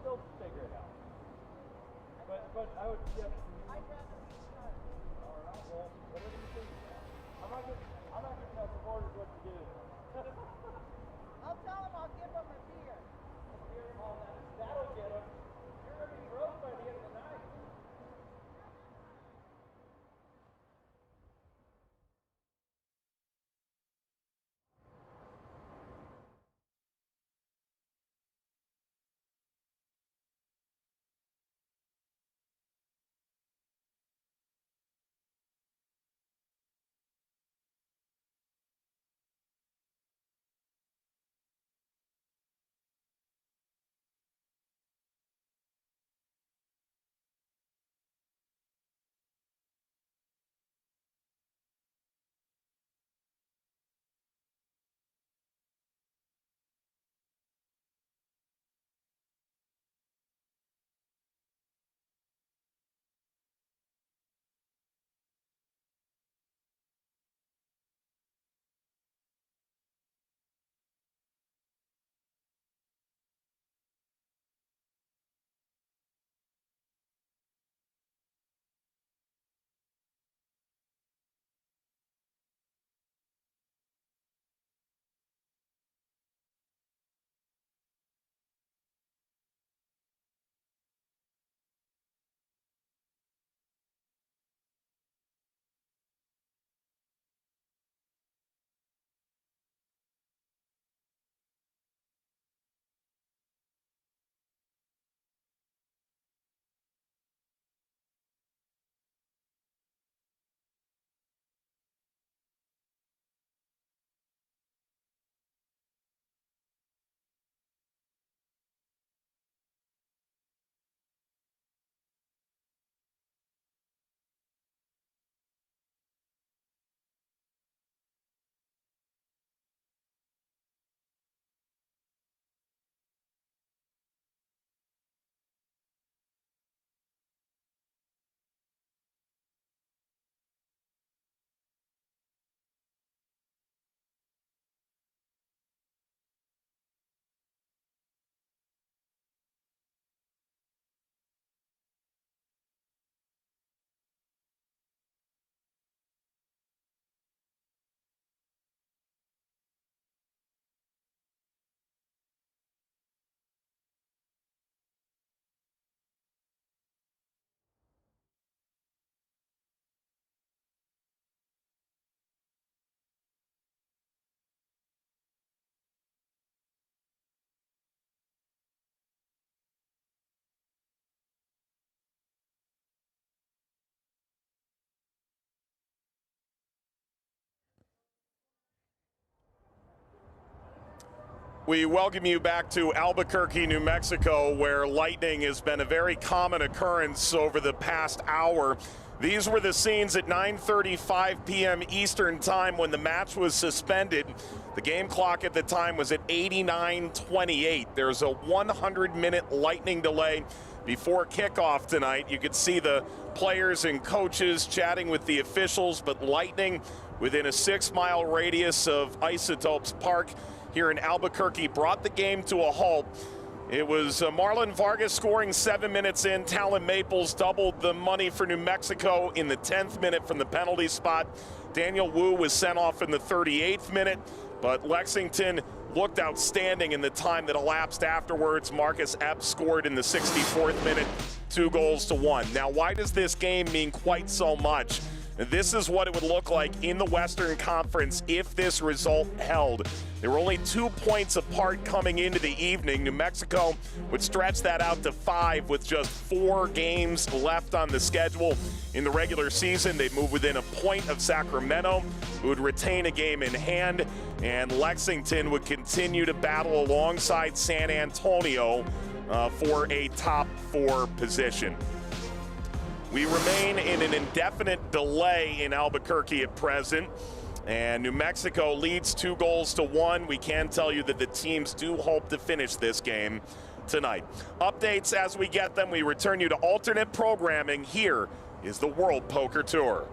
S6: They'll figure it out. But I would, yeah. I'd rather restart. All right, well, whatever you think. I'm not gonna tell supporters what to do.
S8: I'll tell them I'll give them a beer.
S6: That'll get them. You're gonna be broke by the end of the night.
S1: We welcome you back to Albuquerque, New Mexico, where lightning has been a very common occurrence over the past hour. These were the scenes at 9:35 p.m. Eastern Time when the match was suspended. The game clock at the time was at 89:28. There's a 100-minute lightning delay before kickoff tonight. You could see the players and coaches chatting with the officials, but lightning within a 6-mile radius of Isotopes Park here in Albuquerque brought the game to a halt. It was Marlon Vargas scoring 7 minutes in. Talon Maples doubled the money for New Mexico in the 10th minute from the penalty spot. Daniel Wu was sent off in the 38th minute, but Lexington looked outstanding in the time that elapsed afterwards. Marcus Epps scored in the 64th minute, 2-1. Now, why does this game mean quite so much? This is what it would look like in the Western Conference if this result held. They were only 2 points apart coming into the evening. New Mexico would stretch that out to 5 with just 4 games left on the schedule. In the regular season, they'd move within a point of Sacramento, who would retain a game in hand, and Lexington would continue to battle alongside San Antonio for a top 4 position. We remain in an indefinite delay in Albuquerque at present, and New Mexico leads 2-1. We can tell you that the teams do hope to finish this game tonight. Updates as we get them. We return you to alternate programming. Here is the World Poker Tour.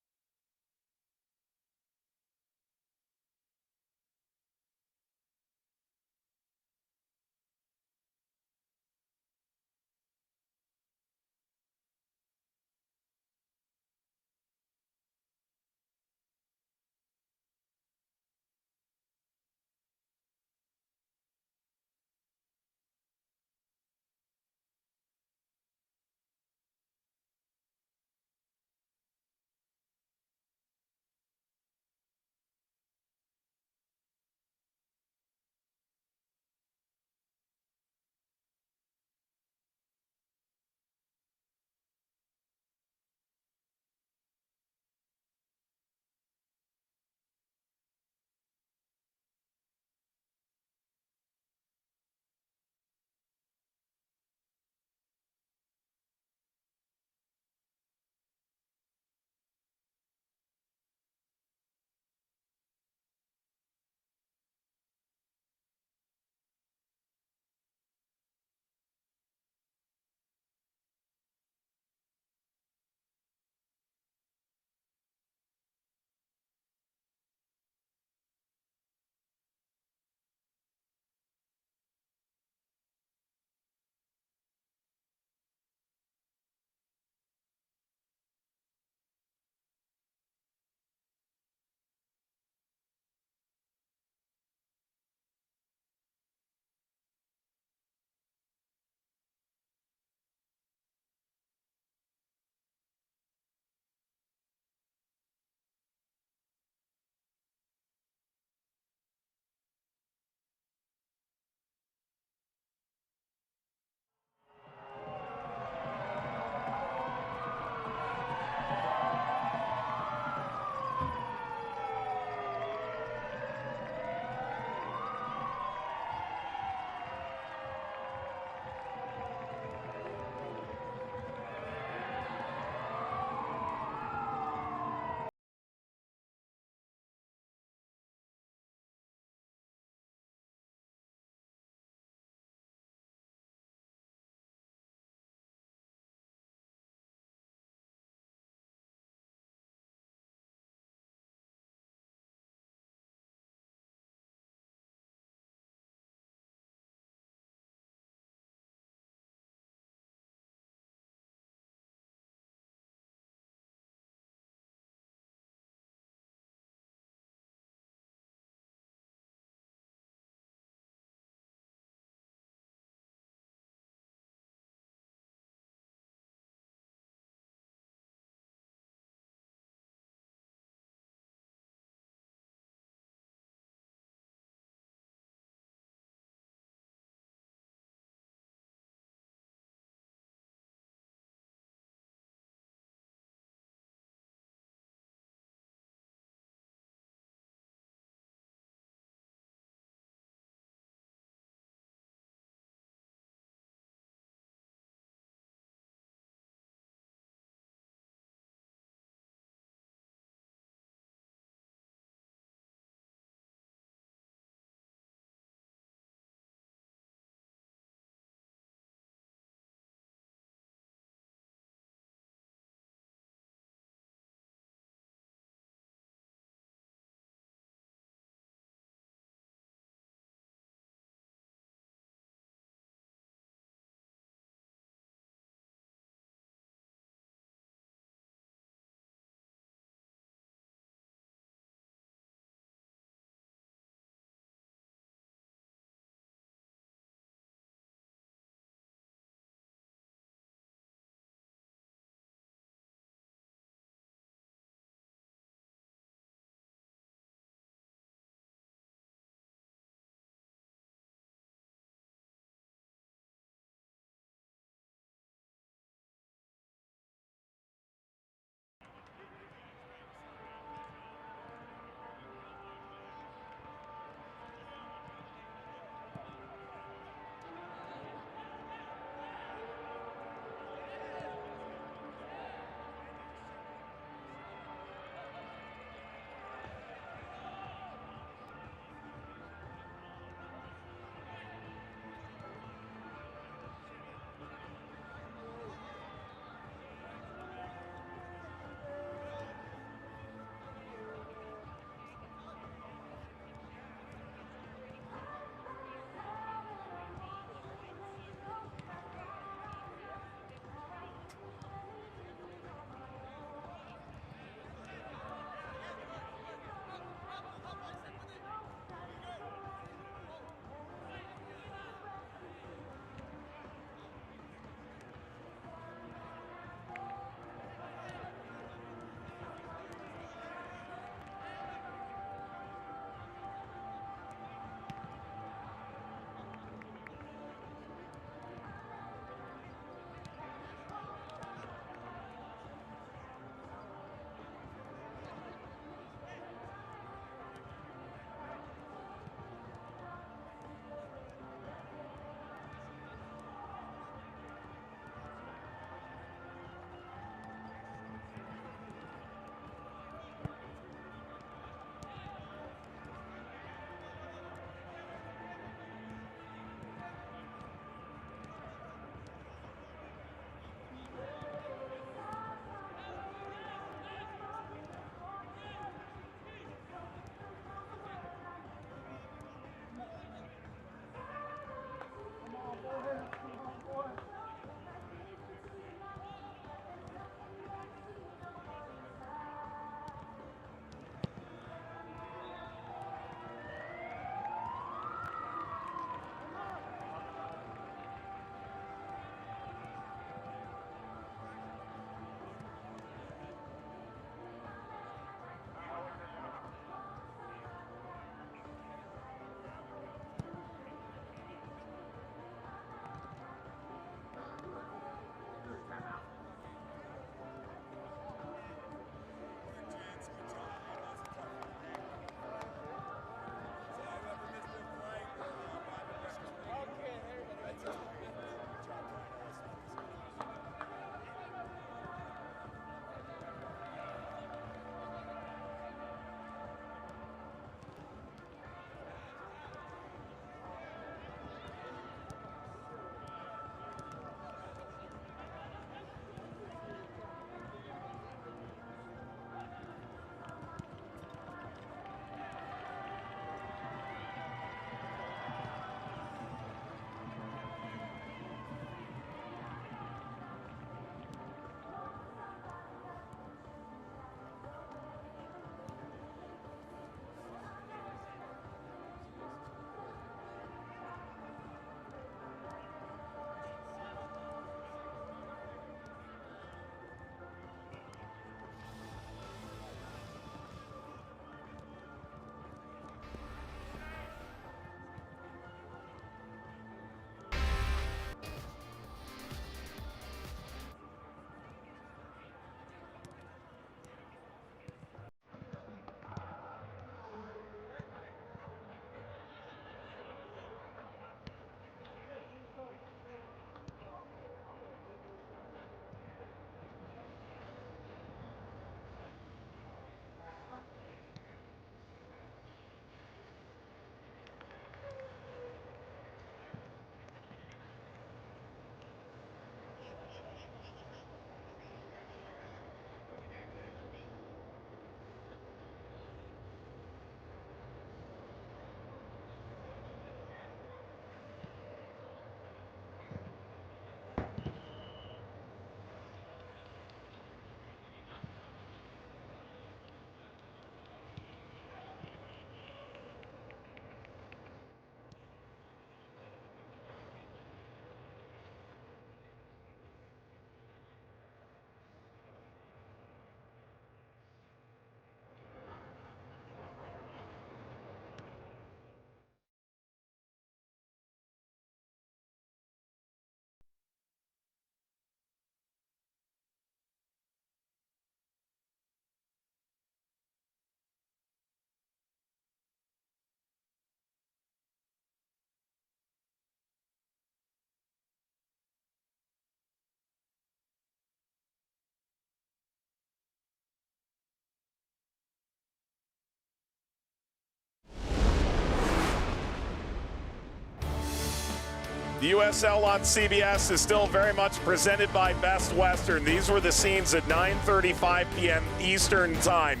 S5: The USL on CBS is still very much presented by Best Western. These were the scenes at 9:35 p.m. Eastern Time.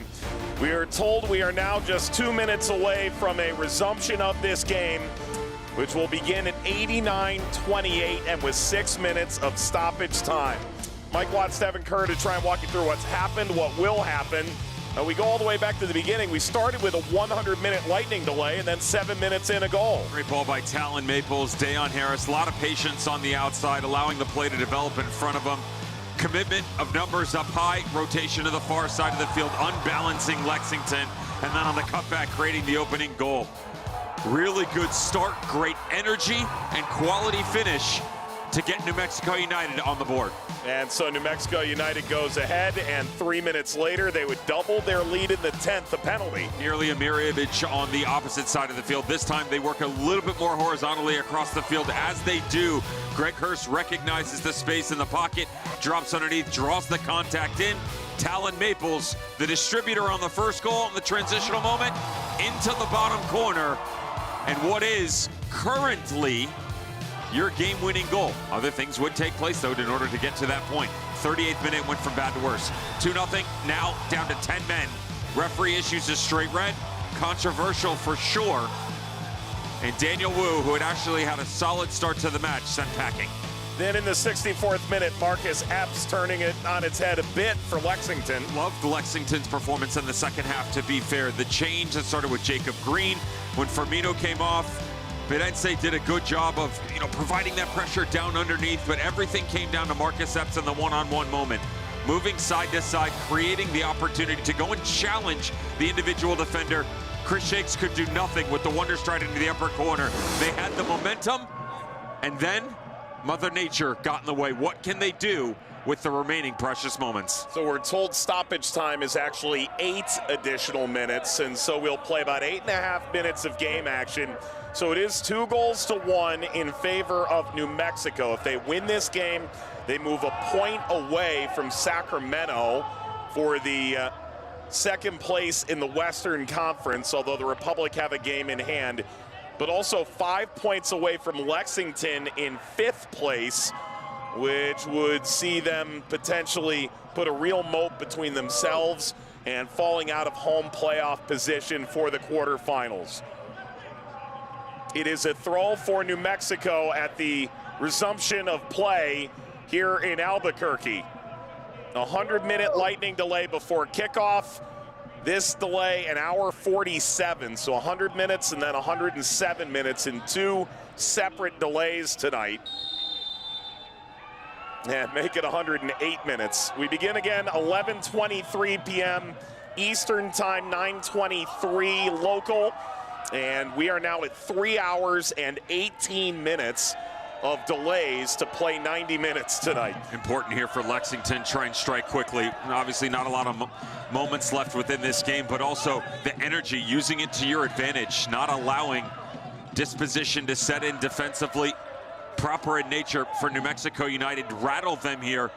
S5: We are told we are now just 2 minutes away from a resumption of this game, which will begin at 89:28 and with 6 minutes of stoppage time. Mike Watt, Stephen Kerr to try and walk you through what's happened, what will happen. We go all the way back to the beginning. We started with a 100-minute lightning delay and then 7 minutes in a goal.
S4: Great ball by Talon Maples, Dayon Harris. A lot of patience on the outside, allowing the play to develop in front of him. Commitment of numbers up high, rotation to the far side of the field, unbalancing Lexington, and then on the cutback, creating the opening goal. Really good start, great energy, and quality finish to get New Mexico United on the board.
S5: And so New Mexico United goes ahead, and 3 minutes later, they would double their lead in the 10th, a penalty.
S4: Nearly a mirror image on the opposite side of the field. This time they work a little bit more horizontally across the field. As they do, Greg Hurst recognizes the space in the pocket, drops underneath, draws the contact in. Talon Maples, the distributor on the first goal in the transitional moment, into the bottom corner. And what is currently your game-winning goal. Other things would take place, though, in order to get to that point. 38th minute went from bad to worse. 2-0, now down to 10 men. Referee issues a straight red. Controversial for sure. And Daniel Wu, who had actually had a solid start to the match, sent packing.
S5: Then in the 64th minute, Marcus Epps turning it on its head a bit for Lexington.
S4: Loved Lexington's performance in the second half, to be fair. The change that started with Jacob Green. When Firmino came off, Benense did a good job of, providing that pressure down underneath, but everything came down to Marcus Epps in the one-on-one moment. Moving side to side, creating the opportunity to go and challenge the individual defender. Chris Shakes could do nothing with the wonder stride into the upper corner. They had the momentum, and then Mother Nature got in the way. What can they do with the remaining precious moments?
S5: So we're told stoppage time is actually 8 additional minutes, and so we'll play about 8.5 minutes of game action. So it is 2-1 in favor of New Mexico. If they win this game, they move a point away from Sacramento for the second place in the Western Conference, although the Republic have a game in hand, but also 5 points away from Lexington in 5th place, which would see them potentially put a real moat between themselves and falling out of home playoff position for the quarterfinals. It is a throw for New Mexico at the resumption of play here in Albuquerque. A 100-minute lightning delay before kickoff. This delay, an hour 47, so 100 minutes and then 107 minutes in 2 separate delays tonight. And make it 108 minutes. We begin again 11:23 p.m. Eastern Time, 9:23 local. And we are now at 3 hours and 18 minutes of delays to play 90 minutes tonight.
S4: Important here for Lexington, try and strike quickly. Obviously not a lot of moments left within this game, but also the energy, using it to your advantage, not allowing disposition to set in defensively. Proper in nature for New Mexico United, rattle them here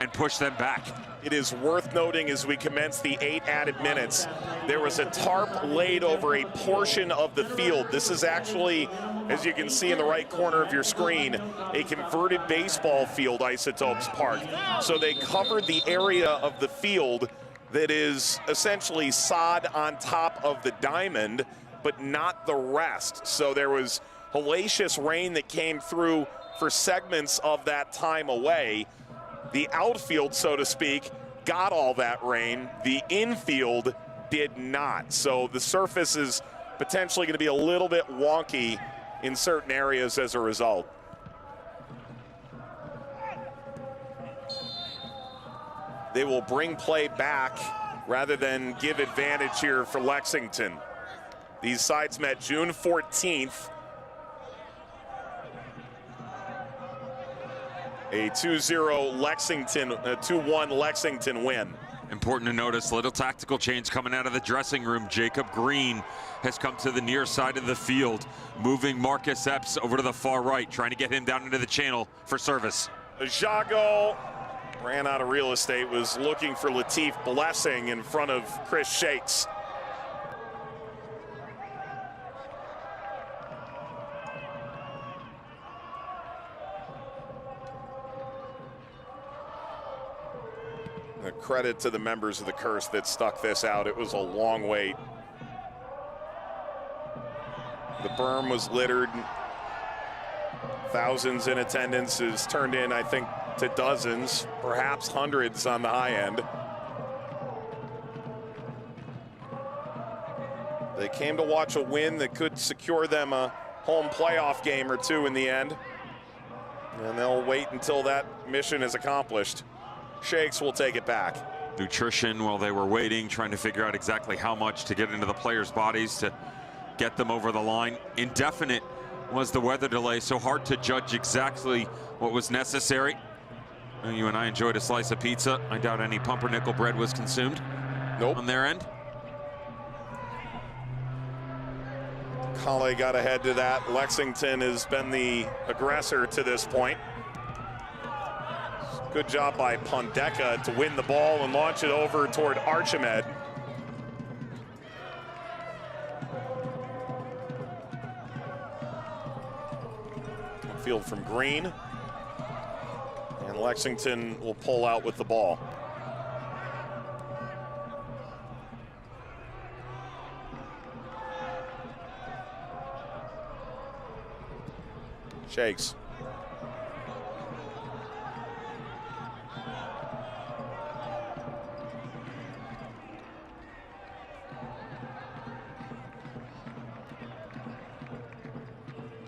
S4: and push them back.
S5: It is worth noting as we commence the 8 added minutes, there was a tarp laid over a portion of the field. This is actually, as you can see in the right corner of your screen, a converted baseball field, Isotopes Park. So they covered the area of the field that is essentially sod on top of the diamond, but not the rest. So there was hellacious rain that came through for segments of that time away. The outfield, so to speak, got all that rain. The infield did not. So the surface is potentially going to be a little bit wonky in certain areas as a result. They will bring play back rather than give advantage here for Lexington. These sides met June 14th. A 2-0 Lexington, a 2-1 Lexington win.
S4: Important to notice, little tactical change coming out of the dressing room. Jacob Green has come to the near side of the field, moving Marcus Epps over to the far right, trying to get him down into the channel for service.
S5: Jago ran out of real estate, was looking for Latif Blessing in front of Chris Shakes. A credit to the members of the Curse that stuck this out. It was a long wait. The berm was littered. Thousands in attendance is turned in, I think, to dozens, perhaps hundreds on the high end. They came to watch a win that could secure them a home playoff game or two in the end. And they'll wait until that mission is accomplished. Shakes will take it back.
S4: Nutrition while they were waiting, trying to figure out exactly how much to get into the players' bodies to get them over the line. Indefinite was the weather delay, so hard to judge exactly what was necessary. You and I enjoyed a slice of pizza. I doubt any pumpernickel bread was consumed.
S5: Nope.
S4: On their end.
S5: Kale got ahead to that. Lexington has been the aggressor to this point. Good job by Pondeka to win the ball and launch it over toward Archimed. Field from Green. And Lexington will pull out with the ball. Shakes.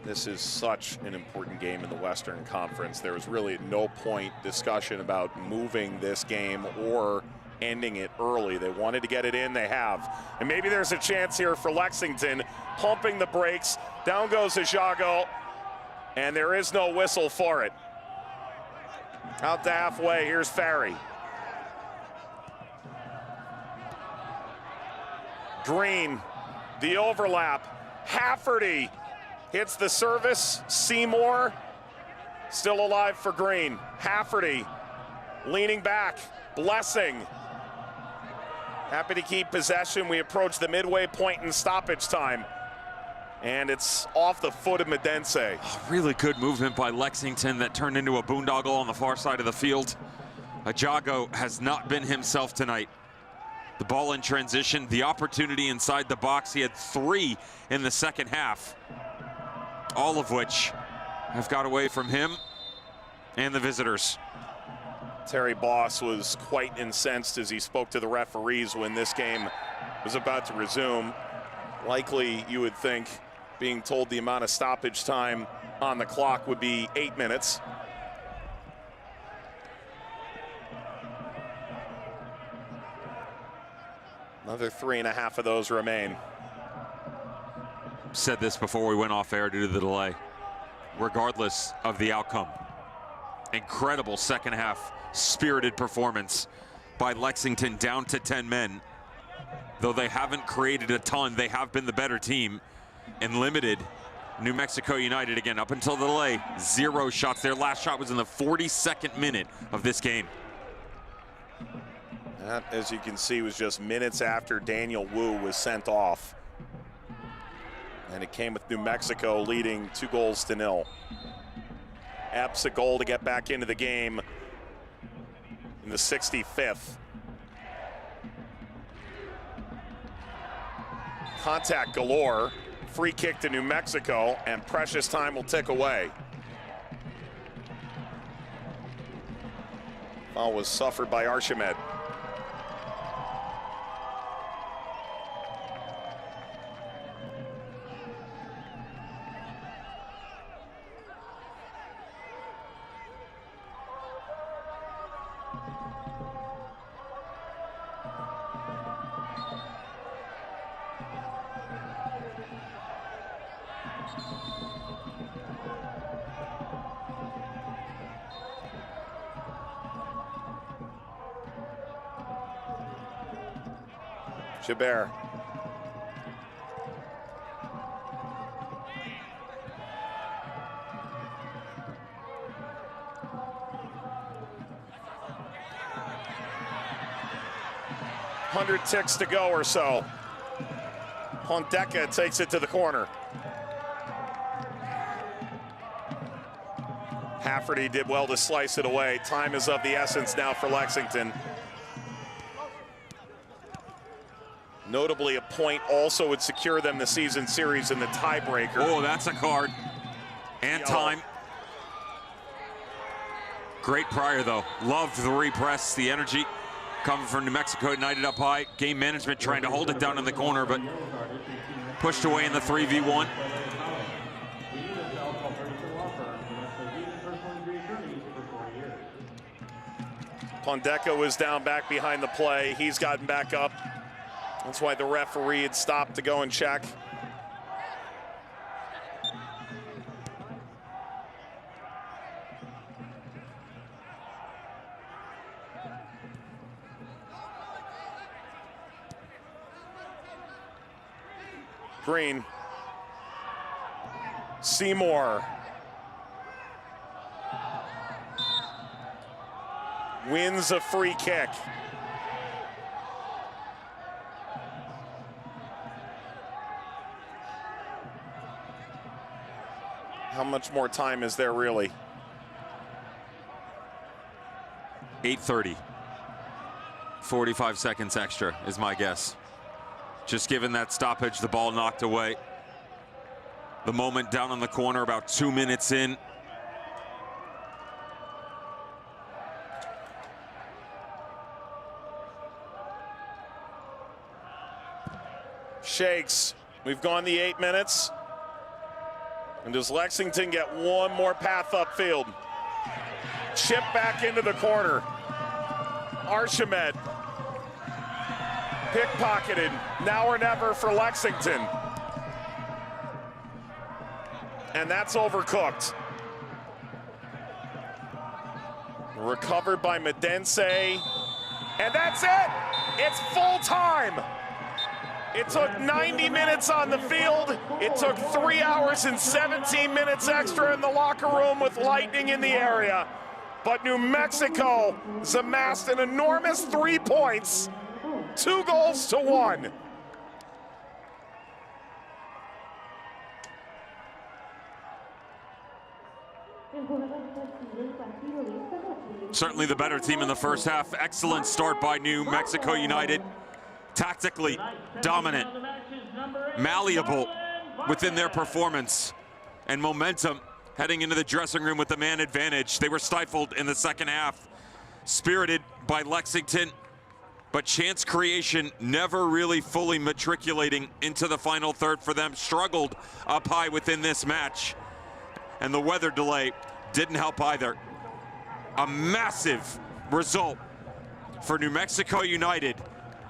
S5: This is such an important game in the Western Conference. There was really no point discussion about moving this game or ending it early. They wanted to get it in, they have. And maybe there's a chance here for Lexington, pumping the brakes. Down goes Ajago, and there is no whistle for it. Out to halfway, here's Ferry. Green, the overlap, Hafferty hits the service. Seymour still alive for Green. Hafferty leaning back. Blessing happy to keep possession. We approach the midway point in stoppage time. And it's off the foot of Medense.
S4: Really good movement by Lexington that turned into a boondoggle on the far side of the field. Ajago has not been himself tonight. The ball in transition, the opportunity inside the box. He had 3 in the second half, all of which have got away from him and the visitors.
S5: Terry Boss was quite incensed as he spoke to the referees when this game was about to resume. Likely, you would think, being told the amount of stoppage time on the clock would be 8 minutes. Another 3.5 of those remain.
S4: Said this before we went off air due to the delay. Regardless of the outcome, incredible second half spirited performance by Lexington, down to 10 men. Though they haven't created a ton, they have been the better team and limited New Mexico United again. Up until the delay, 0 shots. Their last shot was in the 42nd minute of this game.
S5: That, as you can see, was just minutes after Daniel Wu was sent off. And it came with New Mexico leading 2-0. Epps a goal to get back into the game in the 65th. Contact galore, free kick to New Mexico, and precious time will tick away. Foul was suffered by Archimed. Chabert. Hundred ticks to go or so. Pondeka takes it to the corner. Hafferty did well to slice it away. Time is of the essence now for Lexington. Notably, a point also would secure them the season series in the tiebreaker.
S4: Oh, that's a card. And time. Great prior, though. Loved the repress, the energy coming from New Mexico United up high. Game management trying to hold it down in the corner, but pushed away in the 3v1.
S5: Pondecco is down back behind the play. He's gotten back up. That's why the referee had stopped to go and check. Green. Seymour. Wins a free kick. How much more time is there really?
S4: 8:30. 45 seconds extra is my guess. Just given that stoppage, the ball knocked away. The moment down on the corner, about 2 minutes in.
S5: Shakes. We've gone the 8 minutes. And does Lexington get one more path upfield? Chip back into the corner. Archimed. Pickpocketed. Now or never for Lexington. And that's overcooked. Recovered by Medense. And that's it! It's full time! It took 90 minutes on the field. It took 3 hours and 17 minutes extra in the locker room with lightning in the area. But New Mexico has amassed an enormous 3 points, 2 goals to 1.
S4: Certainly the better team in the first half. Excellent start by New Mexico United. Tactically dominant, malleable within their performance, and momentum heading into the dressing room with the man advantage. They were stifled in the second half, spirited by Lexington, but chance creation never really fully matriculating into the final third for them. Struggled up high within this match, and the weather delay didn't help either. A massive result for New Mexico United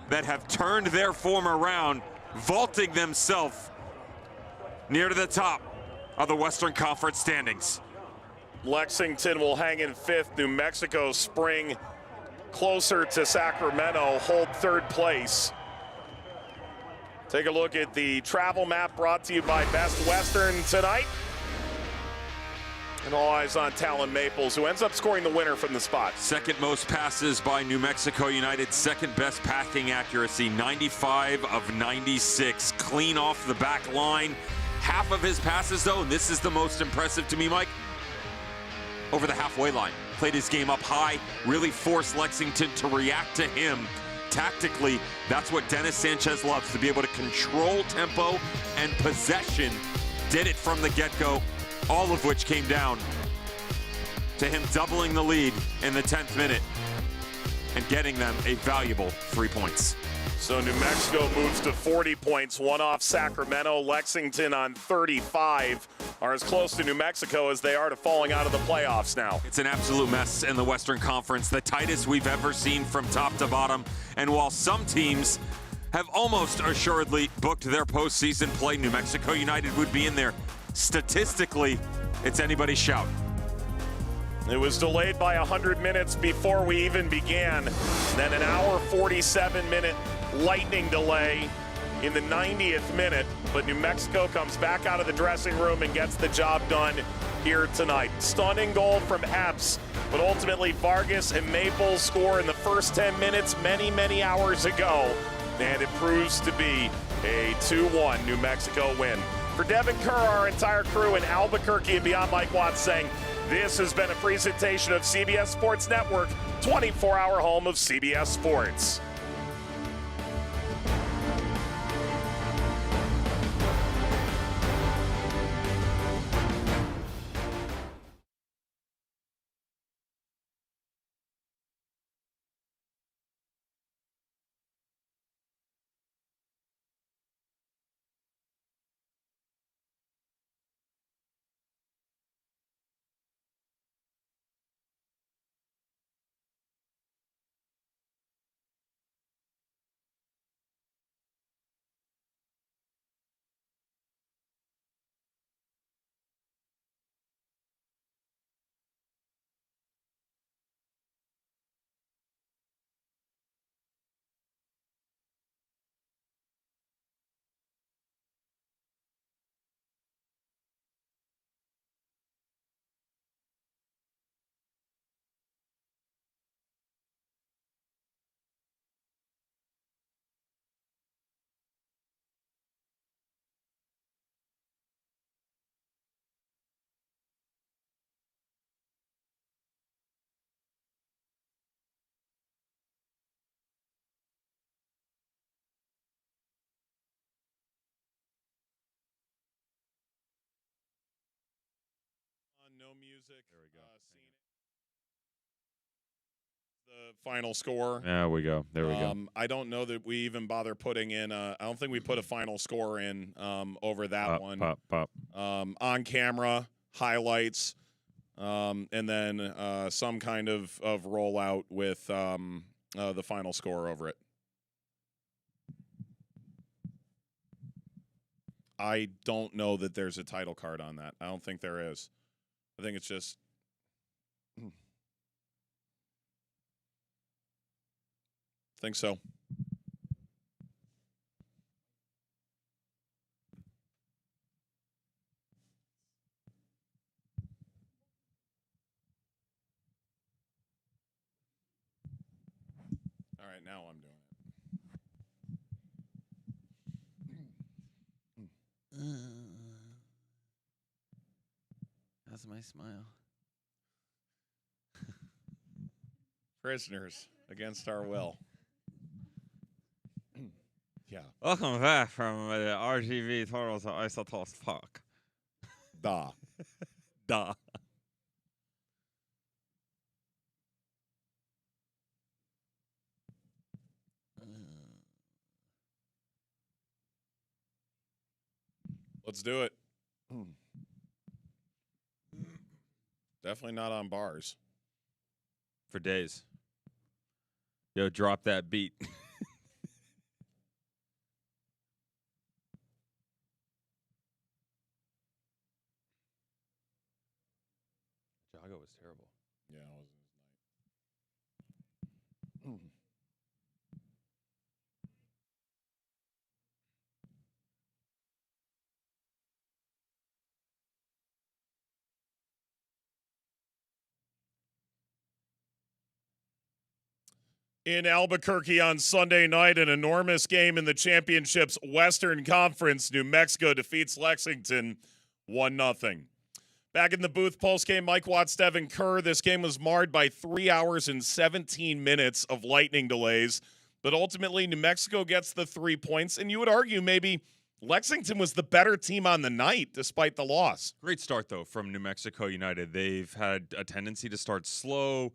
S4: that have turned their form around, vaulting themselves near to the top of the Western Conference standings.
S5: Lexington will hang in 5th. New Mexico spring closer to Sacramento, hold 3rd place. Take a look at the travel map brought to you by Best Western tonight. And all eyes on Talon Maples, who ends up scoring the winner from the spot.
S4: Second most passes by New Mexico United, second best passing accuracy, 95 of 96, clean off the back line. Half of his passes, though, and this is the most impressive to me, Mike, over the halfway line. Played his game up high, really forced Lexington to react to him. Tactically, that's what Dennis Sanchez loves, to be able to control tempo and possession. Did it from the get-go. All of which came down to him doubling the lead in the 10th minute and getting them a valuable 3 points.
S5: So New Mexico moves to 40 points, 1 off Sacramento. Lexington on 35 are as close to New Mexico as they are to falling out of the playoffs now.
S4: It's an absolute mess in the Western Conference, the tightest we've ever seen from top to bottom. And while some teams have almost assuredly booked their postseason play, New Mexico United would be in there. Statistically, it's anybody's shout.
S5: It was delayed by 100 minutes before we even began. Then an hour 47-minute lightning delay in the 90th minute. But New Mexico comes back out of the dressing room and gets the job done here tonight. Stunning goal from Epps, but ultimately Vargas and Maples score in the first 10 minutes many, many hours ago. And it proves to be a 2-1 New Mexico win. For Devin Kerr, our entire crew in Albuquerque and beyond, Mike Watts saying this has been a presentation of CBS Sports Network, 24-hour home of CBS Sports.
S1: no music.
S3: There we go.
S1: The final score.
S3: There we go. There we go.
S1: I don't know that we even bother putting in. I don't think we put a final score in over that one.
S3: Pop.
S1: On camera highlights, and then some kind of rollout with the final score over it. I don't know that there's a title card on that. I don't think there is. I think it's just. Think so. All right, now I'm doing it.
S9: How's my smile?
S1: Prisoners against our will. Yeah.
S9: Welcome back from the RGV Total to Isotops Park.
S1: Da.
S9: Duh.
S1: Let's do it. Definitely not on bars.
S3: For days. Yo, drop that beat. Jago was terrible.
S1: Yeah, it wasn't his night. In Albuquerque on Sunday night, an enormous game in the championship's Western Conference. New Mexico defeats Lexington 1-0. Back in the booth post-game, Mike Watts, Devin Kerr. This game was marred by 3 hours and 17 minutes of lightning delays. But ultimately, New Mexico gets the 3 points. And you would argue maybe Lexington was the better team on the night, despite the loss.
S3: Great start, though, from New Mexico United. They've had a tendency to start slow.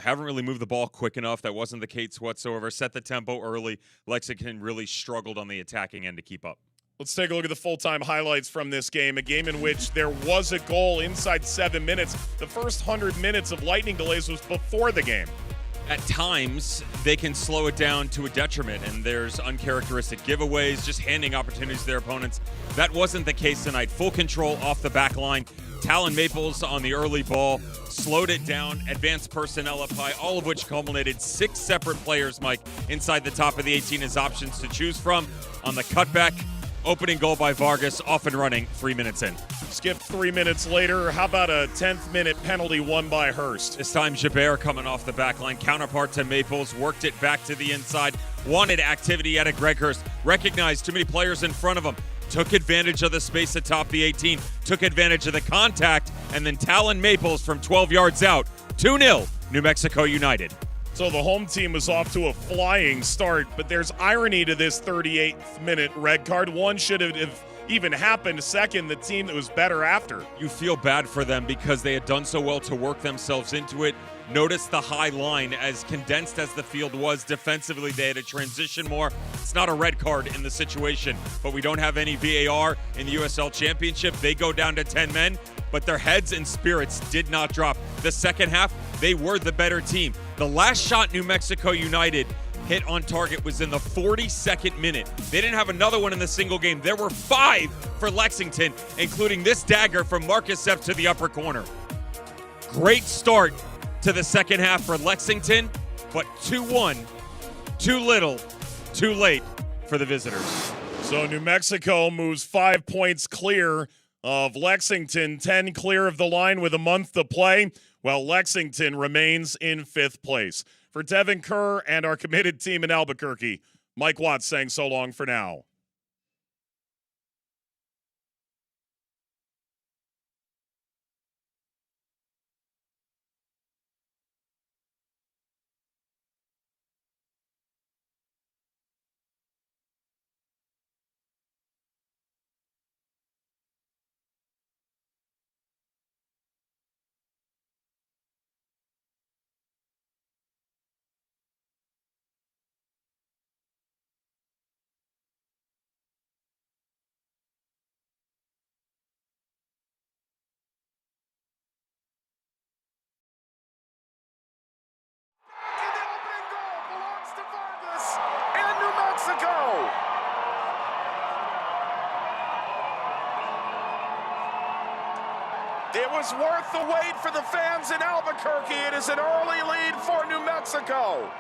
S3: Haven't really moved the ball quick enough. That wasn't the case whatsoever. Set the tempo early. Lexington really struggled on the attacking end to keep up.
S1: Let's take a look at the full-time highlights from this game, a game in which there was a goal inside 7 minutes. The first 100 minutes of lightning delays was before the game.
S3: At times, they can slow it down to a detriment, and there's uncharacteristic giveaways, just handing opportunities to their opponents. That wasn't the case tonight. Full control off the back line. Talon Maples on the early ball, slowed it down, advanced personnel up high, all of which culminated 6 separate players, Mike, inside the top of the 18 as options to choose from. On the cutback, opening goal by Vargas, off and running 3 minutes in.
S1: Skipped 3 minutes later. How about a 10th minute penalty won by Hurst?
S3: This time, Jabert coming off the back line, counterpart to Maples, worked it back to the inside, wanted activity out of Greg Hurst, recognized too many players in front of him, took advantage of the space atop the 18, took advantage of the contact, and then Talon Maples from 12 yards out. 2-0, New Mexico United.
S1: So the home team was off to a flying start, but there's irony to this 38th minute red card. One should have even happened. Second, the team that was better after.
S3: You feel bad for them because they had done so well to work themselves into it. Notice the high line, as condensed as the field was defensively, they had to transition more. It's not a red card in the situation, but we don't have any VAR in the USL Championship. They go down to 10 men, but their heads and spirits did not drop. The second half, they were the better team. The last shot New Mexico United hit on target was in the 42nd minute. They didn't have another one in the single game. There were 5 for Lexington, including this dagger from Marcus Sepp to the upper corner. Great start to the second half for Lexington, but 2-1, too little, too late for the visitors.
S1: So New Mexico moves 5 points clear of Lexington, 10 clear of the line with a month to play, while Lexington remains in 5th place. For Devin Kerr and our committed team in Albuquerque, Mike Watts saying so long for now.
S5: Mexico. It was worth the wait for the fans in Albuquerque. It is an early lead for New Mexico.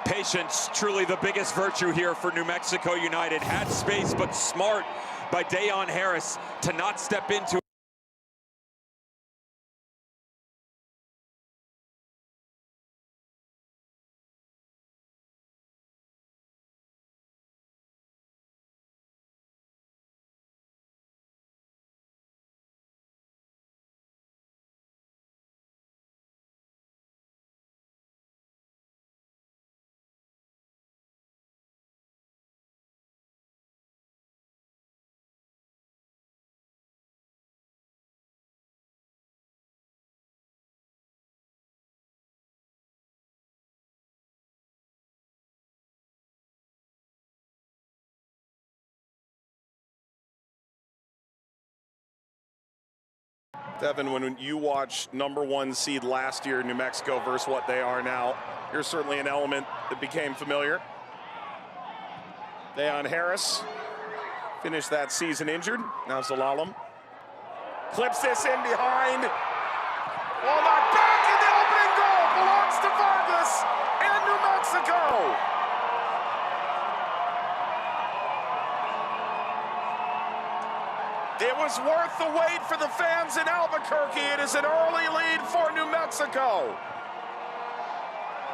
S4: Patience, truly the biggest virtue here for New Mexico United. Had space, but smart by Dayon Harris to not step into
S5: Devin, when you watch #1 seed last year, New Mexico, versus what they are now, here's certainly an element that became familiar. Dayon Harris finished that season injured. Now Zalalem clips this in behind. Ball knocked back, and the opening goal belongs to Vargas and New Mexico. It was worth the wait for the fans in Albuquerque. It is an early lead for New Mexico.